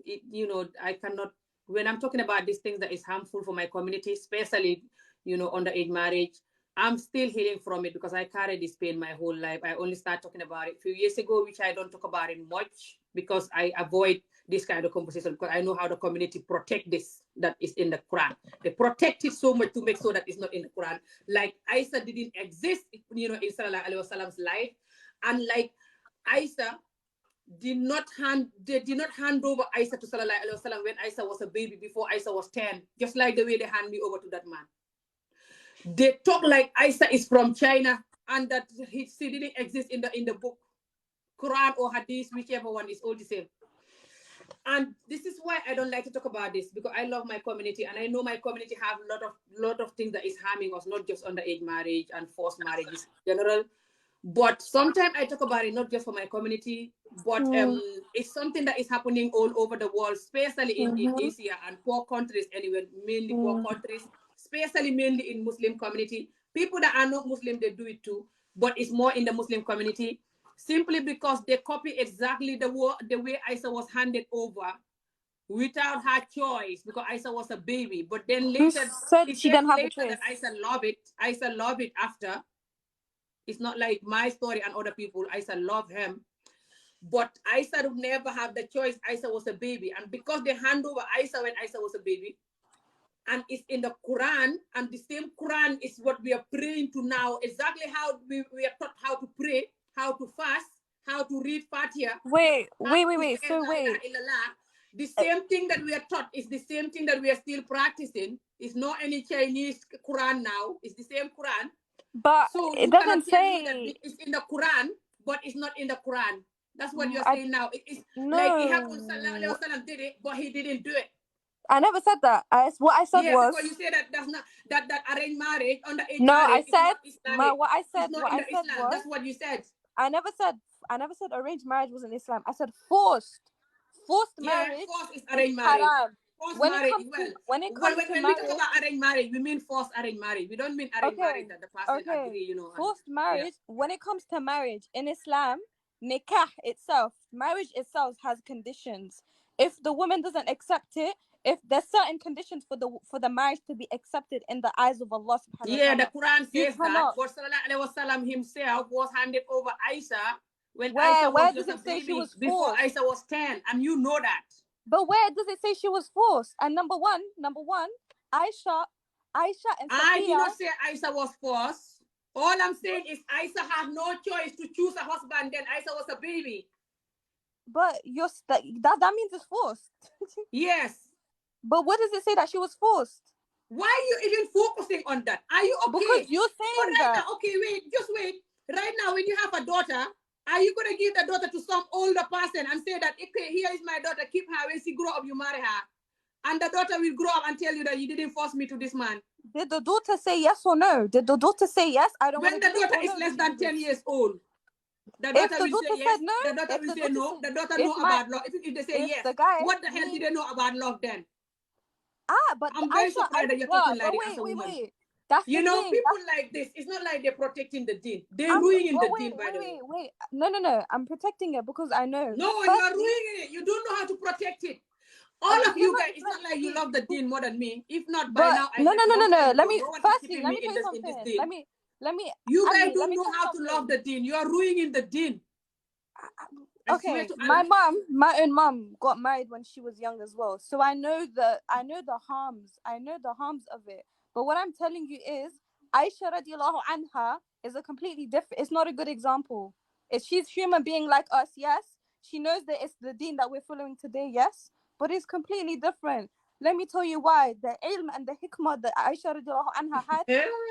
A: I cannot, when I'm talking about these things that is harmful for my community, especially, underage marriage, I'm still healing from it because I carry this pain my whole life. I only started talking about it a few years ago, which I don't talk about it much because I avoid this kind of conversation because I know how the community protect this that is in the Quran. They protect it so much to make sure that it's not in the Quran. Like Isa didn't exist, in Sallallahu Alaihi Wasallam's life, and like Isa they did not hand over Isa to Sallallahu Alaihi Wasallam when Isa was a baby, before Isa was 10, just like the way they hand me over to that man. They talk like Isa is from China and that she didn't exist in the book, Quran or Hadith, whichever one, is all the same. And this is why I don't like to talk about this, because I love my community and I know my community have a lot of things that is harming us, not just underage marriage and forced marriages in general. But sometimes I talk about it not just for my community, but it's something that is happening all over the world, especially in Asia and poor countries anyway, mainly poor countries, especially mainly in Muslim community. People that are not Muslim, they do it too, but it's more in the Muslim community, simply because they copy exactly the way Isa was handed over without her choice, because Isa was a baby. But then later,
F: she didn't have a choice.
A: that Isa loved it after. It's not like my story and other people. Isa love him. But Isa would never have the choice. Isa was a baby. And because they hand over Isa when Isa was a baby, and it's in the Quran, and the same Quran is what we are praying to now, exactly how we are taught how to pray, how to fast, how to read Fatiha.
F: Wait. So wait.
A: The same thing that we are taught is the same thing that we are still practicing. It's not any Chinese Quran now. It's the same Quran.
F: But
A: so
F: it doesn't say
A: that it's in the Quran, but it's not in the Quran. That's what you're saying now. It's
F: no.
A: like it happened. Sallallahu Alaihi Wasallam did it, but he didn't do it.
F: I never said that. What I said was,
A: because you say that that's not that arranged marriage, underage
F: no,
A: marriage.
F: I said
A: is not Islamic.
F: what I said.
A: It's not
F: what
A: in
F: I said
A: Islam.
F: was,
A: That's what you said.
F: I never said arranged marriage was in Islam. I said forced marriage.
A: Forced is arranged marriage.
F: Haram.
A: Forced
F: when
A: marriage.
F: When we talk
A: about arranged marriage, we mean forced arranged marriage. We don't mean arranged marriage that the person agree.
F: Forced marriage. When it comes to marriage in Islam, nikah itself, marriage itself has conditions. If the woman doesn't accept it, if there's certain conditions for the marriage to be accepted in the eyes of Allah subhanahu wa ta'ala.
A: The Quran says that. But Sallallahu Alaihi Wasallam himself was handed over Isa when Isa was just a baby, before Isa was 10, and you know that.
F: But where does it say she was forced? And number one, Aisha and Safiya.
A: I did not say Isa was forced. All I'm saying is Isa had no choice to choose a husband. Then Isa was a baby.
F: But that means it's forced.
A: Yes.
F: But what does it say that she was forced?
A: Why are you even focusing on that? Are you okay?
F: Because you're saying that.
A: Now, okay, just wait. Right now, when you have a daughter, are you going to give the daughter to some older person and say that, okay, here is my daughter, keep her, when she grow up, you marry her? And the daughter will grow up and tell you that you didn't force me to this man.
F: Did the daughter say yes or no? Did the daughter say yes? I don't
A: When
F: want
A: the
F: to do this.
A: daughter
F: Or
A: is
F: no,
A: less
F: did you
A: than
F: do
A: 10
F: this?
A: years old, the
F: If
A: daughter
F: the
A: will
F: daughter
A: say yes,
F: said no,
A: the daughter
F: if
A: will
F: the
A: say
F: daughter
A: no,
F: said,
A: the daughter
F: if
A: know
F: my,
A: about love. If they say
F: if
A: yes,
F: the guy,
A: what the hell
F: me,
A: did they know about love then?
F: but
A: I'm very
F: Aisha,
A: surprised that you're talking like this as a woman.
F: wait. That's
A: You
F: the
A: know,
F: thing.
A: people like this, it's not like they're protecting the deen. They're
F: I'm
A: ruining
F: well,
A: the deen, by the way.
F: wait. No. I'm protecting it because I know.
A: No, you are ruining it. You don't know how to protect it. All of you guys, it's not like you love the deen more than me. If not, by
F: But
A: now, I
F: no.
A: left long time
F: Let
A: ago.
F: me
A: No one is
F: firstly,
A: keeping
F: let
A: me
F: me
A: in
F: tell you
A: this
F: something.
A: deen.
F: Let me.
A: You guys
F: Let
A: don't
F: me
A: know
F: tell you
A: how to love
F: something.
A: the deen. You are ruining the deen. I swear
F: Okay,
A: to
F: my
A: Allah.
F: my own mom got married when she was young as well, so I know the harms. I know the harms of it. But what I'm telling you is, Aisha radiallahu anha is a completely different. It's not a good example. She's human being like us, yes. She knows that it's the deen that we're following today, yes. But it's completely different. Let me tell you why. The ilm and the hikmah that Aisha radiallahu anha had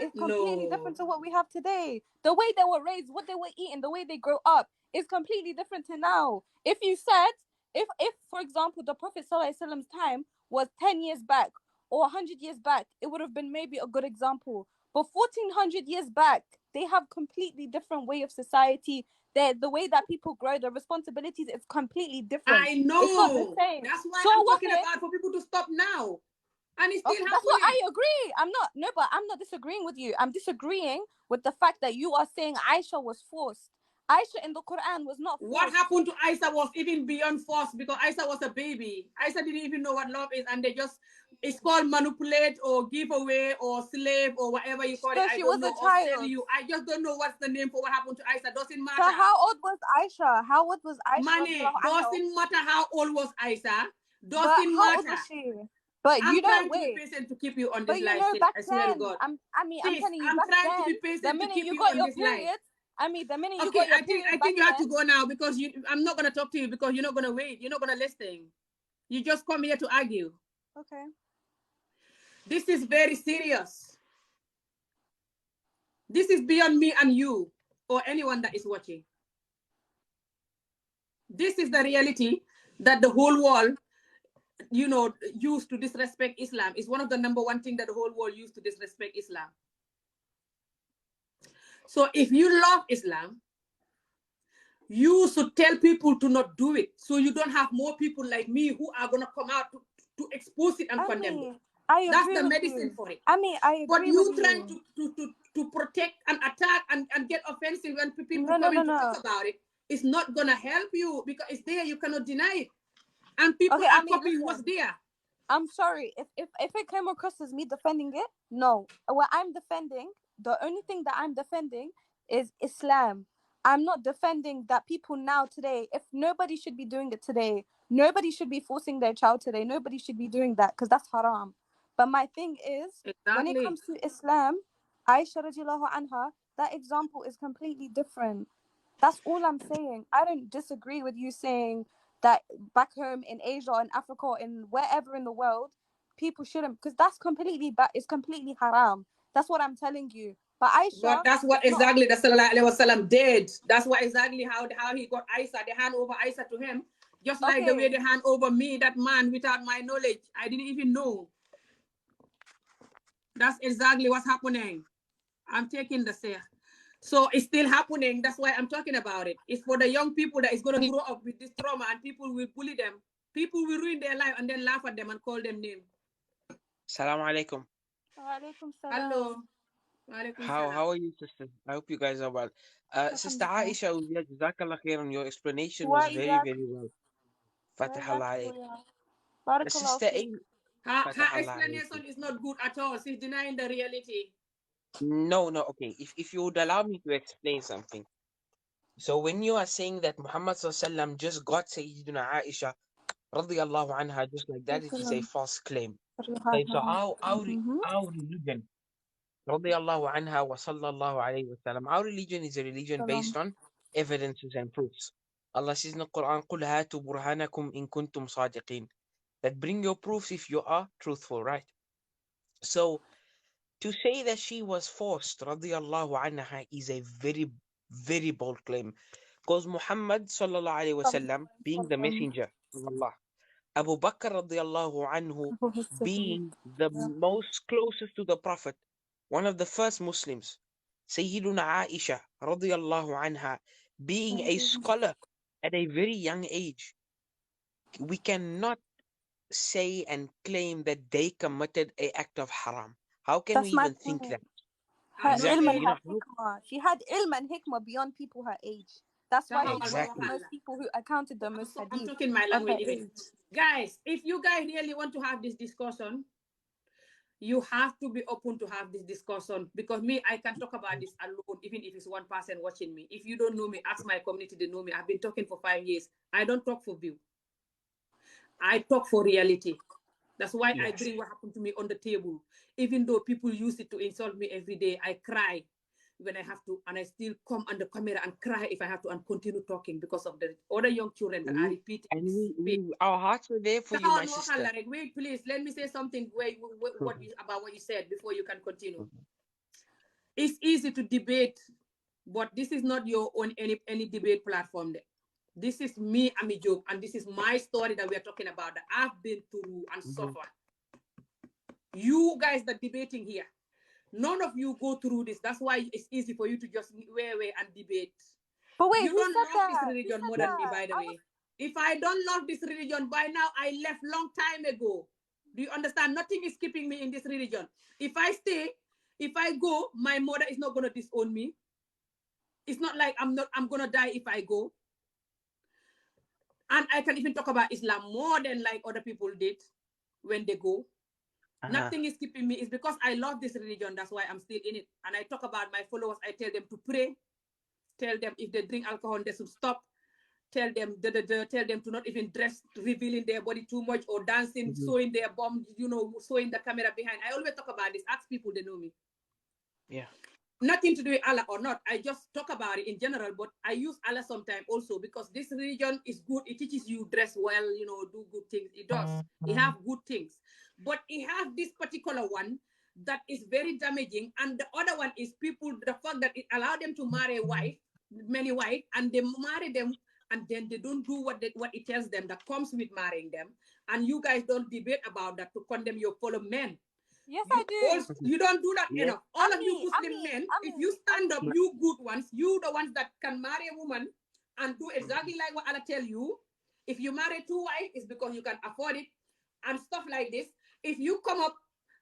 F: is completely different to what we have today. The way they were raised, what they were eating, the way they grow up is completely different to now. If you said, if for example, the Prophet ﷺ's time was 10 years back or 100 years back, it would have been maybe a good example. But 1400 years back, they have completely different way of society. The way that people grow, the responsibilities is completely different.
A: I know.
F: It's not the same.
A: That's why
F: So
A: I'm talking about for people to stop now. And it's still
F: okay,
A: happening.
F: that's what I agree. I'm not disagreeing with you. I'm disagreeing with the fact that you are saying Aisha was forced. Aisha in the Quran was not forced.
A: What happened to Aisha was even beyond force because Aisha was a baby. Aisha didn't even know what love is, and they just, it's called manipulate or give away or slave or whatever you call it. I don't know. Or sell you. I just don't know what's the name for what happened to Aisha. Doesn't matter.
F: So how old was Aisha? How old was Aisha?
A: Money. Doesn't matter how old was Aisha. Doesn't
F: but how
A: matter.
F: old was she? But
A: I'm
F: you
A: trying
F: don't
A: to be
F: wait.
A: patient to keep you on
F: But
A: this
F: you
A: line.
F: know, back
A: I swear
F: then,
A: to God.
F: I'm telling you,
A: I'm
F: back
A: trying
F: then,
A: to be patient
F: the
A: to
F: minute
A: keep
F: you
A: you
F: got
A: on
F: your
A: this line.
F: period, the minute you
A: Okay,
F: got your
A: I
F: period,
A: think you have to go now because I'm not gonna talk to you because you're not gonna wait. You're not gonna listen. You just come here to argue.
F: Okay.
A: This is very serious. This is beyond me and you or anyone that is watching. This is the reality that the whole world, used to disrespect Islam. Is one of the number one thing that the whole world used to disrespect Islam. So if you love Islam, you should tell people to not do it, so you don't have more people like me who are gonna come out to expose it and condemn it. That's the medicine for it.
F: I agree.
A: But you trying to protect and attack and get offensive when people coming to talk about it, it's not gonna help you because it's there. You cannot deny it, and people are copying what's there.
F: I'm sorry if it came across as me defending it. No, what I'm defending, the only thing that I'm defending is Islam. I'm not defending that people now today. If nobody should be doing it today, nobody should be forcing their child today. Nobody should be doing that because that's haram. But my thing is, when it comes to Islam, Aisha radiallahu anha, that example is completely different. That's all I'm saying. I don't disagree with you saying that back home in Asia or in Africa or in wherever in the world, people shouldn't, because that's completely it's completely haram. That's what I'm telling you. But Aisha,
A: but that's what exactly the Sallallahu Alaihi Wasallam did. That's what exactly how he got Aisha. They hand over Aisha to him, just like the way they hand over me, that man, without my knowledge. I didn't even know. That's exactly what's happening. I'm taking the say. So it's still happening. That's why I'm talking about it. It's for the young people that is going to grow up with this trauma, and people will bully them. People will ruin their life and then laugh at them and call them names.
G: Assalamu alaikum.
A: Hello.
G: How are you, sister? I hope you guys are well. Sister Aisha, Jazakallah khairan. Your explanation was very, very well. Fatah Allah alayk. Sister
A: Her explanation is not good at all. She's denying the reality.
G: No, okay. If you would allow me to explain something. So when you are saying that Muhammad sallallahu just got Sayyidina Aisha radiyallahu anha just like that, it is a false claim. So our religion radiyallahu anha wa sallallahu alayhi wa sallam, our religion is a religion based on evidences and proofs. Allah says in the Quran, قُلْ هَاتُوا بُرْهَانَكُمْ إِن كُنْتُمْ صَادِقِينَ. That bring your proofs if you are truthful, right? So to say that she was forced, radiyallahu anha, is a very, very bold claim. Because Muhammad sallallahu alayhi wasallam, being the messenger of Allah, Abu Bakr radiallahu anhu being the most closest to the Prophet, one of the first Muslims, Sayyiduna Aisha radiallahu anha being a scholar at a very young age, we cannot say and claim that they committed a act of haram. How can we
F: That's my
G: even think
F: point.
G: that?
F: Her
G: Exactly,
F: ilm and her hikmah. She had ilm and hikmah beyond people her age. That's why she got the most people who accounted the most hadith.
A: I'm talking my
F: of her
A: language even.
F: age.
A: Guys, if you guys really want to have this discussion, you have to be open to have this discussion, because me, I can talk about this alone, even if it's one person watching me. If you don't know me, ask my community, they know me. I've been talking for 5 years. I don't talk for view. I talk for reality. That's why I bring what happened to me on the table. Even though people use it to insult me every day, I cry when I have to, and I still come on the camera and cry if I have to, and continue talking because of the other young children that are repeating.
G: And our hearts were there for you, my sister.
A: Wait, please, let me say something about what you said before you can continue. It's easy to debate, but this is not your own any debate platform there. This is me, Ami Job, and this is my story that we are talking about, that I've been through and suffered. You guys that debating here, none of you go through this. That's why it's easy for you to just wear and debate.
F: But wait,
A: you don't love this
F: that?
A: religion more than me, by the way. If I don't love this religion, by now I left long time ago. Do you understand? Nothing is keeping me in this religion. If I stay, if I go, my mother is not gonna disown me. It's not like I'm gonna die if I go. And I can even talk about Islam more than like other people did when they go. Nothing is keeping me. It's because I love this religion. That's why I'm still in it. And I talk about my followers. I tell them to pray. Tell them if they drink alcohol, they should stop. Tell them, tell them to not even dress, revealing their body too much, or dancing, showing their bum, showing the camera behind. I always talk about this. Ask people, they know me.
G: Yeah.
A: Nothing to do with Allah or not. I just talk about it in general, but I use Allah sometimes also, because this religion is good. It teaches you dress well, do good things. It does. It have good things. But it has this particular one that is very damaging. And the other one is people, the fact that it allowed them to marry many wives, and they marry them, and then they don't do what it tells them that comes with marrying them. And you guys don't debate about that to condemn your fellow men.
F: Yes, I do.
A: You don't do that enough. All of you Muslim men, if you stand up, you good ones, you the ones that can marry a woman and do exactly like what Allah tell you. If you marry 2 wives, it's because you can afford it and stuff like this. If you come up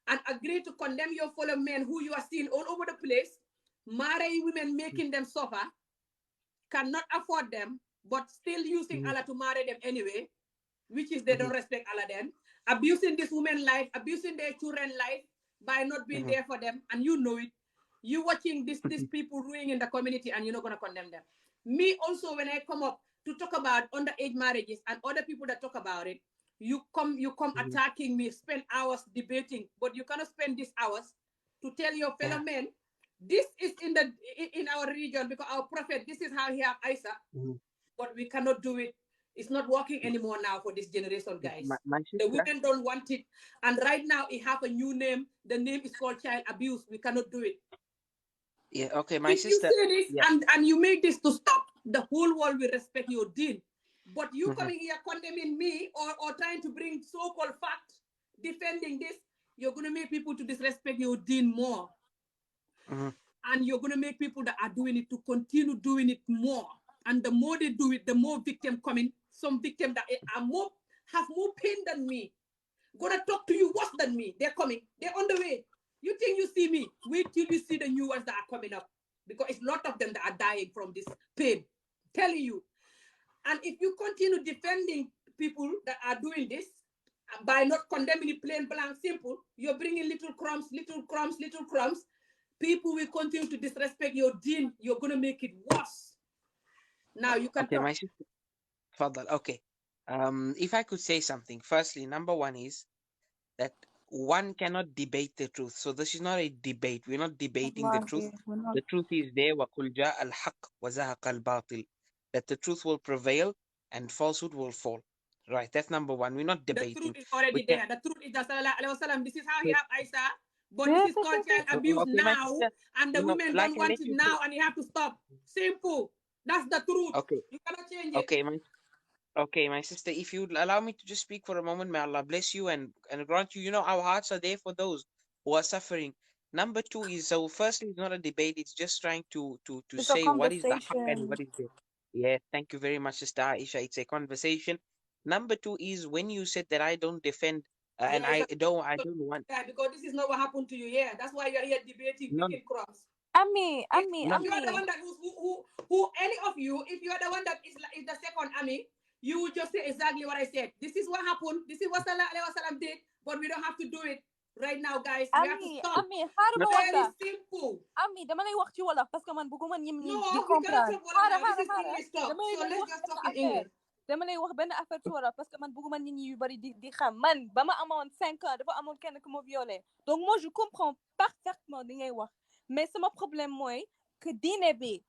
A: and agree to condemn your fellow men who you are seeing all over the place, marry women, making them suffer, cannot afford them, but still using Allah to marry them anyway, which is they don't respect Allah then, abusing this woman's life, abusing their children's life by not being there for them, and you know it. You watching these people ruining in the community, and you're not gonna condemn them. Me also, when I come up to talk about underage marriages and other people that talk about it, you come attacking me, spend hours debating, but you cannot spend these hours to tell your fellow men, this is in our religion, because our prophet, this is how he have Isa, but we cannot do it. It's not working anymore now for this generation, guys. The women don't want it. And right now, it have a new name. The name is called child abuse. We cannot do it.
G: Yeah, okay, my sister.
A: If you say this and you make this to stop, the whole world will respect your deen. But you coming here condemning me or trying to bring so-called fact, defending this, you're going to make people to disrespect your deen more. And you're going to make people that are doing it to continue doing it more. And the more they do it, the more victims coming. Some victims that have more pain than me, gonna talk to you worse than me. They're coming. They're on the way. You think you see me? Wait till you see the new ones that are coming up, because it's a lot of them that are dying from this pain. I'm telling you. And if you continue defending people that are doing this by not condemning it plain, blank, simple, you're bringing little crumbs. People will continue to disrespect your deen. You're gonna make it worse. Now you can talk.
G: My sister. Fadal. Okay. If I could say something, firstly, number one is that one cannot debate the truth. So this is not a debate. We're not debating the truth. The truth is there. وَقُلْ جَاءَ الْحَقِّ وَزَهَقَ الْبَاطِلِ. That the truth will prevail and falsehood will fall. Right. That's number one. We're not debating.
A: The truth is already there. The truth is that Sallallahu Alaihi Wasallam, this is how he have Isa, but this is called child abuse now, and the women don't want it now, and you have to stop. Simple. That's the truth.
G: Okay.
A: You cannot change it.
G: Okay, Okay, my sister, if you'd allow me to just speak for a moment, may Allah bless you and grant you, our hearts are there for those who are suffering. Number two is, so firstly, it's not a debate, it's just trying to
F: It's a
G: say what is the haq and
F: conversation.
G: what is the. Yeah, thank you very much, Sister Aisha. It's a conversation. Number two is when you said that I don't defend and
A: Yeah,
G: I don't want.
A: yeah, because this is not what happened to you. Yeah, that's why you're here debating,
G: No,
A: picking crumbs.
F: Ami,
A: If,
F: Ami,
A: if
G: no.
A: you are the
F: Ami.
A: one that who any of you, if you are the one that is the second army, you would just say exactly what I said. This is what happened. This is what Salah Alaihi Wasallam did, but we don't have to do it right now, guys. We have to stop.
F: Ami, xaaral ma wax
A: Very
F: la.
A: simple.
F: Ami, dama lay wax ci wolof parce que man bëgguma ñim ñi di
A: No, we cannot
F: comprendre.
A: talk Wolof now. This is
F: Xaaral.
A: English talk.
F: Dama
A: So
F: lay
A: let's
F: wax
A: just
F: benn
A: talk in
F: affaire.
A: English.
F: Dama lay wax benn affaire ci wolof parce que man bëgguma nit ñi yu bari di xam. Man ba ma amoon 5 ans dafa amoon kenn ku ma violé. Donc moi je comprends parfaitement li ngay wax. Mais sama problème mooy que diine bi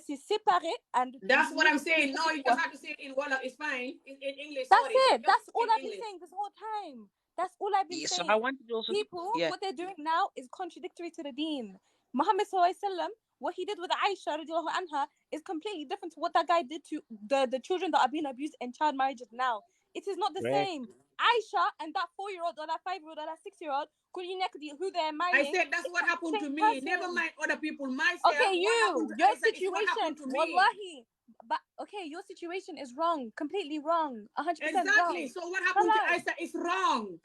F: c'est séparé and
A: That's what I'm saying. No, you just have to say it in Wolof. It's fine. In English,
F: That's
A: sorry.
F: it. That's all
A: In
F: I've been
A: English.
F: saying this whole time. That's all I've been
G: So
F: saying.
G: I wanted to also,
F: People,
G: yeah.
F: what they're doing now is contradictory to the deen. Muhammad Sallallahu Alaihi Wasallam, what he did with Aisha radiallahu anha is completely different to what that guy did to the children that are being abused in child marriages now. It is not the
G: Right.
F: same. Aisha and that 4-year-old or that 5-year-old or that 6-year-old, who they're marrying.
A: I said that's what happened to me. Never mind other people. Myself,
F: Okay,
A: what happened to
F: your
A: Isa is what happened
F: situation,
A: to me.
F: wallahi. But okay, your situation is wrong, completely wrong, 100%
A: Exactly.
F: wrong.
A: So what happened to
F: Hello.
A: Isa is wrong.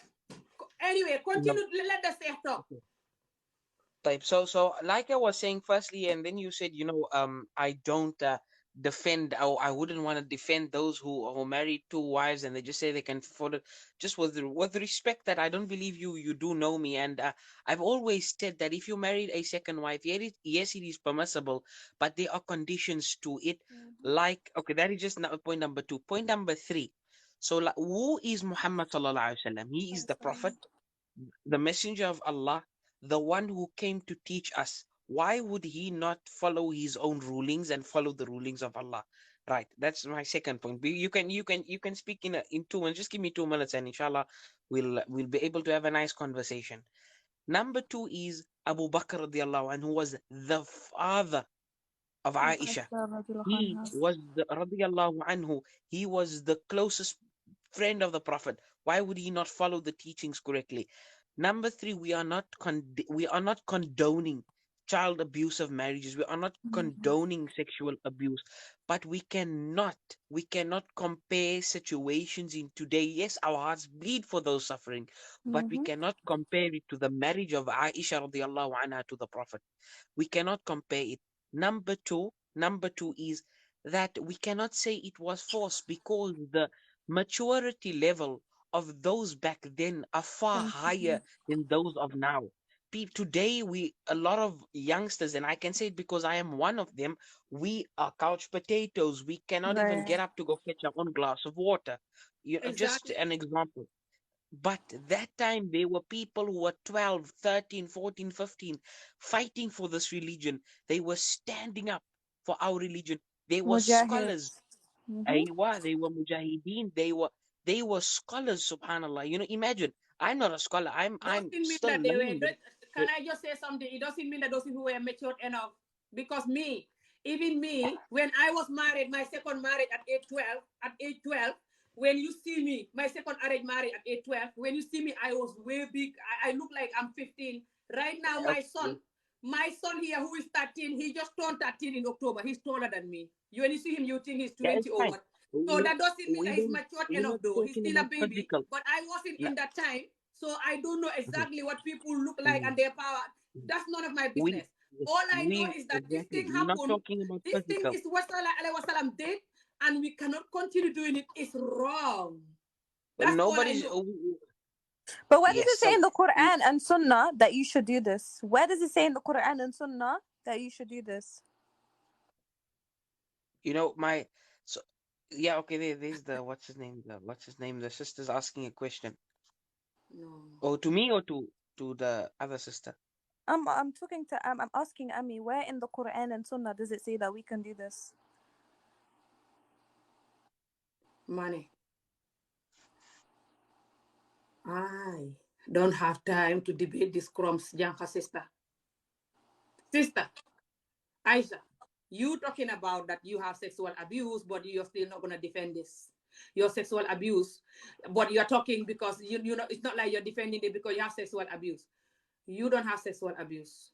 A: Anyway, continue. Let us say talk.
G: Type. So like I was saying firstly, and then you said, I don't defend, or I wouldn't want to defend those who married two wives and they just say they can afford it. Just with respect that I don't believe you do know me, and I've always said that if you married a second wife, yes, it is permissible, but there are conditions to it. Like, okay, that is just point number two. Point number three. So like, who is Muhammad sallallahu alaihi wasallam? He is the prophet, the messenger of Allah, the one who came to teach us. Why would he not follow his own rulings and follow the rulings of Allah? Right. That's my second point. You can speak in 2 minutes. Just give me 2 minutes, and inshallah, we'll be able to have a nice conversation. Number two is Abu Bakr radiallahu anhu, who was the father of Aisha. He was radiallahu anhu. He was the closest friend of the Prophet. Why would he not follow the teachings correctly? Number three, we are not condoning child abuse of marriages. We are not condoning sexual abuse, but we cannot compare situations in today. Yes, our hearts bleed for those suffering, but we cannot compare it to the marriage of Aisha radiallahu anha to the Prophet. We cannot compare it. Number two is that we cannot say it was forced because the maturity level of those back then are far higher than those of now. Today, a lot of youngsters, and I can say it because I am one of them, we are couch potatoes. We cannot even get up to go fetch our own glass of water. Just
A: Exactly.
G: an example. But that time, there were people who were 12, 13, 14, 15, fighting for this religion. They were standing up for our religion. They were scholars. Aywa, they were mujahideen. They were scholars, subhanallah. Imagine, I'm not a scholar. I'm
A: Doesn't mean
G: still
A: that they were.
G: learning.
A: Can I just say something? It doesn't mean that those people were matured enough. Because even me, when I was married, my second marriage at age 12, when you see me, my second arranged marriage at age 12, when you see me, I was way big. I look like I'm 15. Right now, my son here, who is 13, he just turned 13 in October. He's taller than me. When you see him, you think he's
G: Yeah, it's
A: 20 or
G: fine.
A: what. So that doesn't mean that he's
G: We're
A: matured enough,
G: not
A: though. He's
G: talking
A: still a
G: about
A: baby.
G: physical.
A: But I wasn't in that time, so I don't know
G: Okay.
A: exactly what people look like and their power. That's none of my
G: We,
A: business. All I know is that this
G: exactly.
A: thing
G: We're not
A: happened.
G: talking about
A: This thing
G: physical.
A: is what Sallallahu Alaihi Wasallam did, and we cannot continue doing it. It's wrong.
G: But
A: That's
G: nobody's.
A: all I know.
F: But where does it say in the Quran and Sunnah that you should do this? Where does it say in the Quran and Sunnah that you should do this?
G: Okay, there's what's his name? The sister's asking a question.
A: No.
G: Oh, to me or to the other sister?
F: I'm asking Ami, where in the Quran and Sunnah does it say that we can do this?
A: Money. I don't have time to debate these crumbs, Janka sister. Sister, Aisha, you talking about that you have sexual abuse, but you're still not going to defend this. your sexual abuse, but you're talking because you know it's not like you're defending it because you have sexual abuse. You don't have sexual abuse.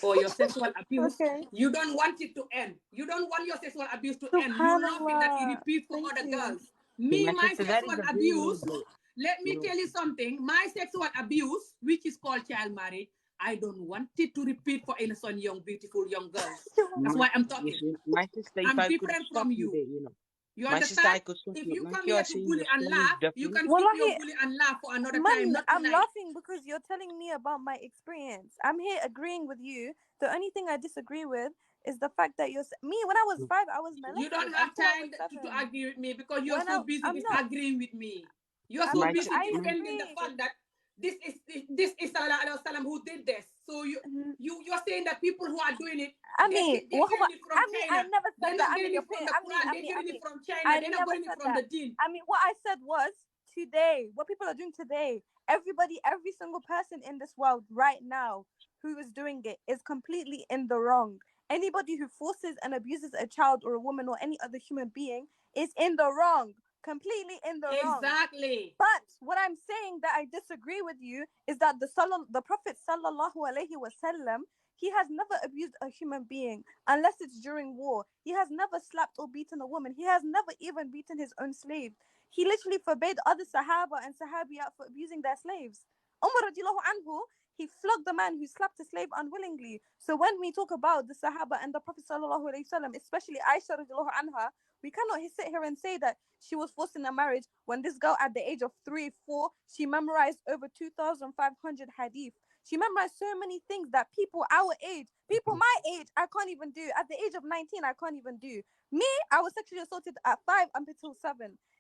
A: Or your sexual abuse,
F: Okay.
A: you don't want it to end. You don't want your sexual abuse to end. You love it that it
F: Subhanallah.
A: repeats for
F: Thank
A: other
F: you.
A: girls. Me,
G: My
A: my
G: sister, that is
A: sexual
G: a very
A: abuse,
G: low blow.
A: let me tell you something. My sexual abuse, which is called child marriage, I don't want it to repeat for innocent, young, beautiful young girls. That's
G: My,
A: why I'm
G: you
A: talking.
G: see, my sister, if
A: I'm
G: I could
A: different
G: stop
A: from
G: you
A: you.
G: there, you know.
A: You
G: My sister,
A: understand?
G: I could stop
A: If
G: you.
A: you
G: Like
A: come
G: you
A: here
G: are
A: to
G: saying,
A: bully
G: your
A: and
G: story is
A: laugh, you
G: different.
A: can keep your
F: Wallahi,
A: bully and laugh for another time,
F: man,
A: not
F: I'm
A: tonight.
F: laughing because you're telling me about my experience. I'm here agreeing with you. The only thing I disagree with is the fact that me when I was 5, I was
A: You don't
F: molested
A: have
F: until I was
A: time to
F: 7.
A: argue with me because you're
F: When
A: so busy
F: I'm not,
A: disagreeing with me. You're
F: I'm
A: so
F: not.
G: My,
A: busy
F: I
G: my,
A: defending the
F: agree.
A: fact that this is Sallallahu Alaihi Wasallam who did this. So you're saying that people who are doing it, they're getting it from
F: I
A: China.
F: never
A: They're
F: said that.
A: not getting
F: You're
A: it from
F: putting.
A: the Quran. They're getting it from China.
F: I
A: They're not
F: never
A: getting it
F: said
A: from
F: that.
A: the Deen.
F: What I said was today. What people are doing today. Everybody, every single person in this world right now who is doing it is completely in the wrong. Anybody who forces and abuses a child or a woman or any other human being is in the wrong. Completely in the wrong.
A: Exactly.
F: But what I'm saying that I disagree with you is that the Prophet sallallahu alaihi wasallam, he has never abused a human being unless it's during war. He has never slapped or beaten a woman. He has never even beaten his own slave. He literally forbade other Sahaba and Sahabiyat for abusing their slaves. Umar radiallahu anhu, he flogged the man who slapped a slave unwillingly. So when we talk about the Sahaba and the Prophet sallallahu alaihi wasallam, especially Aisha radiallahu anha, we cannot sit here and say that she was forced in a marriage when this girl at the age of 3, 4, she memorized over 2,500 hadith. She memorized so many things that people our age, people my age, I can't even do. At the age of 19, I can't even do. Me, I was sexually assaulted at 5 up until 7.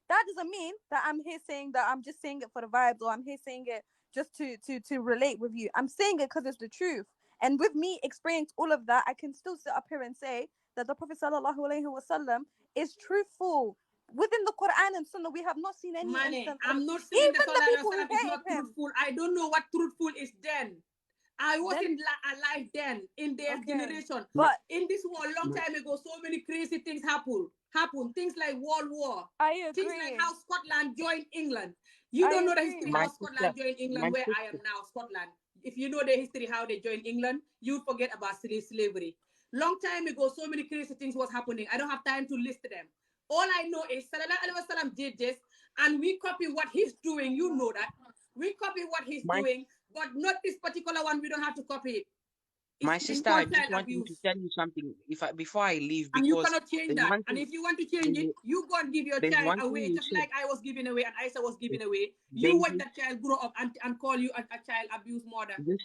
F: That doesn't mean that I'm here saying that I'm just saying it for the vibes or I'm here saying it just to relate with you. I'm saying it because it's the truth. And with me experiencing all of that, I can still sit up here and say that the Prophet sallallahu alaihi wasallam is truthful. Within the Quran and Sunnah, we have not seen any
A: Money.
F: instance of
A: I'm not saying
F: even
A: that
F: the
A: Sallallahu Alaihi
F: people who
A: Wasallam is
F: hated
A: not
F: him.
A: truthful. I don't know what truthful is then. I
F: Then
A: wasn't alive then in their
F: okay,
A: generation.
F: but
A: In this war, a long time ago, so many crazy things happen. Things like World War.
F: I
A: Things like
F: agree.
A: how Scotland joined England. You
F: I
A: don't know the
F: agree.
A: history
G: my
A: how
G: sister,
A: Scotland joined
G: my
A: England, where I
G: sister.
A: am now, Scotland. If you know the history how they joined England, you forget about slavery. Long time ago, so many crazy things was happening. I don't have time to list them. All I know is Sallallahu Alaihi Wasallam did this, and we copy what he's doing. You know that. We copy what he's
G: My
A: doing, but not this particular one. We don't have to copy it.
G: My
A: It's
G: sister, I
A: called
G: just
A: child
G: wanted to
A: abuse.
G: tell you something. If I before I leave,
A: And you
G: because
A: cannot change
G: there's
A: that.
G: one
A: And
G: thing,
A: if you want to change
G: there's,
A: it, you go and give your
G: there's
A: child
G: one thing
A: away,
G: you
A: just
G: said.
A: like I was giving away and Aisha was giving away. You
G: There's
A: watch that child grow up and call you a child abuse mother.
G: this,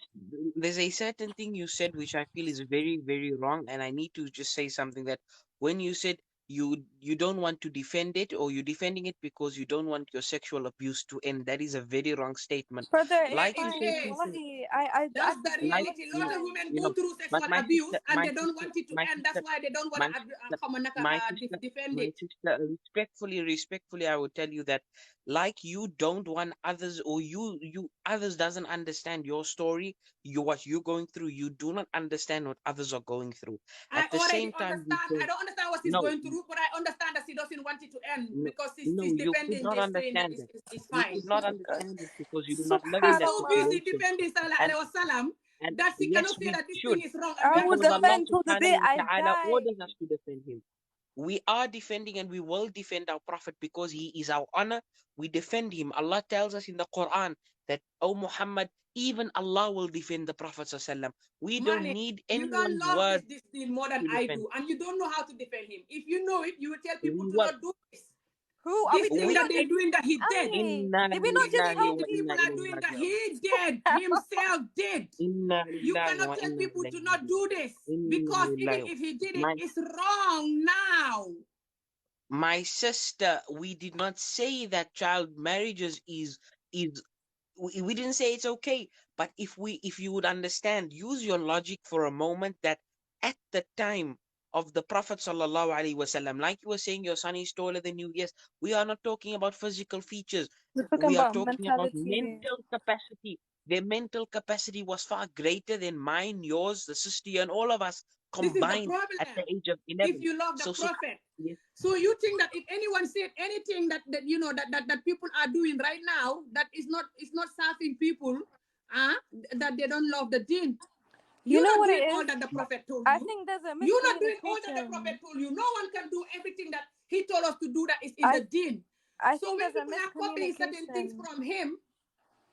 G: there's a certain thing you said which I feel is very, very wrong, and I need to just say something that when you said you don't want to defend it, or you're defending it because you don't want your sexual abuse to end, that is a very wrong statement.
F: Brother, it's
A: Yeah,
G: Like you
A: it
F: fine.
G: said
A: is.
G: something,
F: Wallahi, I
A: That's the
G: like
F: it's
A: reality. A lot of
F: fine.
A: women
G: you
A: go
G: know,
A: through
G: but
A: sexual abuse and
G: my
A: they don't
G: sister,
A: want it to
G: my
A: end. That's
G: sister,
A: why they don't want
G: my
A: to
G: sister, my sister,
A: defend
G: my
A: it.
G: sister, respectfully, I will tell you that, like you don't want others, or you others doesn't understand your story, what you're going through. You do not understand what others are going through.
A: I
G: At the
A: already
G: same time, you
A: understand. I
G: say
A: don't understand what she's
G: no,
A: going through, but I understand that she doesn't want it to end
G: no,
A: because
G: no.
A: she's
G: You could
A: defending
G: not
A: this, saying that
G: understand it.
A: it's
G: You
A: fine.
G: could not understand it because you do not live in
A: She's
G: that
A: so busy
F: Subhanallah.
G: situation.
A: defending Sallallahu
G: And
A: Alaihi Wasallam
G: and
A: that she
G: yes,
A: cannot say
G: we
A: that this thing
G: should,
A: is wrong and we
F: I
A: have
F: will
A: to
G: because
A: stop
G: Allah
A: it.
F: defend till the day
G: subhanahu wa
F: I
G: ta'ala
F: die.
G: orders us to defend him. We are defending and we will defend our Prophet because he is our honor. We defend him. Allah tells us in the Quran that, oh Muhammad, even Allah will defend the Prophet ﷺ. We don't
A: Money,
G: need
A: you don't
G: anyone's
A: love
G: word
A: this deal more than
G: to
A: I
G: defend.
A: do, and you don't know how to defend him. If you know it, you will tell people
G: We
A: to
G: will.
A: not do this.
F: Who are
A: This
F: we? Did
A: thing
F: we
G: We
A: that
F: not
A: they're
F: just?
A: doing that he did.
G: inna
F: Did we not just
G: lillahi
A: These
F: tell
G: wa inna
A: people
F: people?
A: are
G: ilayhi
A: doing that
G: raji'un.
A: he did himself did.
G: Inna
A: You
G: lillahi
A: cannot
G: wa
A: tell
G: inna
A: people to
G: ilayhi
A: not
G: raji'un.
A: do this
G: Inna
A: because even
G: lillahi.
A: if he did it,
G: My
A: it's wrong now.
G: my sister, we did not say that child marriages is we didn't say it's okay, but if you would understand, use your logic for a moment, that at the time of the Prophet sallallahu alaihi wasallam, like you were saying, your son is taller than you. Yes, we are not talking about physical features.
F: We're talking
G: We are
F: about
G: talking about
F: mentality.
G: mental capacity. Their mental capacity was far greater than mine, yours, the sister, and all of us combined at the age of 11.
A: If you love the
G: So
A: prophet.
G: yes.
A: So you think that if anyone said anything that you know that people are doing right now that is not serving people, that they don't love the deen.
F: You know
A: You're not
F: what
A: doing
F: it
A: all
F: is?
A: that the prophet told
F: I
A: you.
F: think there's a
A: You're not doing all that the
F: miscommunication.
A: prophet told you. No one can do everything that he told us to do that is in the deen.
F: I
A: So
F: think
A: when
F: there's a
A: people are copying certain things
F: miscommunication.
A: from him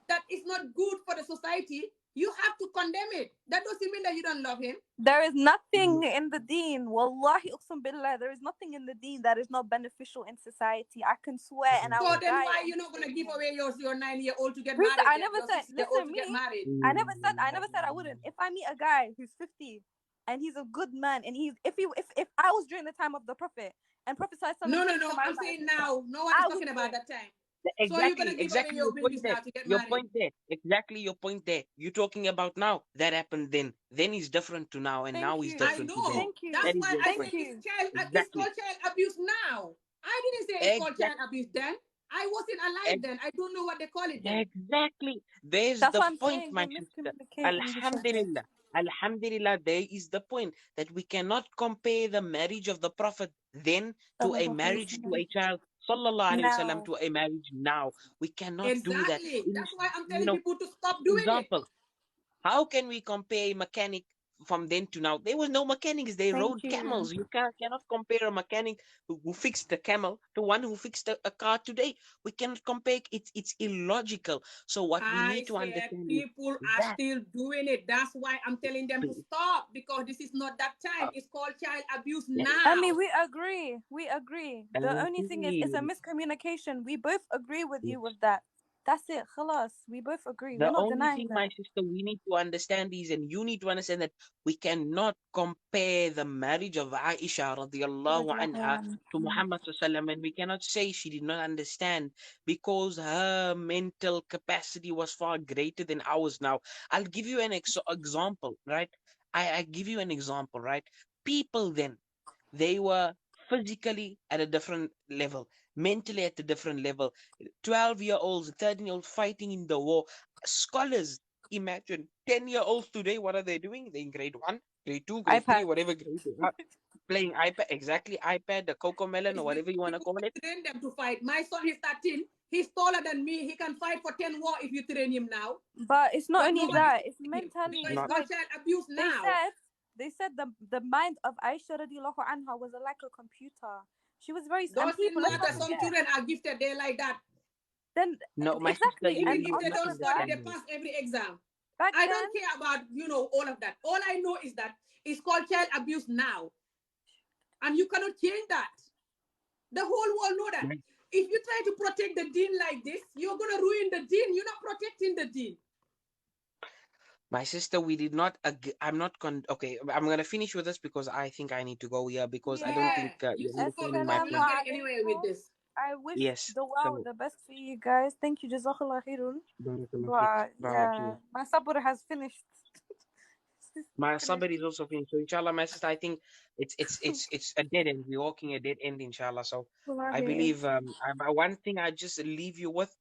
A: that is not good for the society, you have to condemn it. That doesn't mean that you don't love him.
F: There is nothing in the deen. Wallahi uqsam billah, there is nothing in the deen that is not beneficial in society. I can swear and I
A: So
F: will
A: then
F: die.
A: why you're not gonna give away your 9-year-old to get
F: Who said,
A: married?
F: I never
A: your
F: said,
A: 6-year-old
F: listen,
A: to get
F: me,
A: married.
F: I never said I wouldn't. If I meet a guy who's 50 and he's a good man and if I was during the time of the Prophet and Prophet
A: No, I'm saying now. No one is talking about that time. So you're gonna give away your babies now to get married.
G: Your point there. Exactly your point there. You're talking about now. That happened then. Then he's different to now, and now he's different
A: I know.
G: to then.
A: That's why I
G: Different.
A: say
G: Exactly.
A: it's called child abuse now. I didn't say it's called child abuse then. I wasn't alive then. I don't know what they call it then.
G: Exactly. There's
F: That's
G: the
F: what I'm
G: point,
F: saying.
G: my
F: You're
G: sister.
F: miscommunicating.
G: Alhamdulillah. Alhamdulillah, there is the point that we cannot compare the marriage of the Prophet then to a marriage to a child, sallallahu alaihi wasallam, to a marriage now. We cannot do that.
A: Exactly. That's why I'm telling people to stop doing
G: Example, how can we compare a mechanic from then to now? There was no mechanics. They rode camels. You cannot compare a mechanic who fixed the camel to one who fixed a car today. We cannot compare. It's illogical. So what we need to understand
A: people are still doing it. That's why I'm telling them to stop, because this is not that time. It's called child abuse now.
F: I mean, we agree. The only thing is, it's a miscommunication. We both agree with you with that. That's it. Khalas. We both agree. We're
G: The
F: not
G: only
F: denying
G: thing,
F: that.
G: my sister, we need to understand is, and you need to understand that we cannot compare the marriage of Aisha radiallahu anha to Muhammad sallallahu, and we cannot say she did not understand because her mental capacity was far greater than ours now. I'll give you an example, right? I give you an example, right? People then, they were physically at a different level, mentally at a different level. 12-year-olds, 13-year-olds fighting in the war. Scholars, imagine 10-year-olds today, what are they doing? They're in grade 1, grade 2, grade 3, whatever grade they are. Playing iPad, exactly, iPad, the Coco Melon, or whatever you want to call it.
A: Train them to fight. My son is 13. He's taller than me. He can fight for 10 war if you train him now.
F: But it's not only that. It's mentally.
A: Because it's called child abuse now.
F: They said the mind of Aisha radiallahu anha was like a computer. She was very.
A: Doesn't matter. Some children are gifted. They're like that.
F: Then
G: no, my
F: exactly.
G: sister,
F: And
A: if they don't study, they pass every exam. I don't care about all of that. All I know is that it's called child abuse now, and you cannot change that. The whole world know that. If you try to protect the deen like this, you're gonna ruin the deen. You're not protecting the deen.
G: My sister, we did not. I'm not. Okay, I'm gonna finish with this because I think I need to go here because I don't think you're understanding my point.
A: We're not getting anywhere with this.
F: I wish the best for you guys. Thank you, Jazakallah khairun. Yeah, my sabr has finished.
G: My sabr is also finished. So inshallah, my sister, I think it's a dead end. We're walking a dead end, inshallah. So I believe one thing I just leave you with: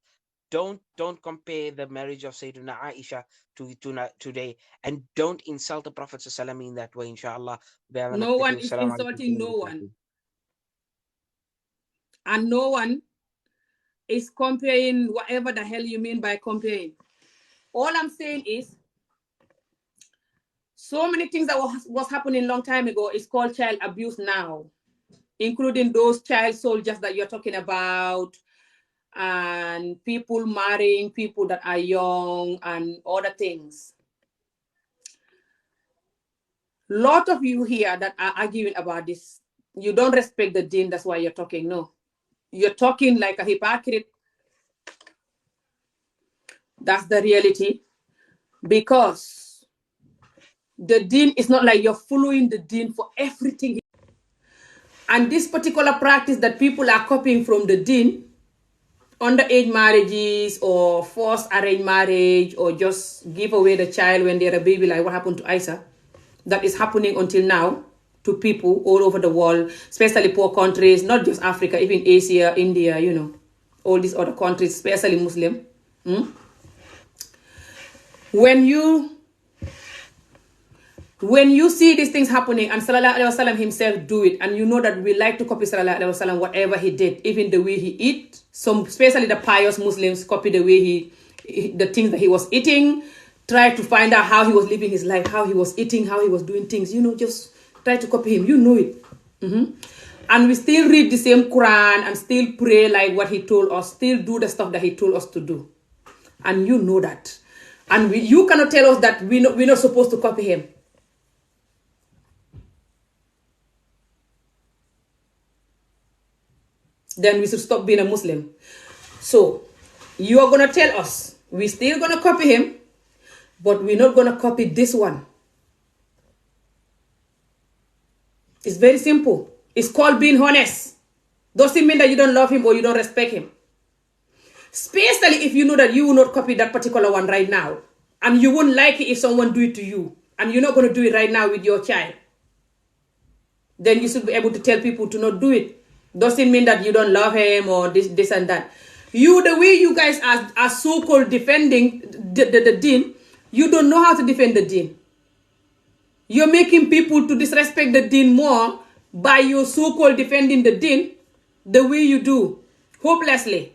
G: don't compare the marriage of Sayyidina Aisha to today, and don't insult the Prophet ﷺ in that way, inshallah.
A: No one is insulting no one. And no one is comparing whatever the hell you mean by comparing. All I'm saying is, so many things that was happening a long time ago is called child abuse now, including those child soldiers that you're talking about, and people marrying people that are young and other things. Lot of you here that are arguing about this, you don't respect the deen, that's why you're talking. No, you're talking like a hypocrite. That's the reality, because the deen is not like you're following the deen for everything. And this particular practice that people are copying from the deen, underage marriages or forced arranged marriage, or just give away the child when they're a baby, like what happened to Isa, that is happening until now to people all over the world, especially poor countries, not just Africa, even Asia, India, all these other countries, especially Muslim. When you When you see these things happening and Sallallahu Alaihi Wasallam himself do it, and you know that we like to copy Sallallahu Alaihi Wasallam, whatever he did, even the way he eat, some especially the pious Muslims copy the way the things that he was eating, try to find out how he was living his life, how he was eating, how he was doing things, just try to copy him. You know it. And we still read the same Quran and still pray like what he told us, still do the stuff that he told us to do. And you know that. And you cannot tell us that we're not supposed to copy him. Then we should stop being a Muslim. So, you are going to tell us, we're still going to copy him, but we're not going to copy this one. It's very simple. It's called being honest. Doesn't mean that you don't love him or you don't respect him. Especially if you know that you will not copy that particular one right now. And you wouldn't like it if someone do it to you. And you're not going to do it right now with your child. Then you should be able to tell people to not do it. Doesn't mean that you don't love him or this and that. The way you guys are so-called defending the deen, you don't know how to defend the deen. You're making people to disrespect the deen more by your so-called defending the deen the way you do, hopelessly.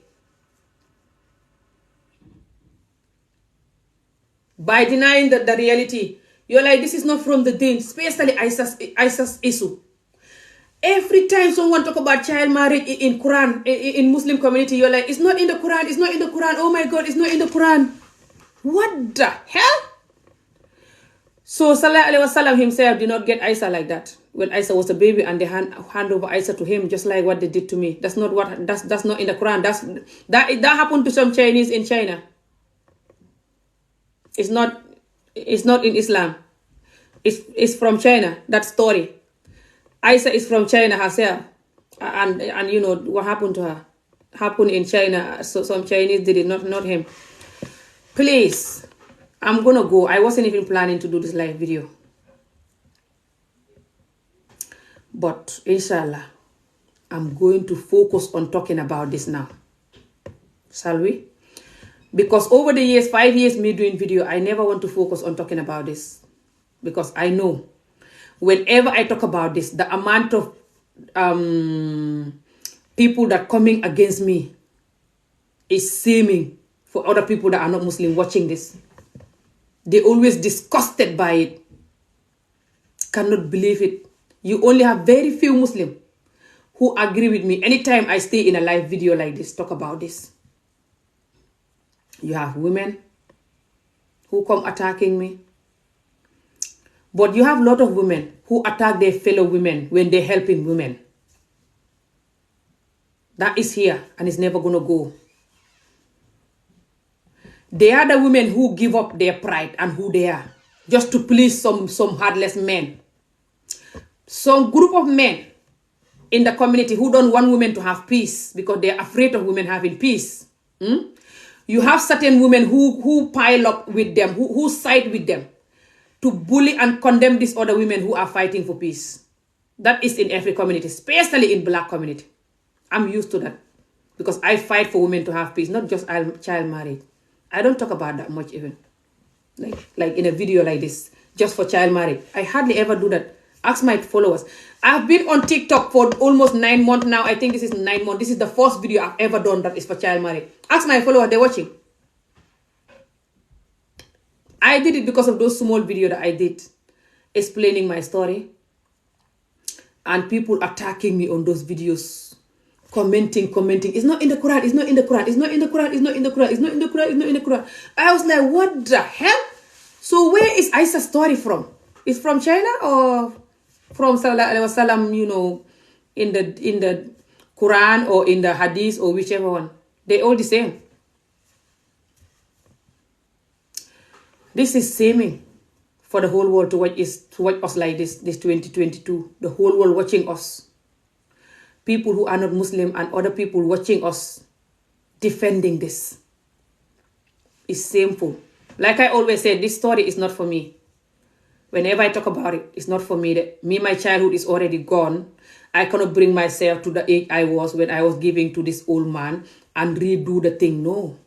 A: By denying the reality. You're like, this is not from the deen, especially Isa's issue. Every time someone talk about child marriage in Quran, in Muslim community, you're like, it's not in the Quran, it's not in the Quran, oh my God, it's not in the Quran. What the hell? So Sallallahu Alaihi Wasallam himself did not get Isa like that. When Isa was a baby and they hand over Isa to him, just like what they did to me. That's not in the Quran. That happened to some Chinese in China. It's not in Islam. It's from China, that story. Isa is from China herself. And you know what happened to her. Happened in China. So some Chinese did it, not him. Please, I'm gonna go. I wasn't even planning to do this live video. But inshallah, I'm going to focus on talking about this now. Shall we? Because over the years, 5 years me doing video, I never want to focus on talking about this. Because I know whenever I talk about this, the amount of people that coming against me is seeming for other people that are not Muslim watching this. They always disgusted by it. Cannot believe it. You only have very few Muslims who agree with me. Anytime I stay in a live video like this, talk about this. You have women who come attacking me. But you have a lot of women who attack their fellow women when they're helping women. That is here and it's never going to go. They are the women who give up their pride and who they are just to please some heartless men. Some group of men in the community who don't want women to have peace because they're afraid of women having peace. You have certain women who pile up with them, who side with them to bully and condemn these other women who are fighting for peace. That is in every community, especially in Black community. I'm used to that because I fight for women to have peace, not just child marriage. I don't talk about that much even. Like in a video like this, just for child marriage. I hardly ever do that. Ask my followers. I've been on TikTok for almost 9 months now. I think this is 9 months. This is the first video I've ever done that is for child marriage. Ask my followers, they're watching. I did it because of those small videos that I did explaining my story. And people attacking me on those videos. Commenting. It's not in the Quran. It's not in the Quran. It's not in the Quran. It's not in the Quran. It's not in the Quran. It's not in the Quran. I was like, what the hell? So where is Isa's story from? It's from China or from Sallallahu Alaihi Wasallam, you know, in the Quran or in the Hadith or whichever one. They're all the same. This is seeming for the whole world to watch us like this 2022. The whole world watching us. People who are not Muslim and other people watching us defending this. It's shameful. Like I always said, this story is not for me. Whenever I talk about it, it's not for me. My childhood is already gone. I cannot bring myself to the age I was when I was giving to this old man and redo the thing. No.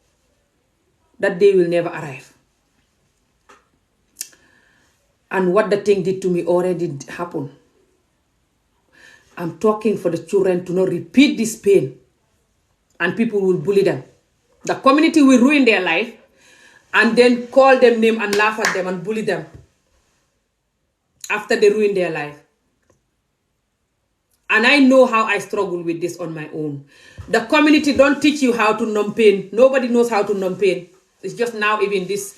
A: That day will never arrive. And what the thing did to me already happened. I'm talking for the children to not repeat this pain. And people will bully them. The community will ruin their life and then call them name and laugh at them and bully them after they ruin their life. And I know how I struggle with this on my own. The community don't teach you how to numb pain. Nobody knows how to numb pain. It's just now even these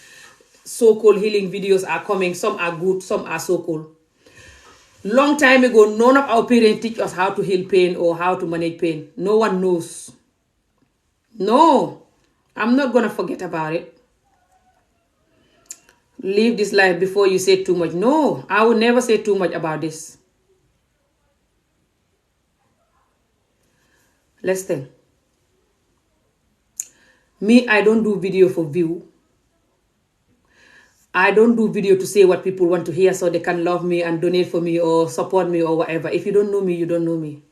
A: so-called healing videos are coming. Some are good, some are so-called. Long time ago, none of our parents teach us how to heal pain or how to manage pain. No one knows. No, I'm not going to forget about it. Live this life before you say too much. No, I will never say too much about this. Listen. Me, I don't do video for view. I don't do video to say what people want to hear so they can love me and donate for me or support me or whatever. If you don't know me, you don't know me.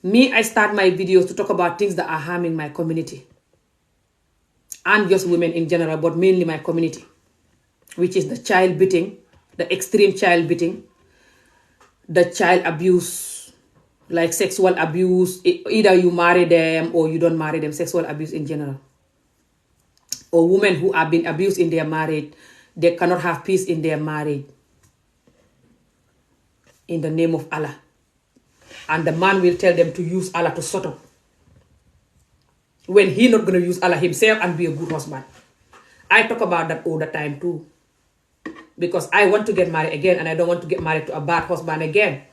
A: Me, I start my videos to talk about things that are harming my community. And just women in general, but mainly my community. Which is the child beating, the extreme child beating, the child abuse, like sexual abuse. Either you marry them or you don't marry them, sexual abuse in general. Or women who have been abused in their marriage, they cannot have peace in their marriage. In the name of Allah. And the man will tell them to use Allah to sort up. When he not going to use Allah himself and be a good husband. I talk about that all the time too. Because I want to get married again and I don't want to get married to a bad husband again.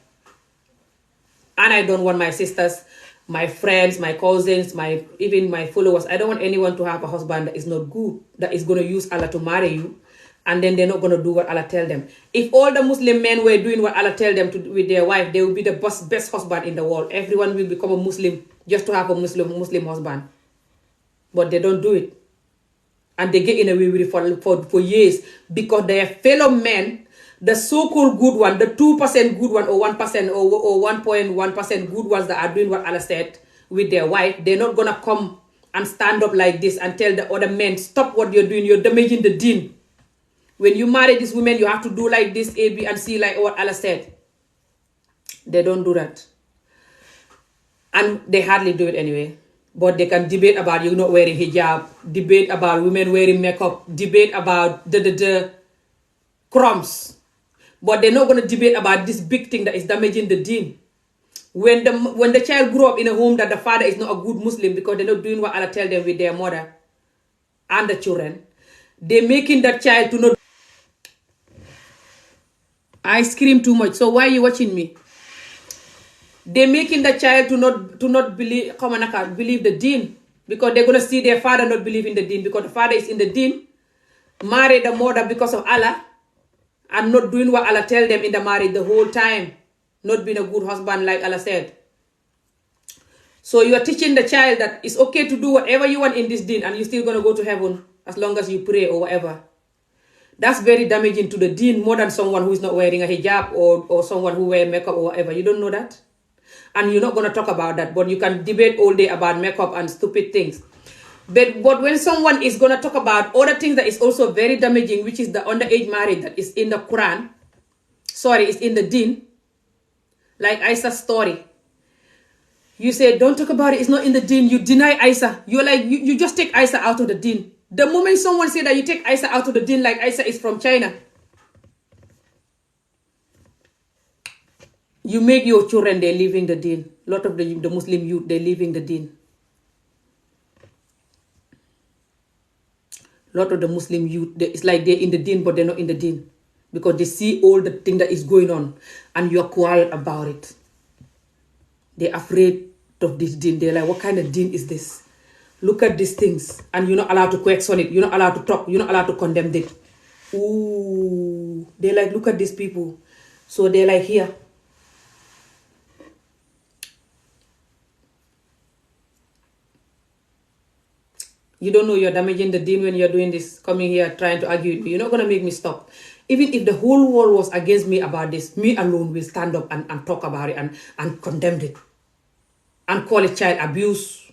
A: And I don't want my sisters, my friends, my cousins, even my followers. I don't want anyone to have a husband that is not good, that is going to use Allah to marry you. And then they're not going to do what Allah tell them. If all the Muslim men were doing what Allah tell them to do with their wife, they will be the best husband in the world. Everyone will become a Muslim just to have a Muslim husband. But they don't do it. And they get in away with it for years because their fellow men, the so-called good one, the 2% good one or 1% or 1.1% good ones that are doing what Allah said with their wife, they're not going to come and stand up like this and tell the other men, stop what you're doing, you're damaging the deen. When you marry these women, you have to do like this, A, B, and C, like what Allah said. They don't do that. And they hardly do it anyway. But they can debate about you not wearing hijab, debate about women wearing makeup, debate about the crumbs. But they're not going to debate about this big thing that is damaging the deen. When the child grew up in a home that the father is not a good Muslim because they're not doing what Allah tell them with their mother and the children, they're making that child to not. I scream too much, so why are you watching me? They're making the child to not believe the deen because they're going to see their father not believe in the deen because the father is in the deen, marry the mother because of Allah, and not doing what Allah tell them in the marriage the whole time, not being a good husband like Allah said. So you are teaching the child that it's okay to do whatever you want in this deen and you're still going to go to heaven as long as you pray or whatever. That's very damaging to the deen more than someone who is not wearing a hijab or someone who wears makeup or whatever. You don't know that? And you're not going to talk about that, but you can debate all day about makeup and stupid things. But when someone is going to talk about other things that is also very damaging, which is the underage marriage that is in the Quran, it's in the deen, like Isa's story. You say, don't talk about it, it's not in the deen, you deny Isa. You're like, you just take Isa out of the deen. The moment someone say that you take Isa out of the deen, like Isa is from China, you make your children, they're leaving the deen. A lot of the Muslim youth, they're leaving the deen. A lot of the Muslim youth, it's like they're in the deen, but they're not in the deen. Because they see all the thing that is going on, and you're quiet about it. They're afraid of this deen. They're like, what kind of deen is this? Look at these things, and you're not allowed to question it. You're not allowed to talk. You're not allowed to condemn it. Ooh, they're like, look at these people. So they're like, here. You don't know you're damaging the deen when you're doing this, coming here trying to argue with me. You're not going to make me stop. Even if the whole world was against me about this, me alone will stand up and talk about it and condemn it. And call it child abuse.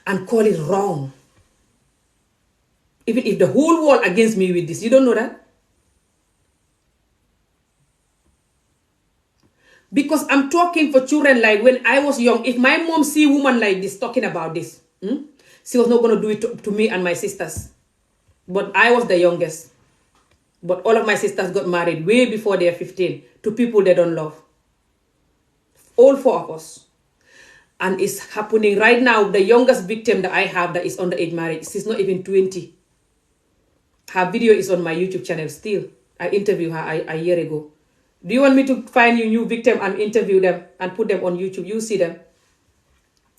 A: And call it wrong. Even if the whole world against me with this, you don't know that? Because I'm talking for children like when I was young. If my mom see woman like this talking about this, she was not going to do it to me and my sisters. But I was the youngest. But all of my sisters got married way before they're 15 to people they don't love. All four of us. And it's happening right now. The youngest victim that I have that is underage marriage, she's not even 20. Her video is on my YouTube channel still. I interviewed her a year ago. Do you want me to find you new victim and interview them and put them on YouTube? You see them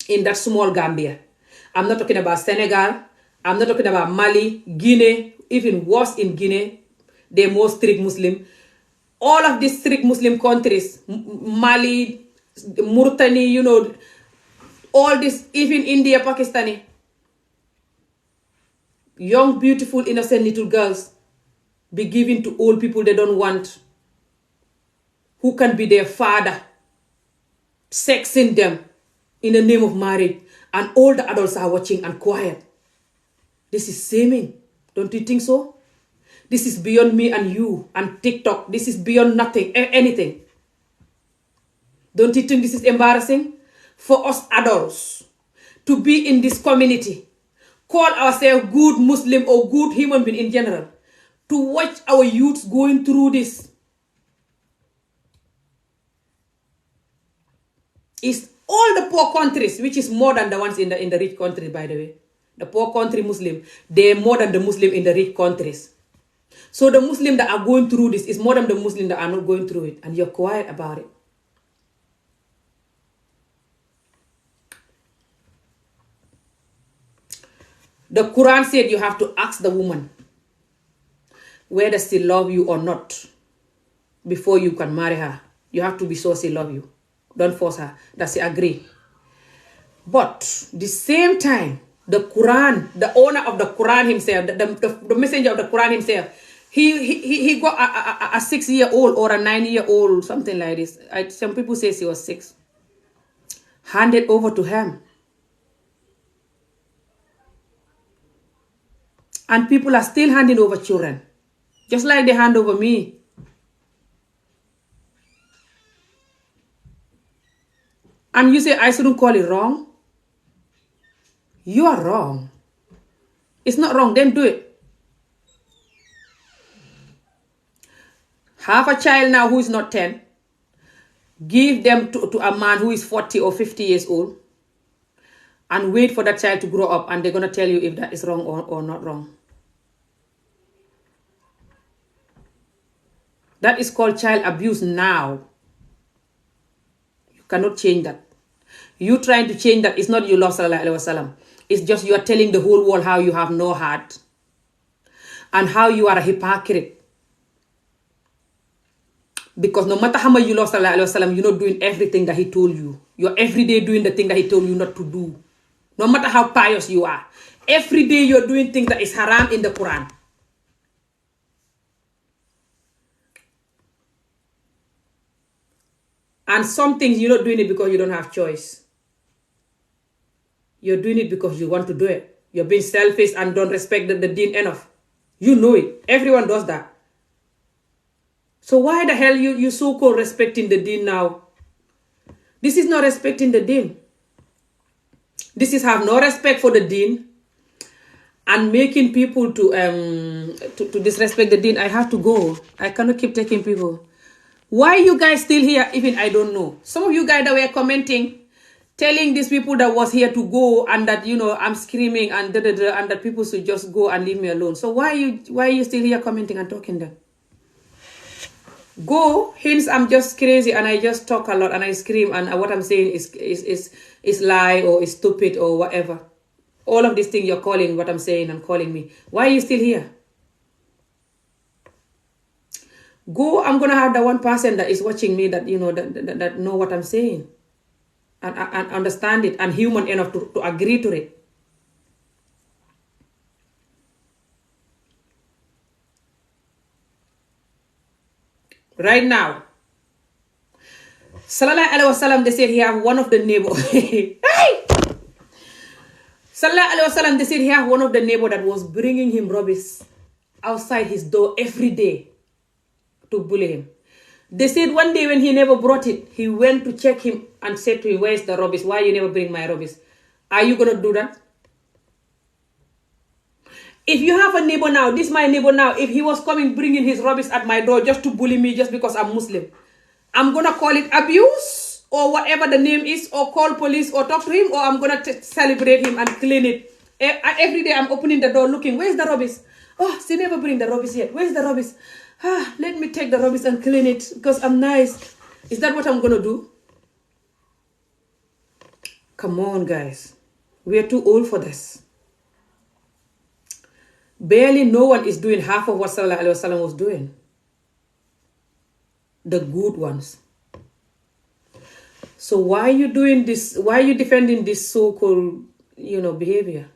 A: in that small Gambia. I'm not talking about Senegal. I'm not talking about Mali, Guinea, even worse in Guinea. They're more strict Muslim. All of these strict Muslim countries, Mali, Mauritania, you know, all this, even India, Pakistani. Young, beautiful, innocent little girls be given to old people they don't want, who can be their father, sexing them in the name of marriage, and all the adults are watching and quiet. This is shaming. Don't you think so? This is beyond me and you and TikTok. This is beyond nothing, anything. Don't you think this is embarrassing for us adults to be in this community, call ourselves good Muslim or good human being in general, to watch our youths going through this? It's all the poor countries, which is more than the ones in the rich countries, by the way. The poor country Muslim, they're more than the Muslim in the rich countries. So the Muslim that are going through this is more than the Muslim that are not going through it, and you're quiet about it. The Quran said you have to ask the woman whether she love you or not before you can marry her. You have to be sure she love you. Don't force her. Does she agree? But the same time, the Quran, the owner of the Quran himself, the messenger of the Quran himself, he got a 6-year-old or a 9-year-old, something like this. Some people say she was 6. Handed over to him. And people are still handing over children. Just like they hand over me. And you say I shouldn't call it wrong? You are wrong. It's not wrong, then do it. Have a child now who is not 10. Give them to a man who is 40 or 50 years old. And wait for that child to grow up, and they're going to tell you if that is wrong or not wrong. That is called child abuse now. You cannot change that. You trying to change that is not you, Lord Sallallahu Alaihi Wasallam. It's just you are telling the whole world how you have no heart and how you are a hypocrite. Because no matter how much you love Sallallahu Alaihi Wasallam, you're not doing everything that he told you. You're every day doing the thing that he told you not to do. No matter how pious you are. Every day you're doing things that is haram in the Quran. And some things you're not doing it because you don't have choice. You're doing it because you want to do it. You're being selfish and don't respect the deen enough. You know it. Everyone does that. So why the hell you so-called respecting the deen now? This is not respecting the deen. This is have no respect for the deen and making people to disrespect the deen. I have to go. I cannot keep taking people. Why you guys still here? Even I don't know. Some of you guys that were commenting, telling these people that was here to go and that, you know, I'm screaming and and that people should just go and leave me alone. So why are you still here commenting and talking then? Go, hence I'm just crazy and I just talk a lot and I scream and what I'm saying is lie or is stupid or whatever. All of these things you're calling what I'm saying and calling me. Why are you still here? Go, I'm gonna have the one person that is watching me that, you know, that know what I'm saying and understand it and human enough to agree to it. Right now, Sallallahu Alaihi Wasallam, they said he have one of the neighbor. Hey! Sallallahu Alaihi Wasallam, they said he have one of the neighbor that was bringing him rubbish outside his door every day to bully him. They said one day when he never brought it, he went to check him and said to him, where's the rubbish? Why you never bring my rubbish? Are you going to do that? If you have a neighbor now, this my neighbor now, if he was coming bringing his rubbish at my door just to bully me just because I'm Muslim, I'm going to call it abuse or whatever the name is, or call police or talk to him, or I'm going to celebrate him and clean it. Every day I'm opening the door looking, where's the rubbish? Oh, she never bring the rubbish yet. Where's the rubbish? Let me take the rubbish and clean it because I'm nice. Is that what I'm going to do? Come on, guys. We are too old for this. Barely no one is doing half of what Sallallahu Alaihi Wasallam was doing. The good ones. So why are you doing this? Why are you defending this so-called, behavior?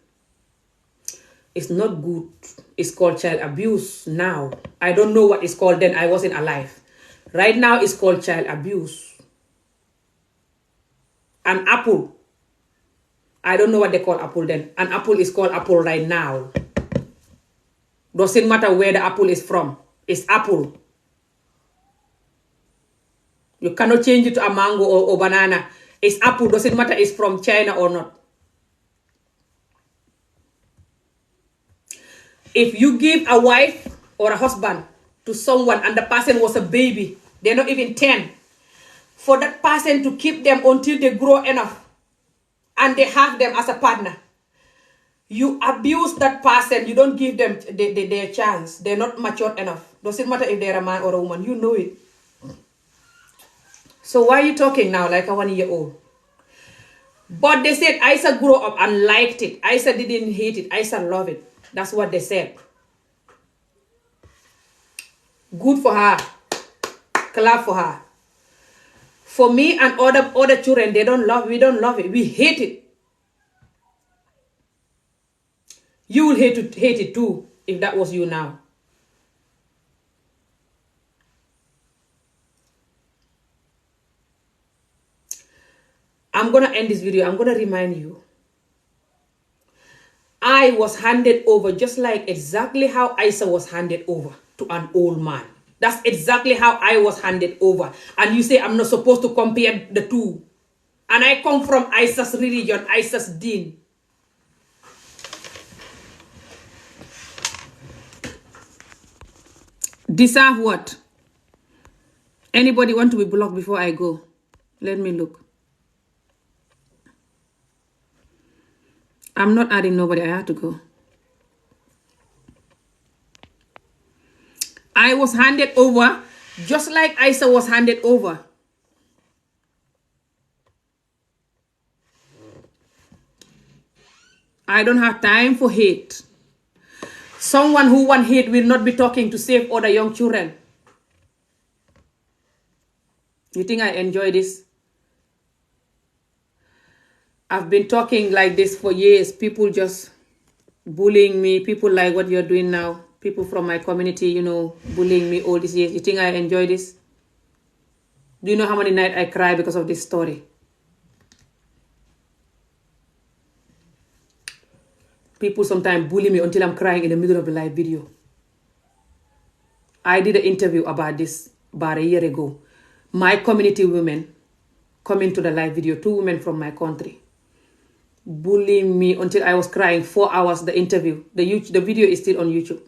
A: It's not good. It's called child abuse now. I don't know what it's called then. I wasn't alive. Right now it's called child abuse. An apple. I don't know what they call apple then. An apple is called apple right now. Doesn't matter where the apple is from. It's apple. You cannot change it to a mango or banana. It's apple. Doesn't matter it's from China or not. If you give a wife or a husband to someone and the person was a baby, they're not even 10, for that person to keep them until they grow enough and they have them as a partner, you abuse that person. You don't give them their chance. They're not matured enough. Doesn't matter if they're a man or a woman. You know it. So why are you talking now like a 1-year-old? But they said Isa grew up and liked it. Isa didn't hate it. Isa loved it. That's what they said. Good for her. Clap for her. For me and other children, we don't love it. We hate it. You will hate it too if that was you now. I'm going to end this video. I'm going to remind you. I was handed over just like exactly how Isa was handed over to an old man. That's exactly how I was handed over. And you say I'm not supposed to compare the two. And I come from Isa's religion, Isa's deen. Deserve what? Anybody want to be blocked before I go? Let me look. I'm not adding nobody. I have to go. I was handed over just like Isa was handed over. I don't have time for hate. Someone who want hate will not be talking to save other young children. You think I enjoy this? I've been talking like this for years. People just bullying me. People like what you're doing now. People from my community, bullying me all these years. You think I enjoy this? Do you know how many nights I cry because of this story? People sometimes bully me until I'm crying in the middle of the live video. I did an interview about this about a year ago. My community women coming to the live video, 2 women from my country, bullying me until I was crying 4 hours, the interview. The video is still on YouTube.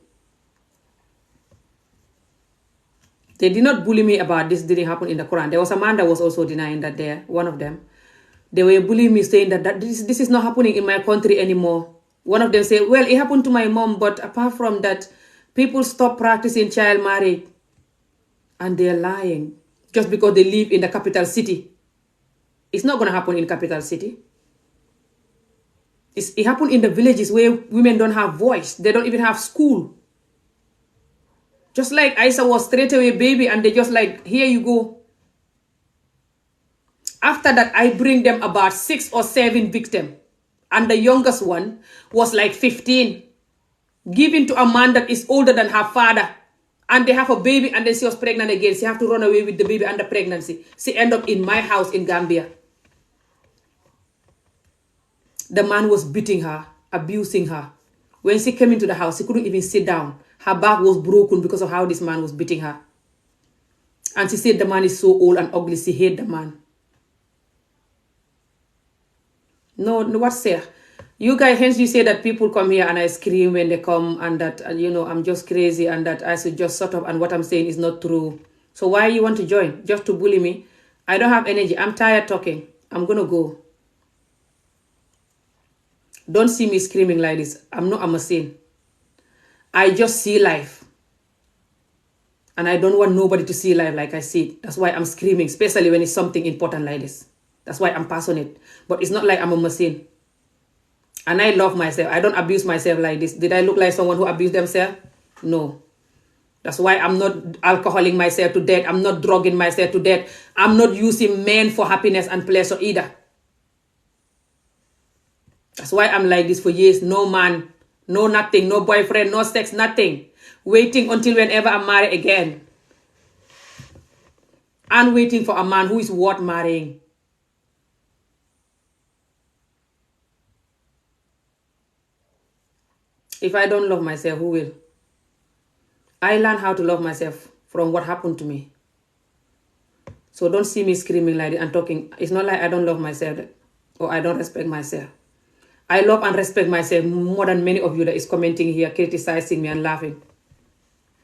A: They did not bully me about this didn't happen in the Quran. There was a man that was also denying that there, one of them. They were bullying me saying that this is not happening in my country anymore. One of them said, well, it happened to my mom, but apart from that, people stop practicing child marriage. And they're lying just because they live in the capital city. It's not going to happen in the capital city. It happened in the villages where women don't have voice. They don't even have school. Just like Isa was straight away baby and they just like, here you go. After that, I bring them about 6 or 7 victims. And the youngest one was like 15. Given to a man that is older than her father. And they have a baby and then she was pregnant again. She have to run away with the baby and the pregnancy. She ended up in my house in Gambia. The man was beating her, abusing her. When she came into the house, she couldn't even sit down. Her back was broken because of how this man was beating her. And she said the man is so old and ugly, she hate the man. No, what's there? You guys, hence you say that people come here and I scream when they come and that, I'm just crazy and that I should just shut up and what I'm saying is not true. So why you want to join? Just to bully me? I don't have energy. I'm tired talking. I'm going to go. Don't see me screaming like this. I'm not a machine. I just see life. And I don't want nobody to see life like I see it. That's why I'm screaming, especially when it's something important like this. That's why I'm passionate. But it's not like I'm a machine. And I love myself. I don't abuse myself like this. Did I look like someone who abused themselves? No. That's why I'm not alcoholing myself to death. I'm not drugging myself to death. I'm not using men for happiness and pleasure either. That's why I'm like this for years. No man, no nothing, no boyfriend, no sex, nothing. Waiting until whenever I'm married again. And waiting for a man who is worth marrying. If I don't love myself, who will? I learned how to love myself from what happened to me. So don't see me screaming like that and talking. It's not like I don't love myself or I don't respect myself. I love and respect myself more than many of you that is commenting here, criticizing me and laughing.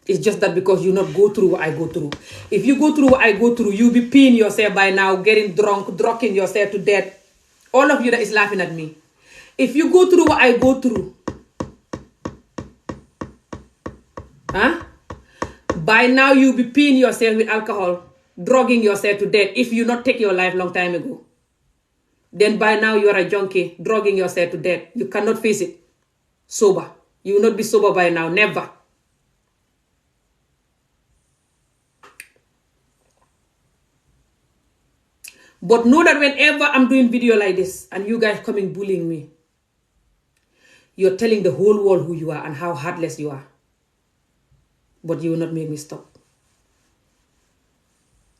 A: It's just that because you not go through what I go through. If you go through what I go through, you'll be peeing yourself by now, getting drunk, drugging yourself to death. All of you that is laughing at me. If you go through what I go through, by now you'll be peeing yourself with alcohol, drugging yourself to death if you not take your life long time ago. Then by now you are a junkie, drugging yourself to death. You cannot face it. Sober. You will not be sober by now. Never. But know that whenever I'm doing video like this and you guys coming bullying me, you're telling the whole world who you are and how heartless you are. But you will not make me stop.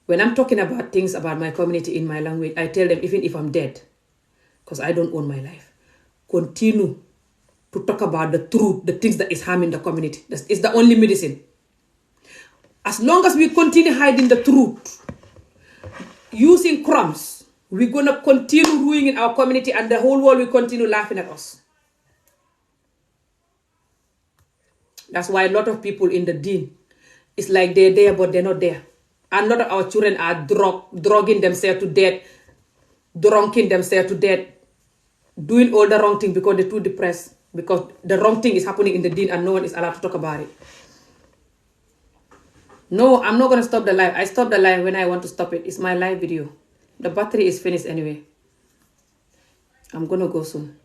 A: When I'm talking about things about my community in my language, I tell them even if I'm dead, because I don't own my life, continue to talk about the truth, the things that is harming the community. It's the only medicine. As long as we continue hiding the truth, using crumbs, we're going to continue ruining our community and the whole world will continue laughing at us. That's why a lot of people in the deen, it's like they're there but they're not there. And a lot of our children are drugging themselves to death, drunking themselves to death, doing all the wrong thing because they're too depressed. Because the wrong thing is happening in the deen and no one is allowed to talk about it. No, I'm not going to stop the live. I stop the live when I want to stop it. It's my live video. The battery is finished anyway. I'm going to go soon.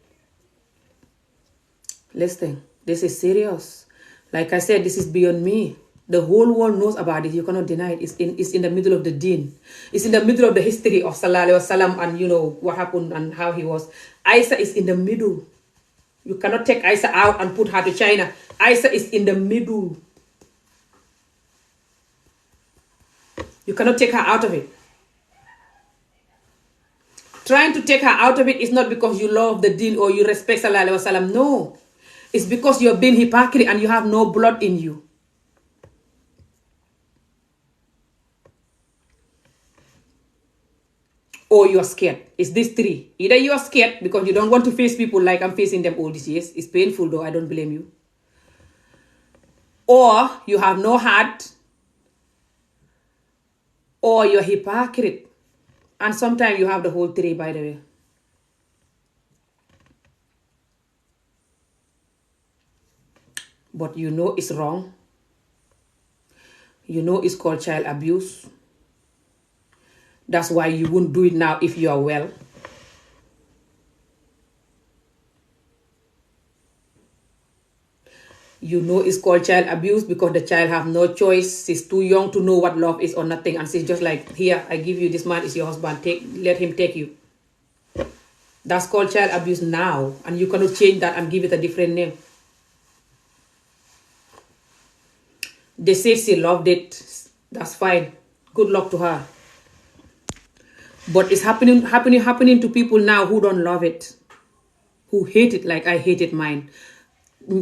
A: Listen, this is serious. Like I said, this is beyond me. The whole world knows about it. You cannot deny it. It's in the middle of the deen. It's in the middle of the history of Sallallahu Alaihi Wasallam and what happened and how he was. Isa is in the middle. You cannot take Isa out and put her to China. Isa is in the middle. You cannot take her out of it. Trying to take her out of it is not because you love the deen or you respect Sallallahu Alaihi Wasallam. No. It's because you're being hypocrite and you have no blood in you. Or you're scared. It's these three. Either you're scared because you don't want to face people like I'm facing them all these years. It's painful though, I don't blame you. Or you have no heart. Or you're hypocrite. And sometimes you have the whole three, by the way. But you know it's wrong. You know it's called child abuse. That's why you won't do it now if you are well. You know it's called child abuse because the child have no choice. She's too young to know what love is or nothing. And she's just like, here, I give you this man is your husband. Let him take you. That's called child abuse now. And you cannot change that and give it a different name. They say she loved it. That's fine. Good luck to her. But it's happening to people now who don't love it. Who hate it like I hated mine.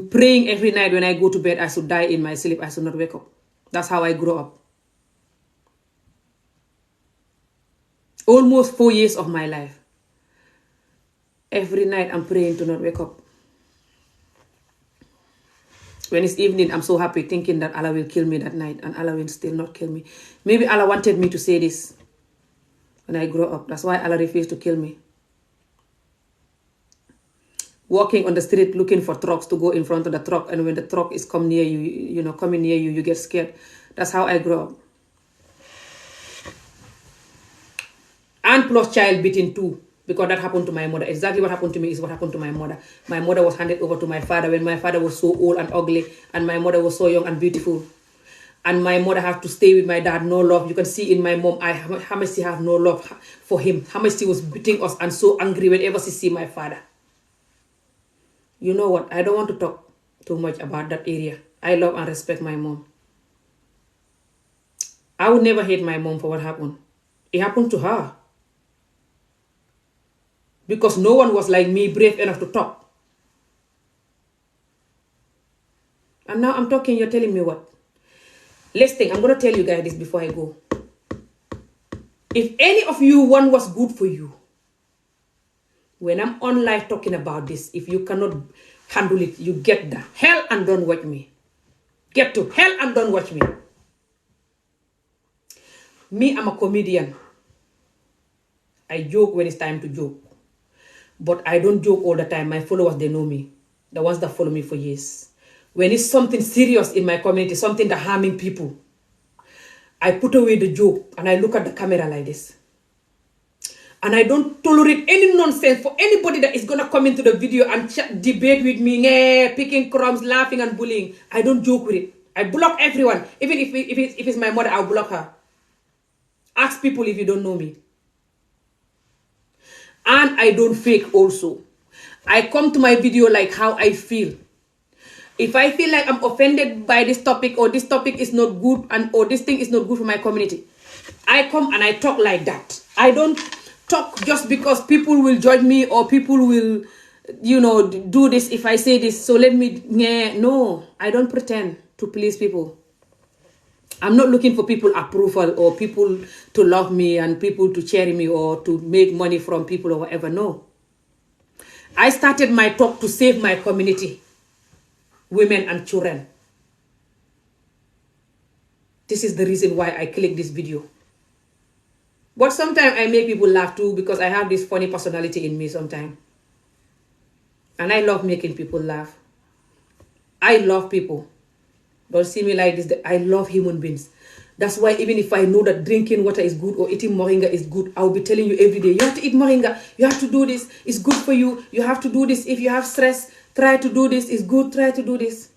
A: Praying every night when I go to bed, I should die in my sleep. I should not wake up. That's how I grew up. Almost 4 years of my life. Every night I'm praying to not wake up. When it's evening, I'm so happy thinking that Allah will kill me that night, and Allah will still not kill me. Maybe Allah wanted me to say this when I grow up. That's why Allah refused to kill me. Walking on the street looking for trucks to go in front of the truck, and when the truck is coming near you, you get scared. That's how I grew up. And plus child beating too, because that happened to my mother. Exactly what happened to me is what happened to my mother. My mother was handed over to my father when my father was so old and ugly, and my mother was so young and beautiful. And my mother had to stay with my dad, no love. You can see in my mom, how much she have no love for him, how much she was beating us and so angry whenever she see my father. You know what? I don't want to talk too much about that area. I love and respect my mom. I would never hate my mom for what happened. It happened to her. Because no one was like me brave enough to talk. And now I'm talking, you're telling me what? Listen, I'm going to tell you guys this before I go. If any of you one was good for you, when I'm on live talking about this, if you cannot handle it, you get the hell and don't watch me. Get to hell and don't watch me. Me, I'm a comedian. I joke when it's time to joke. But I don't joke all the time. My followers, they know me. The ones that follow me for years. When it's something serious in my community, something that harming people, I put away the joke and I look at the camera like this. And I don't tolerate any nonsense for anybody that is going to come into the video and debate with me, picking crumbs, laughing and bullying. I don't joke with it. I block everyone. Even if it's my mother, I'll block her. Ask people if you don't know me. And I don't fake also. I come to my video like how I feel. If I feel like I'm offended by this topic, or this topic is not good, or this thing is not good for my community, I come and I talk like that. I don't talk just because people will judge me or people will, do this if I say this. So let me, no, I don't pretend to please people. I'm not looking for people approval or people to love me and people to cheer me or to make money from people or whatever. No. I started my talk to save my community, women and children. This is the reason why I click this video. But sometimes I make people laugh too because I have this funny personality in me sometimes. And I love making people laugh. I love people. Don't see me like this. I love human beings. That's why even if I know that drinking water is good or eating moringa is good, I'll be telling you every day, you have to eat moringa. You have to do this. It's good for you. You have to do this. If you have stress, try to do this. It's good. Try to do this.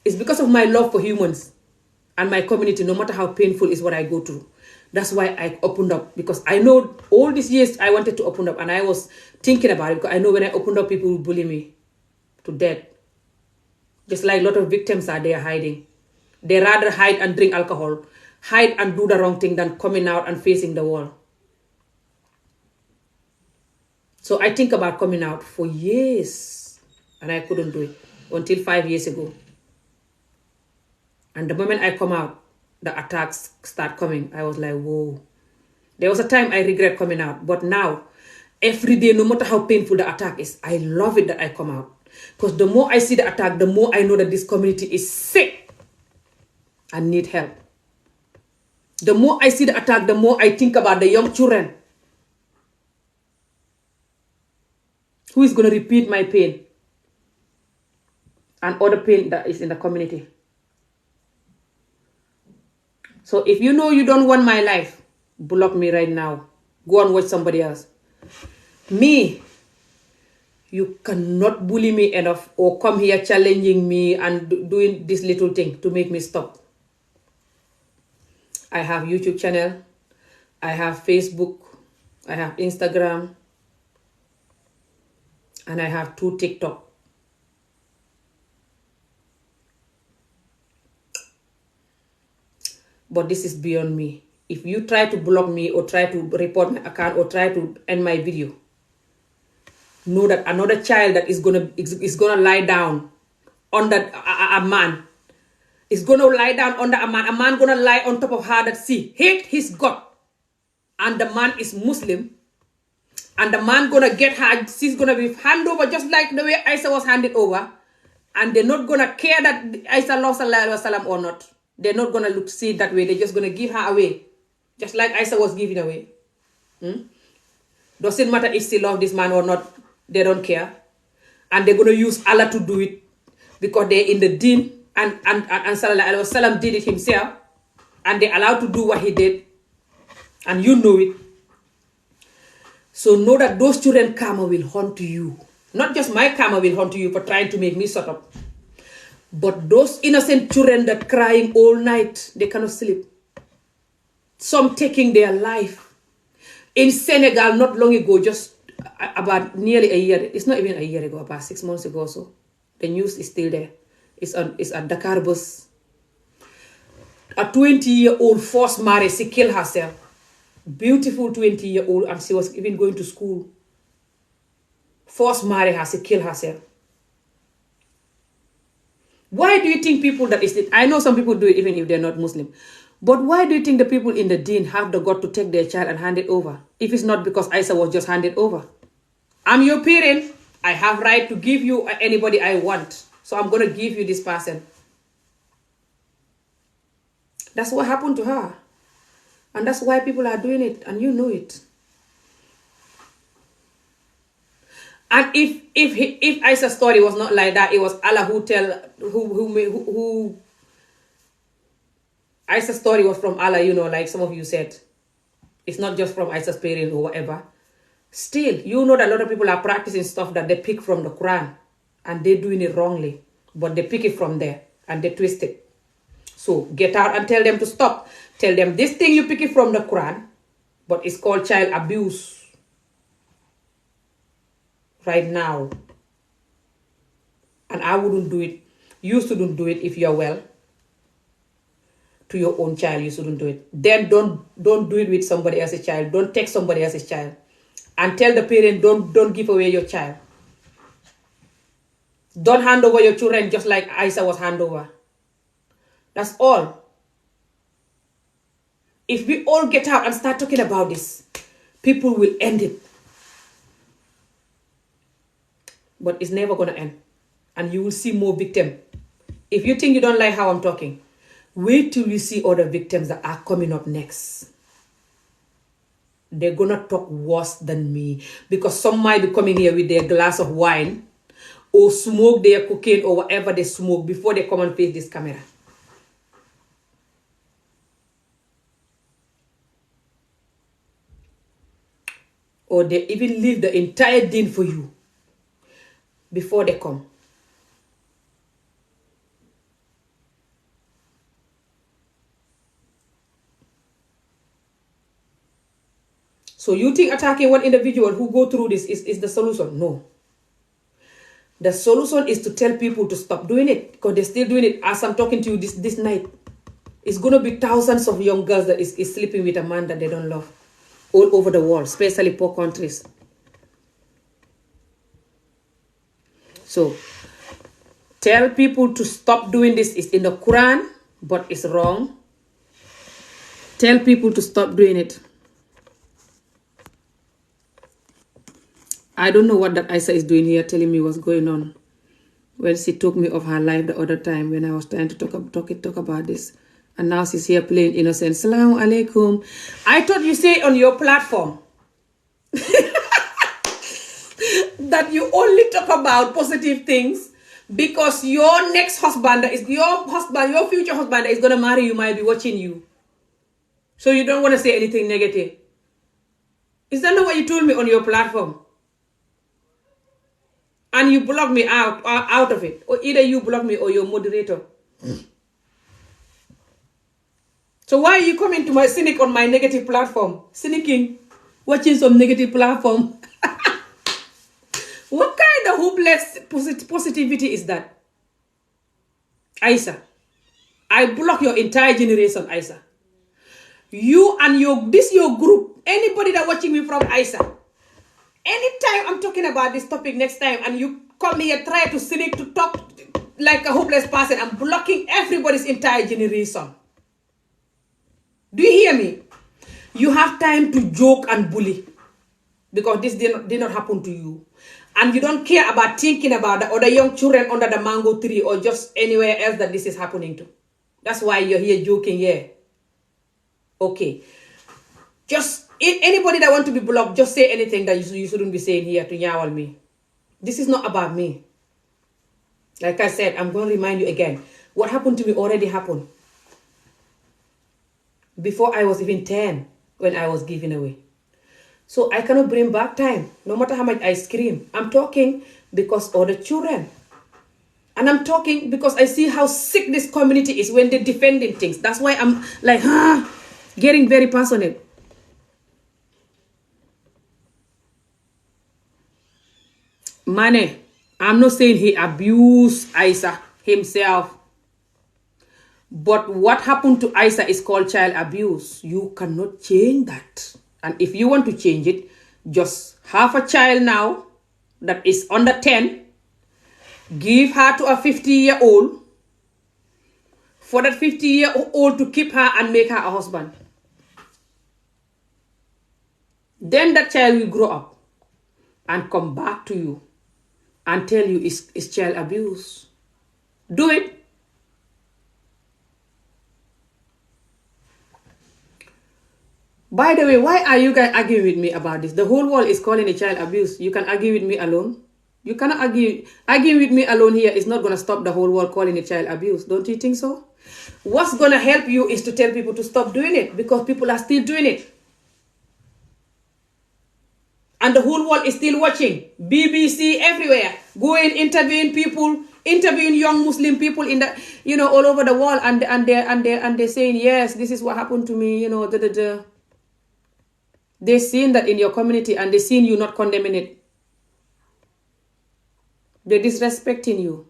A: It's because of my love for humans and my community, no matter how painful is what I go through. That's why I opened up, because I know all these years I wanted to open up and I was thinking about it, because I know when I opened up, people will bully me to death. Just like a lot of victims are there hiding. They rather hide and drink alcohol, hide and do the wrong thing than coming out and facing the wall. So I think about coming out for years and I couldn't do it until 5 years ago. And the moment I come out, the attacks start coming. I was like, whoa. There was a time I regret coming out, but now, every day, no matter how painful the attack is, I love it that I come out. Because the more I see the attack, the more I know that this community is sick and need help. The more I see the attack, the more I think about the young children. Who is going to repeat my pain and other pain that is in the community? So if you know you don't want my life, block me right now. Go and watch somebody else. Me, you cannot bully me enough or come here challenging me and doing this little thing to make me stop. I have YouTube channel. I have Facebook. I have Instagram. And I have 2 TikTok. But this is beyond me. If you try to block me or try to report my account or try to end my video, know that another child that is gonna lie down under a man is gonna lie down under a man gonna lie on top of her that hate his God and the man is Muslim, and the man gonna get her, she's gonna be handed over just like the way Aisha was handed over, and they're not gonna care that Aisha loves Sallallahu Alaihi Wasallam or not. They're not gonna look see it that way. They're just gonna give her away, just like Aisha was given away. Doesn't matter if she loves this man or not. They don't care, and they're gonna use Allah to do it because they're in the deen, and Sallallahu Alaihi Wasallam did it himself, and they're allowed to do what he did, and you know it. So know that those children karma will haunt you. Not just my karma will haunt you for trying to make me shut up. But those innocent children that crying all night, they cannot sleep. Some taking their life. In Senegal, not long ago, just about nearly a year, it's not even a year ago, about 6 months ago or so. The news is still there. It's at Dakar bus. A 20-year-old forced marriage, she killed herself. Beautiful 20-year-old, and she was even going to school. Forced marriage her, she killed herself. Why do you think people that is it? I know some people do it even if they're not Muslim. But why do you think the people in the deen have the God to take their child and hand it over? If it's not because Aisha was just handed over. I'm your parent. I have right to give you anybody I want. So I'm going to give you this person. That's what happened to her. And that's why people are doing it, and you know it. And if Aisha's story was not like that, it was Allah who Aisha's story was from Allah, like some of you said. It's not just from Aisha's parents or whatever. Still, you know that a lot of people are practicing stuff that they pick from the Quran, and they're doing it wrongly, but they pick it from there and they twist it. So get out and tell them to stop. Tell them this thing you pick it from the Quran, but it's called child abuse right now. And I wouldn't do it. You shouldn't do it if you're well. To your own child, you shouldn't do it. Then don't do it with somebody else's child. Don't take somebody else's child. And tell the parent, don't give away your child. Don't hand over your children just like Aisha was handed over. That's all. If we all get out and start talking about this, people will end it. But it's never going to end. And you will see more victims. If you think you don't like how I'm talking, wait till you see other victims that are coming up next. They're going to talk worse than me. Because some might be coming here with their glass of wine or smoke their cocaine or whatever they smoke before they come and face this camera. Or they even leave the entire deen for you before they come. So you think attacking one individual who go through this is the solution? No. The solution is to tell people to stop doing it, because they're still doing it as I'm talking to you this night. It's going to be thousands of young girls that is sleeping with a man that they don't love. All over the world, especially poor countries. So, tell people to stop doing this. It's in the Quran, but it's wrong. Tell people to stop doing it. I don't know what that Aisha is doing here, telling me what's going on. When she took me off her life the other time when I was trying to talk about this. And now she's here playing innocent. Assalamu alaikum. I thought you say on your platform that you only talk about positive things because your next husband, your future husband that is going to marry you might be watching you. So you don't want to say anything negative. Is that not what you told me on your platform? And you block me out of it. Or either you block me or your moderator. So why are you coming to my cynic on my negative platform? Cynicking. Watching some negative platform. What kind of hopeless positivity is that? Aisha. I block your entire generation, Aisha. You and your group. Anybody that watching me from Aisha. Anytime I'm talking about this topic next time and you come here try to cynic to talk like a hopeless person, I'm blocking everybody's entire generation. Do you hear me? You have time to joke and bully because this did not happen to you. And you don't care about thinking about the other young children under the mango tree or just anywhere else that this is happening to. That's why you're here joking, yeah. Okay. Just anybody that want to be blocked, just say anything that you shouldn't be saying here to nyawal me. This is not about me. Like I said, I'm going to remind you again. What happened to me already happened. Before I was even 10, when I was given away. So I cannot bring back time, no matter how much I scream. I'm talking because of the children. And I'm talking because I see how sick this community is when they're defending things. That's why I'm like, getting very passionate. Mane, I'm not saying he abused Isa himself. But what happened to Isa is called child abuse. You cannot change that. And if you want to change it, just have a child now that is under 10. Give her to a 50-year-old. For that 50-year-old to keep her and make her a husband. Then that child will grow up and come back to you and tell you it's child abuse. Do it. By the way, why are you guys arguing with me about this? The whole world is calling it child abuse. You can argue with me alone. You cannot argue. Arguing with me alone here is not going to stop the whole world calling it child abuse. Don't you think so? What's going to help you is to tell people to stop doing it because people are still doing it. And the whole world is still watching. BBC everywhere. Going, interviewing people, interviewing young Muslim people in the, all over the world. And they're saying, yes, this is what happened to me, They're seeing that in your community and they're seeing you not condemning it. They're disrespecting you.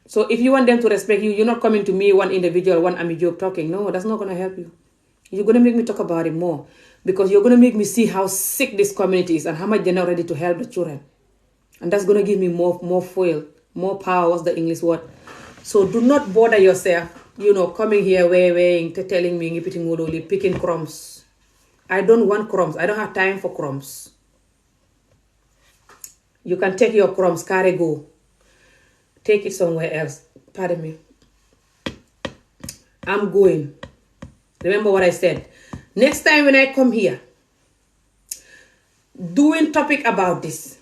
A: So if you want them to respect you, you're not coming to me, one individual, one Ami talking. No, that's not going to help you. You're going to make me talk about it more. Because you're going to make me see how sick this community is and how much they're not ready to help the children. And that's going to give me more fuel, more power. What's the English word? So do not bother yourself, coming here, weighing, telling me, picking crumbs. I don't want crumbs. I don't have time for crumbs. You can take your crumbs, carry go. Take it somewhere else. Pardon me. I'm going. Remember what I said. Next time when I come here, doing topic about this,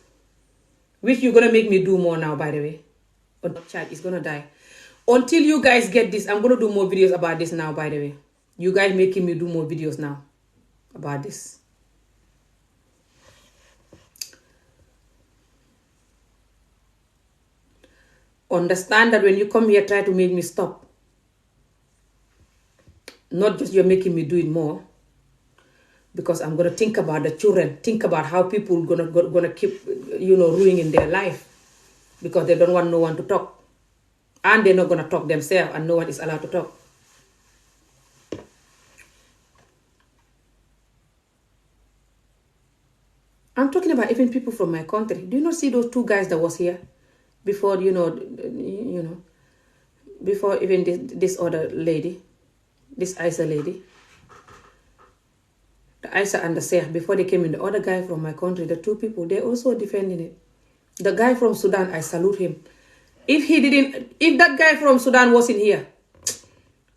A: which you're going to make me do more now, by the way. But the child is going to die. Until you guys get this, I'm going to do more videos about this now, by the way. You guys making me do more videos now about this. Understand that when you come here, try to make me stop. Not just you're making me do it more. Because I'm going to think about the children. Think about how people gonna keep, ruining their life. Because they don't want no one to talk. And they're not going to talk themselves. And no one is allowed to talk. I'm talking about even people from my country. Do you not see those two guys that was here? Before, before even this other lady. This Isa lady. The Isa and the Sheikh, before they came in, the other guy from my country, the two people, they're also defending it. The guy from Sudan, I salute him. If that guy from Sudan wasn't here,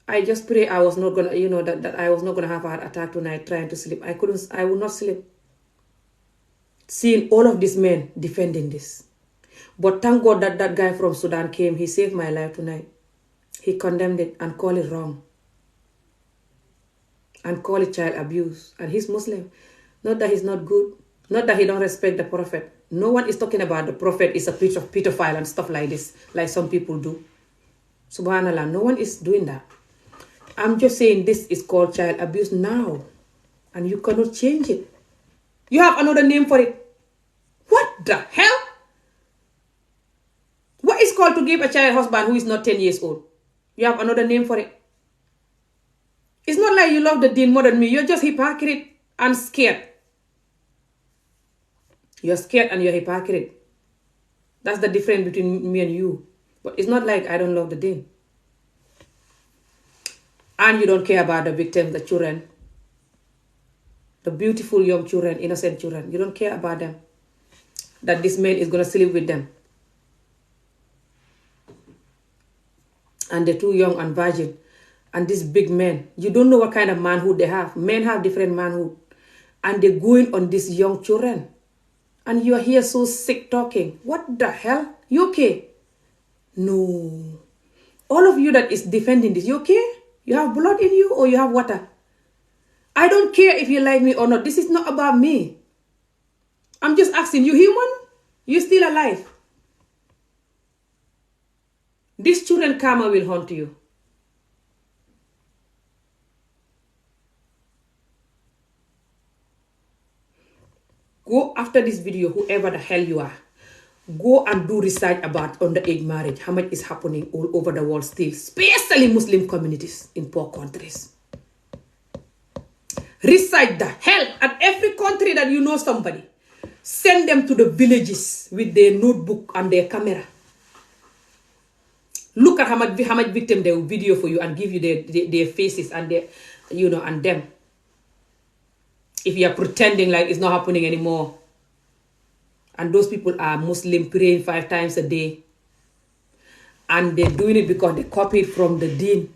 A: I just pray I was not gonna, that I was not gonna have a heart attack tonight trying to sleep. I will not sleep. Seeing all of these men defending this. But thank God that guy from Sudan came. He saved my life tonight. He condemned it and called it wrong. And call it child abuse. And he's Muslim. Not that he's not good. Not that he don't respect the prophet. No one is talking about the prophet is a pedophile and stuff like this. Like some people do. Subhanallah. No one is doing that. I'm just saying this is called child abuse now. And you cannot change it. You have another name for it. What the hell? What is called to give a child husband who is not 10 years old? You have another name for it. It's not like you love the deen more than me. You're just hypocrite and scared. You're scared and you're hypocrite. That's the difference between me and you. But it's not like I don't love the deen. And you don't care about the victims, the children, the beautiful young children, innocent children. You don't care about them. That this man is going to sleep with them. And they're too young and virgin. And this big man, you don't know what kind of manhood they have. Men have different manhood. And they're going on these young children. And you're here so sick talking. What the hell? You okay? No. All of you that is defending this, you okay? You have blood in you or you have water? I don't care if you like me or not. This is not about me. I'm just asking, you human? You still alive? These children karma will haunt you. Go after this video, whoever the hell you are. Go and do research about underage marriage. How much is happening all over the world still, especially Muslim communities in poor countries. Research the hell at every country that you know somebody. Send them to the villages with their notebook and their camera. Look at how much victim they will video for you and give you their faces and their, and them. If you are pretending like it's not happening anymore. And those people are Muslim, praying 5 times a day. And they're doing it because they copied from the deen.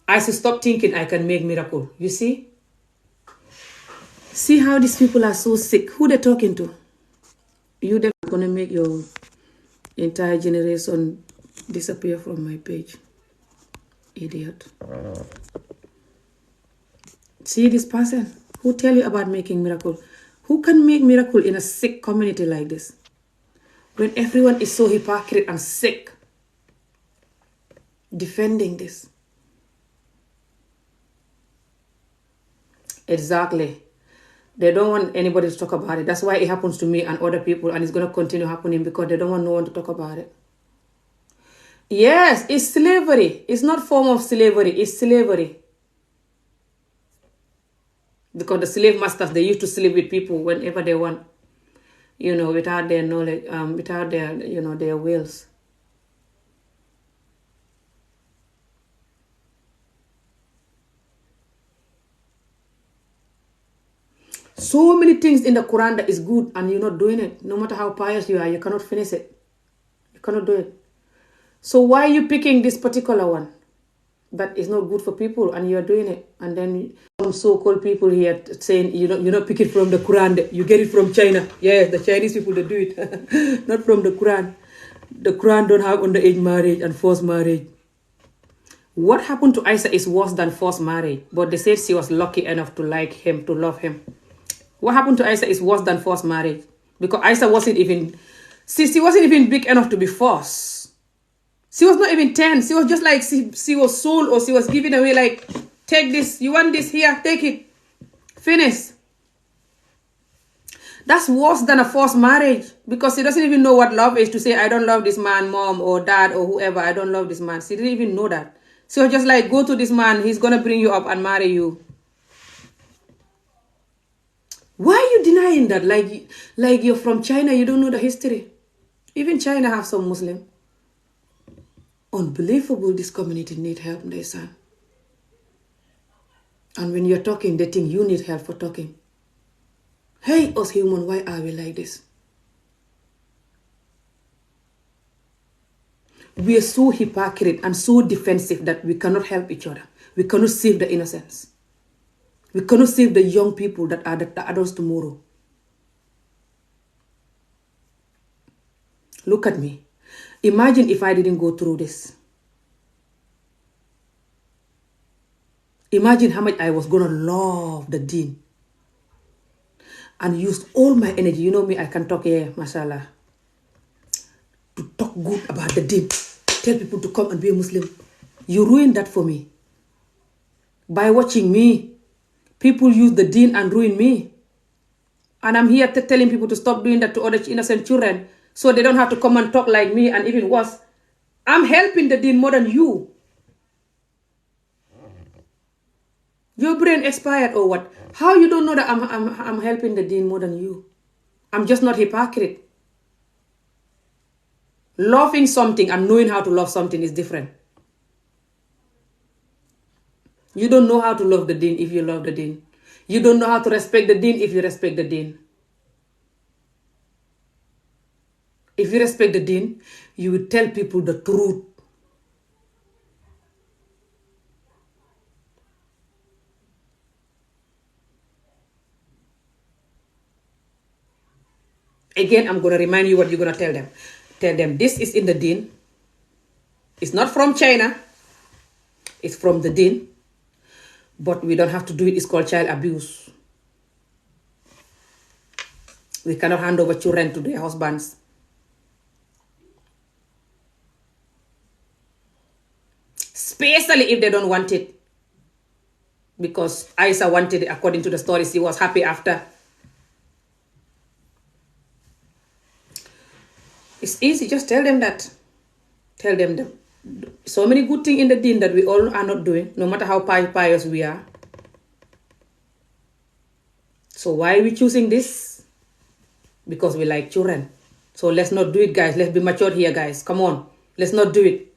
A: I should stop thinking I can make miracle. You see? See how these people are so sick. Who they're talking to? You are going to make your entire generation disappear from my page. Idiot. See this person who tell you about making miracle. Who can make miracle in a sick community like this? When everyone is so hypocrite and sick. Defending this. Exactly. They don't want anybody to talk about it. That's why it happens to me and other people, and it's going to continue happening because they don't want no one to talk about it. Yes, it's slavery. It's not form of slavery. It's slavery. Because the slave masters, they used to sleep with people whenever they want, without their knowledge, without their, their wills. So many things in the Quran that is good and you're not doing it. No matter how pious you are, you cannot finish it. You cannot do it. So why are you picking this particular one that is not good for people and you're doing it? And then some so-called people here saying you're not picking from the Quran, you get it from China. Yes, the Chinese people that do it. Not from the Quran. The Quran don't have underage marriage and forced marriage. What happened to Aisha is worse than forced marriage. But they said she was lucky enough to like him, to love him. What happened to Aisha is worse than forced marriage. Because Aisha wasn't even, she wasn't even big enough to be forced. She was not even 10. She was just like, she was sold or she was given away like, take this, you want this here, take it. Finish. That's worse than a forced marriage. Because she doesn't even know what love is to say, I don't love this man, mom or dad or whoever, I don't love this man. She didn't even know that. She was just like, go to this man, he's going to bring you up and marry you. Why are you denying that? Like you're from China, you don't know the history. Even China have some Muslim. Unbelievable, this community need help, they say. And when you're talking, they think you need help for talking. Hey, us human, why are we like this? We are so hypocrite and so defensive that we cannot help each other. We cannot save the innocents. We cannot save the young people that are the adults tomorrow. Look at me. Imagine if I didn't go through this. Imagine how much I was going to love the deen. And use all my energy. You know me, I can talk here, mashallah. To talk good about the deen. Tell people to come and be a Muslim. You ruined that for me. By watching me. People use the deen and ruin me. And I'm here telling people to stop doing that to other innocent children. So they don't have to come and talk like me, and even worse. I'm helping the deen more than you. Your brain expired or what? How you don't know that I'm helping the deen more than you? I'm just not hypocrite. Loving something and knowing how to love something is different. You don't know how to love the deen if you love the deen. You don't know how to respect the deen if you respect the deen. If you respect the deen, you will tell people the truth. Again, I'm going to remind you what you're going to tell them. Tell them this is in the deen. It's not from China. It's from the deen. But we don't have to do it. It's called child abuse. We cannot hand over children to their husbands. Especially if they don't want it. Because Aisha wanted it, according to the story. She was happy after. It's easy. Just tell them that. Tell them that. So many good things in the deen that we all are not doing, no matter how pious we are. So why are we choosing this? Because we like children. So let's not do it, guys. Let's be mature here, guys. Come on. Let's not do it.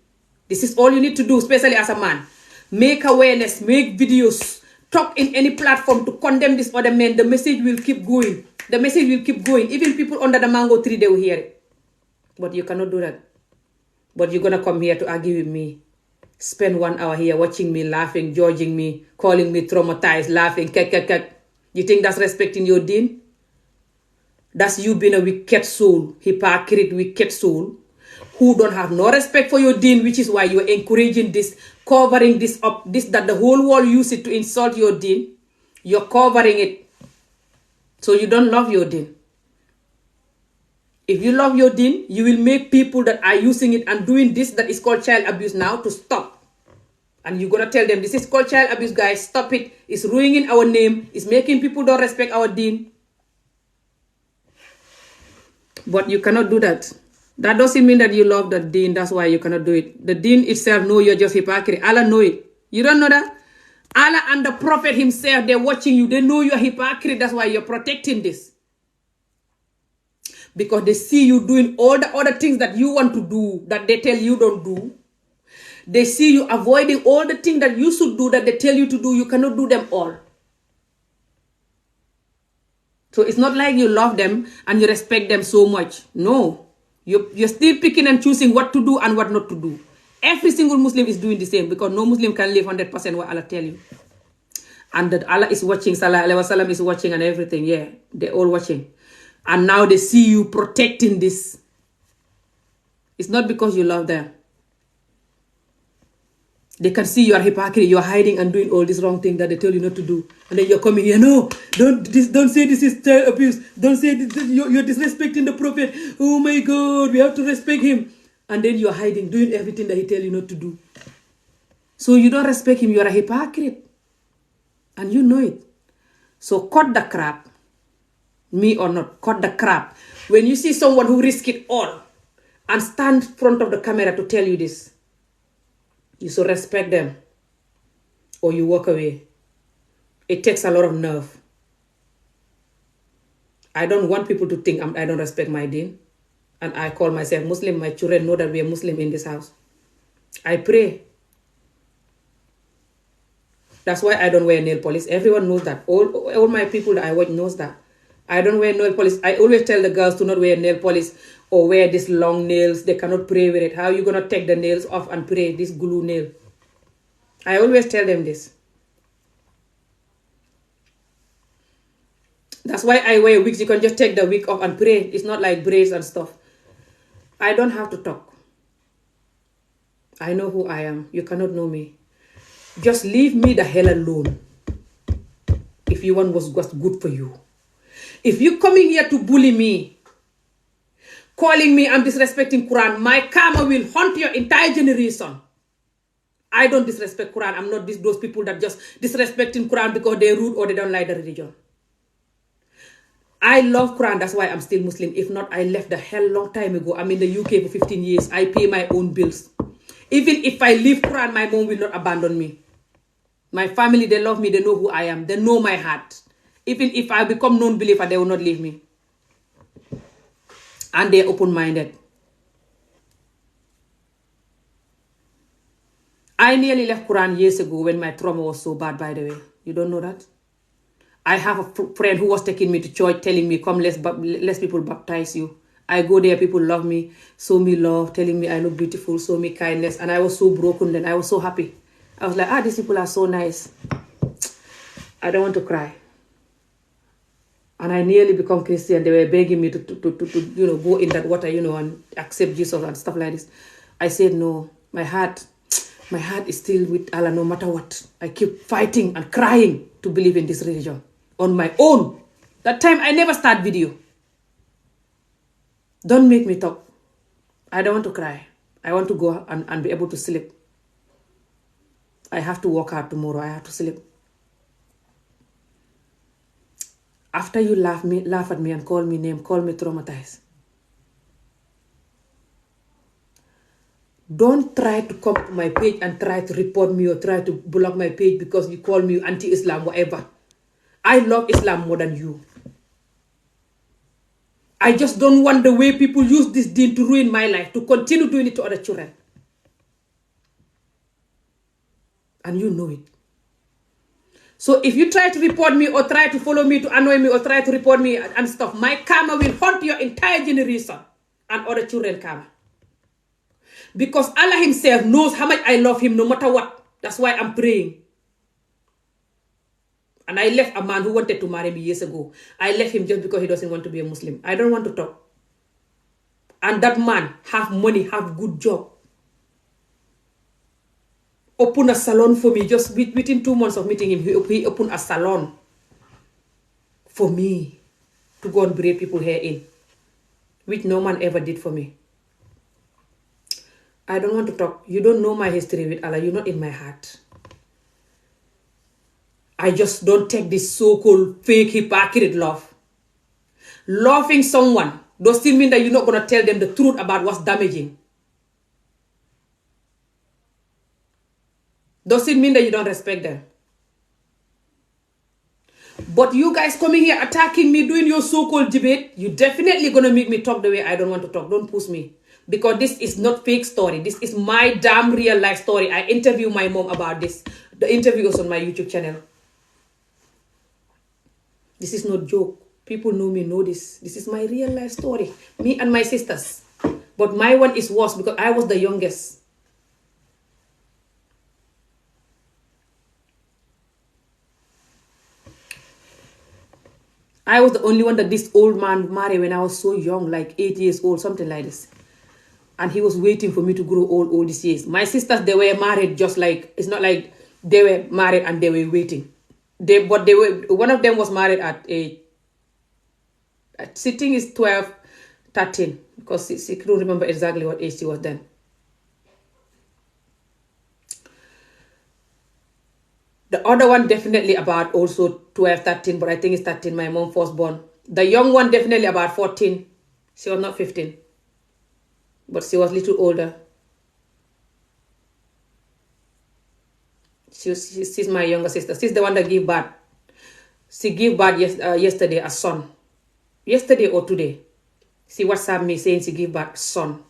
A: This is all you need to do, especially as a man. Make awareness, make videos, talk in any platform to condemn this other man. The message will keep going. The message will keep going. Even people under the mango tree, they will hear it. But you cannot do that. But you're going to come here to argue with me. Spend 1 hour here watching me, laughing, judging me, calling me traumatized, laughing, You think that's respecting your deen? That's you being a wicked soul, hypocrite, wicked soul, who don't have no respect for your deen, which is why you're encouraging this, covering this up, this that the whole world use it to insult your deen. You're covering it. So you don't love your deen. If you love your deen, you will make people that are using it and doing this that is called child abuse now to stop. And you're going to tell them, this is called child abuse, guys. Stop it. It's ruining our name. It's making people don't respect our deen. But you cannot do that. That doesn't mean that you love the deen. That's why you cannot do it. The deen itself know you're just hypocrite. Allah know it. You don't know that? Allah and the Prophet himself, they're watching you. They know you're hypocrite. That's why you're protecting this. Because they see you doing all the other things that you want to do, that they tell you don't do. They see you avoiding all the things that you should do, that they tell you to do. You cannot do them all. So it's not like you love them and you respect them so much. No. You're still picking and choosing what to do and what not to do. Every single Muslim is doing the same, because no Muslim can live 100% what Allah tell you. And that Allah is watching, Sallallahu Alaihi Wasallam is watching and everything. Yeah, they're all watching. And now they see you protecting this. It's not because you love them. They can see you are hypocrite. You are hiding and doing all this wrong thing that they tell you not to do. And then you're coming here. No, don't say this is child abuse. Don't say this, you're disrespecting the Prophet. Oh my God, we have to respect him. And then you're hiding, doing everything that he tell you not to do. So you don't respect him. You are a hypocrite. And you know it. So cut the crap. Me or not, cut the crap. When you see someone who risk it all and stand in front of the camera to tell you this, you should respect them or you walk away. It takes a lot of nerve. I don't want people to think I don't respect my deen. And I call myself Muslim. My children know that we are Muslim in this house. I pray. That's why I don't wear nail polish. Everyone knows that. All my people that I watch knows that. I don't wear nail polish. I always tell the girls to not wear nail polish or wear these long nails. They cannot pray with it. How are you going to take the nails off and pray, this glue nail? I always tell them this. That's why I wear wigs. You can just take the wig off and pray. It's not like braids and stuff. I don't have to talk. I know who I am. You cannot know me. Just leave me the hell alone. If you want what's good for you. If you're coming here to bully me, calling me I'm disrespecting Quran, my karma will haunt your entire generation. I don't disrespect Quran. I'm not those people that just disrespecting Quran because they're rude or they don't like the religion. I love Quran. That's why I'm still Muslim. If not, I left the hell long time ago. I'm in the UK for 15 years. I pay my own bills. Even if I leave Quran, my mom will not abandon me. My family, they love me. They know who I am. They know my heart. Even if I become non-believer, they will not leave me. And they're open-minded. I nearly left Quran years ago when my trauma was so bad, by the way. You don't know that? I have a friend who was taking me to church, telling me, come, let's people baptize you. I go there, people love me, show me love, telling me I look beautiful, show me kindness. And I was so broken then. I was so happy. I was like, these people are so nice. I don't want to cry. And I nearly become Christian. They were begging me to go in that water, and accept Jesus and stuff like this. I said, no, my heart is still with Allah no matter what. I keep fighting and crying to believe in this religion on my own. That time I never start video. Don't make me talk. I don't want to cry. I want to go and be able to sleep. I have to work hard tomorrow. I have to sleep. After you laugh at me and call me name, call me traumatized. Don't try to come to my page and try to report me or try to block my page because you call me anti-Islam, whatever. I love Islam more than you. I just don't want the way people use this deen to ruin my life, to continue doing it to other children. And you know it. So if you try to report me or try to follow me to annoy me or try to report me and stuff, my karma will haunt your entire generation and other children karma. Because Allah himself knows how much I love him no matter what. That's why I'm praying. And I left a man who wanted to marry me years ago. I left him just because he doesn't want to be a Muslim. I don't want to talk. And that man have money, have good job. Open a salon for me. Just within 2 months of meeting him, he opened a salon for me to go and braid people hair in, which no man ever did for me. I don't want to talk. You don't know my history with Allah. You're not in my heart. I just don't take this so-called fake hypocrite love. Loving someone doesn't mean that you're not going to tell them the truth about what's damaging. Doesn't mean that you don't respect them. But you guys coming here attacking me, doing your so-called debate, you definitely going to make me talk the way I don't want to talk. Don't push me. Because this is not fake story. This is my damn real life story. I interviewed my mom about this. The interview is on my YouTube channel. This is not joke. People know me, know this. This is my real life story. Me and my sisters. But my one is worse because I was the youngest. I was the only one that this old man married when I was so young, like 8 years old, something like this. And he was waiting for me to grow old all these years. My sisters, they were married just like, it's not like they were married and they were waiting. One of them was married at age, I think is 12, 13, because she couldn't remember exactly what age she was then. The other one definitely about also 12, 13, but I think it's 13, my mom first born. The young one definitely about 14. She was not 15. But she was a little older. She's my younger sister. She's the one that gave birth. She gave birth yesterday, a son. Yesterday or today. She WhatsApp me saying she gave birth a son.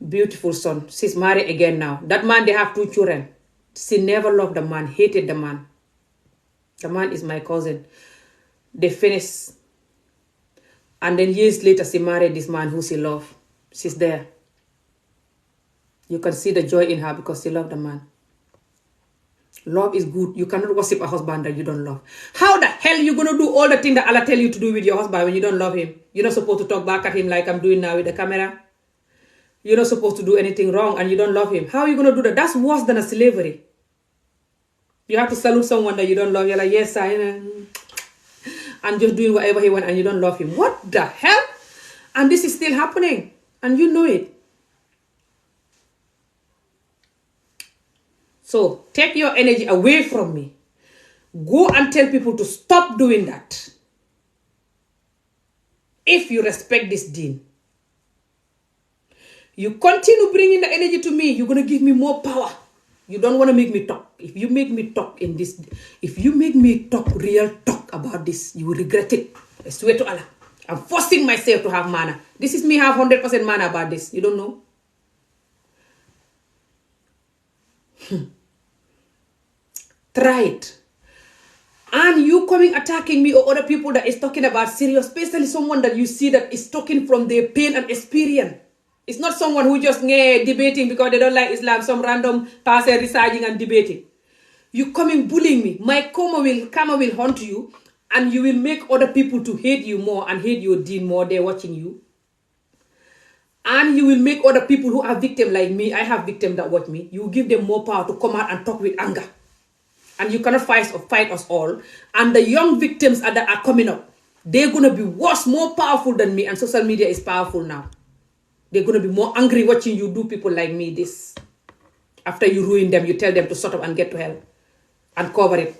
A: Beautiful son. She's married again now. That man, they have 2 children. She never loved the man, hated the man. The man is my cousin. They finished. And then years later, she married this man who she loved. She's there. You can see the joy in her because she loved the man. Love is good. You cannot worship a husband that you don't love. How the hell are you going to do all the things that Allah tell you to do with your husband when you don't love him? You're not supposed to talk back at him like I'm doing now with the camera. You're not supposed to do anything wrong and you don't love him. How are you going to do that? That's worse than a slavery. You have to salute someone that you don't love. You're like, yes, I know. And just doing whatever he wants and you don't love him. What the hell? And this is still happening. And you know it. So take your energy away from me. Go and tell people to stop doing that. If you respect this deen. You continue bringing the energy to me, you're going to give me more power. You don't want to make me talk. If you make me talk in this, if you make me talk real talk about this, you will regret it. I swear to Allah. I'm forcing myself to have mana. This is me have 100% mana about this. You don't know? Try it. And you coming attacking me or other people that is talking about serious, especially someone that you see that is talking from their pain and experience. It's not someone who just debating because they don't like Islam, some random person researching and debating. You coming bullying me. My karma will haunt you, and you will make other people to hate you more and hate your deen more. They're watching you. And you will make other people who are victims like me, I have victims that watch me, you give them more power to come out and talk with anger. And you cannot fight us all. And the young victims that are coming up, they're going to be worse, more powerful than me. And social media is powerful now. They're going to be more angry watching you do people like me this. After you ruin them, you tell them to shut up and get to hell. And cover it.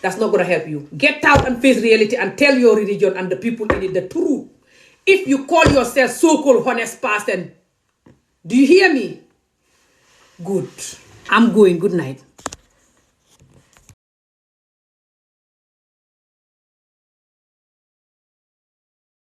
A: That's not going to help you. Get out and face reality and tell your religion and the people in it the truth. If you call yourself so-called honest person, do you hear me? Good. I'm going. Good night.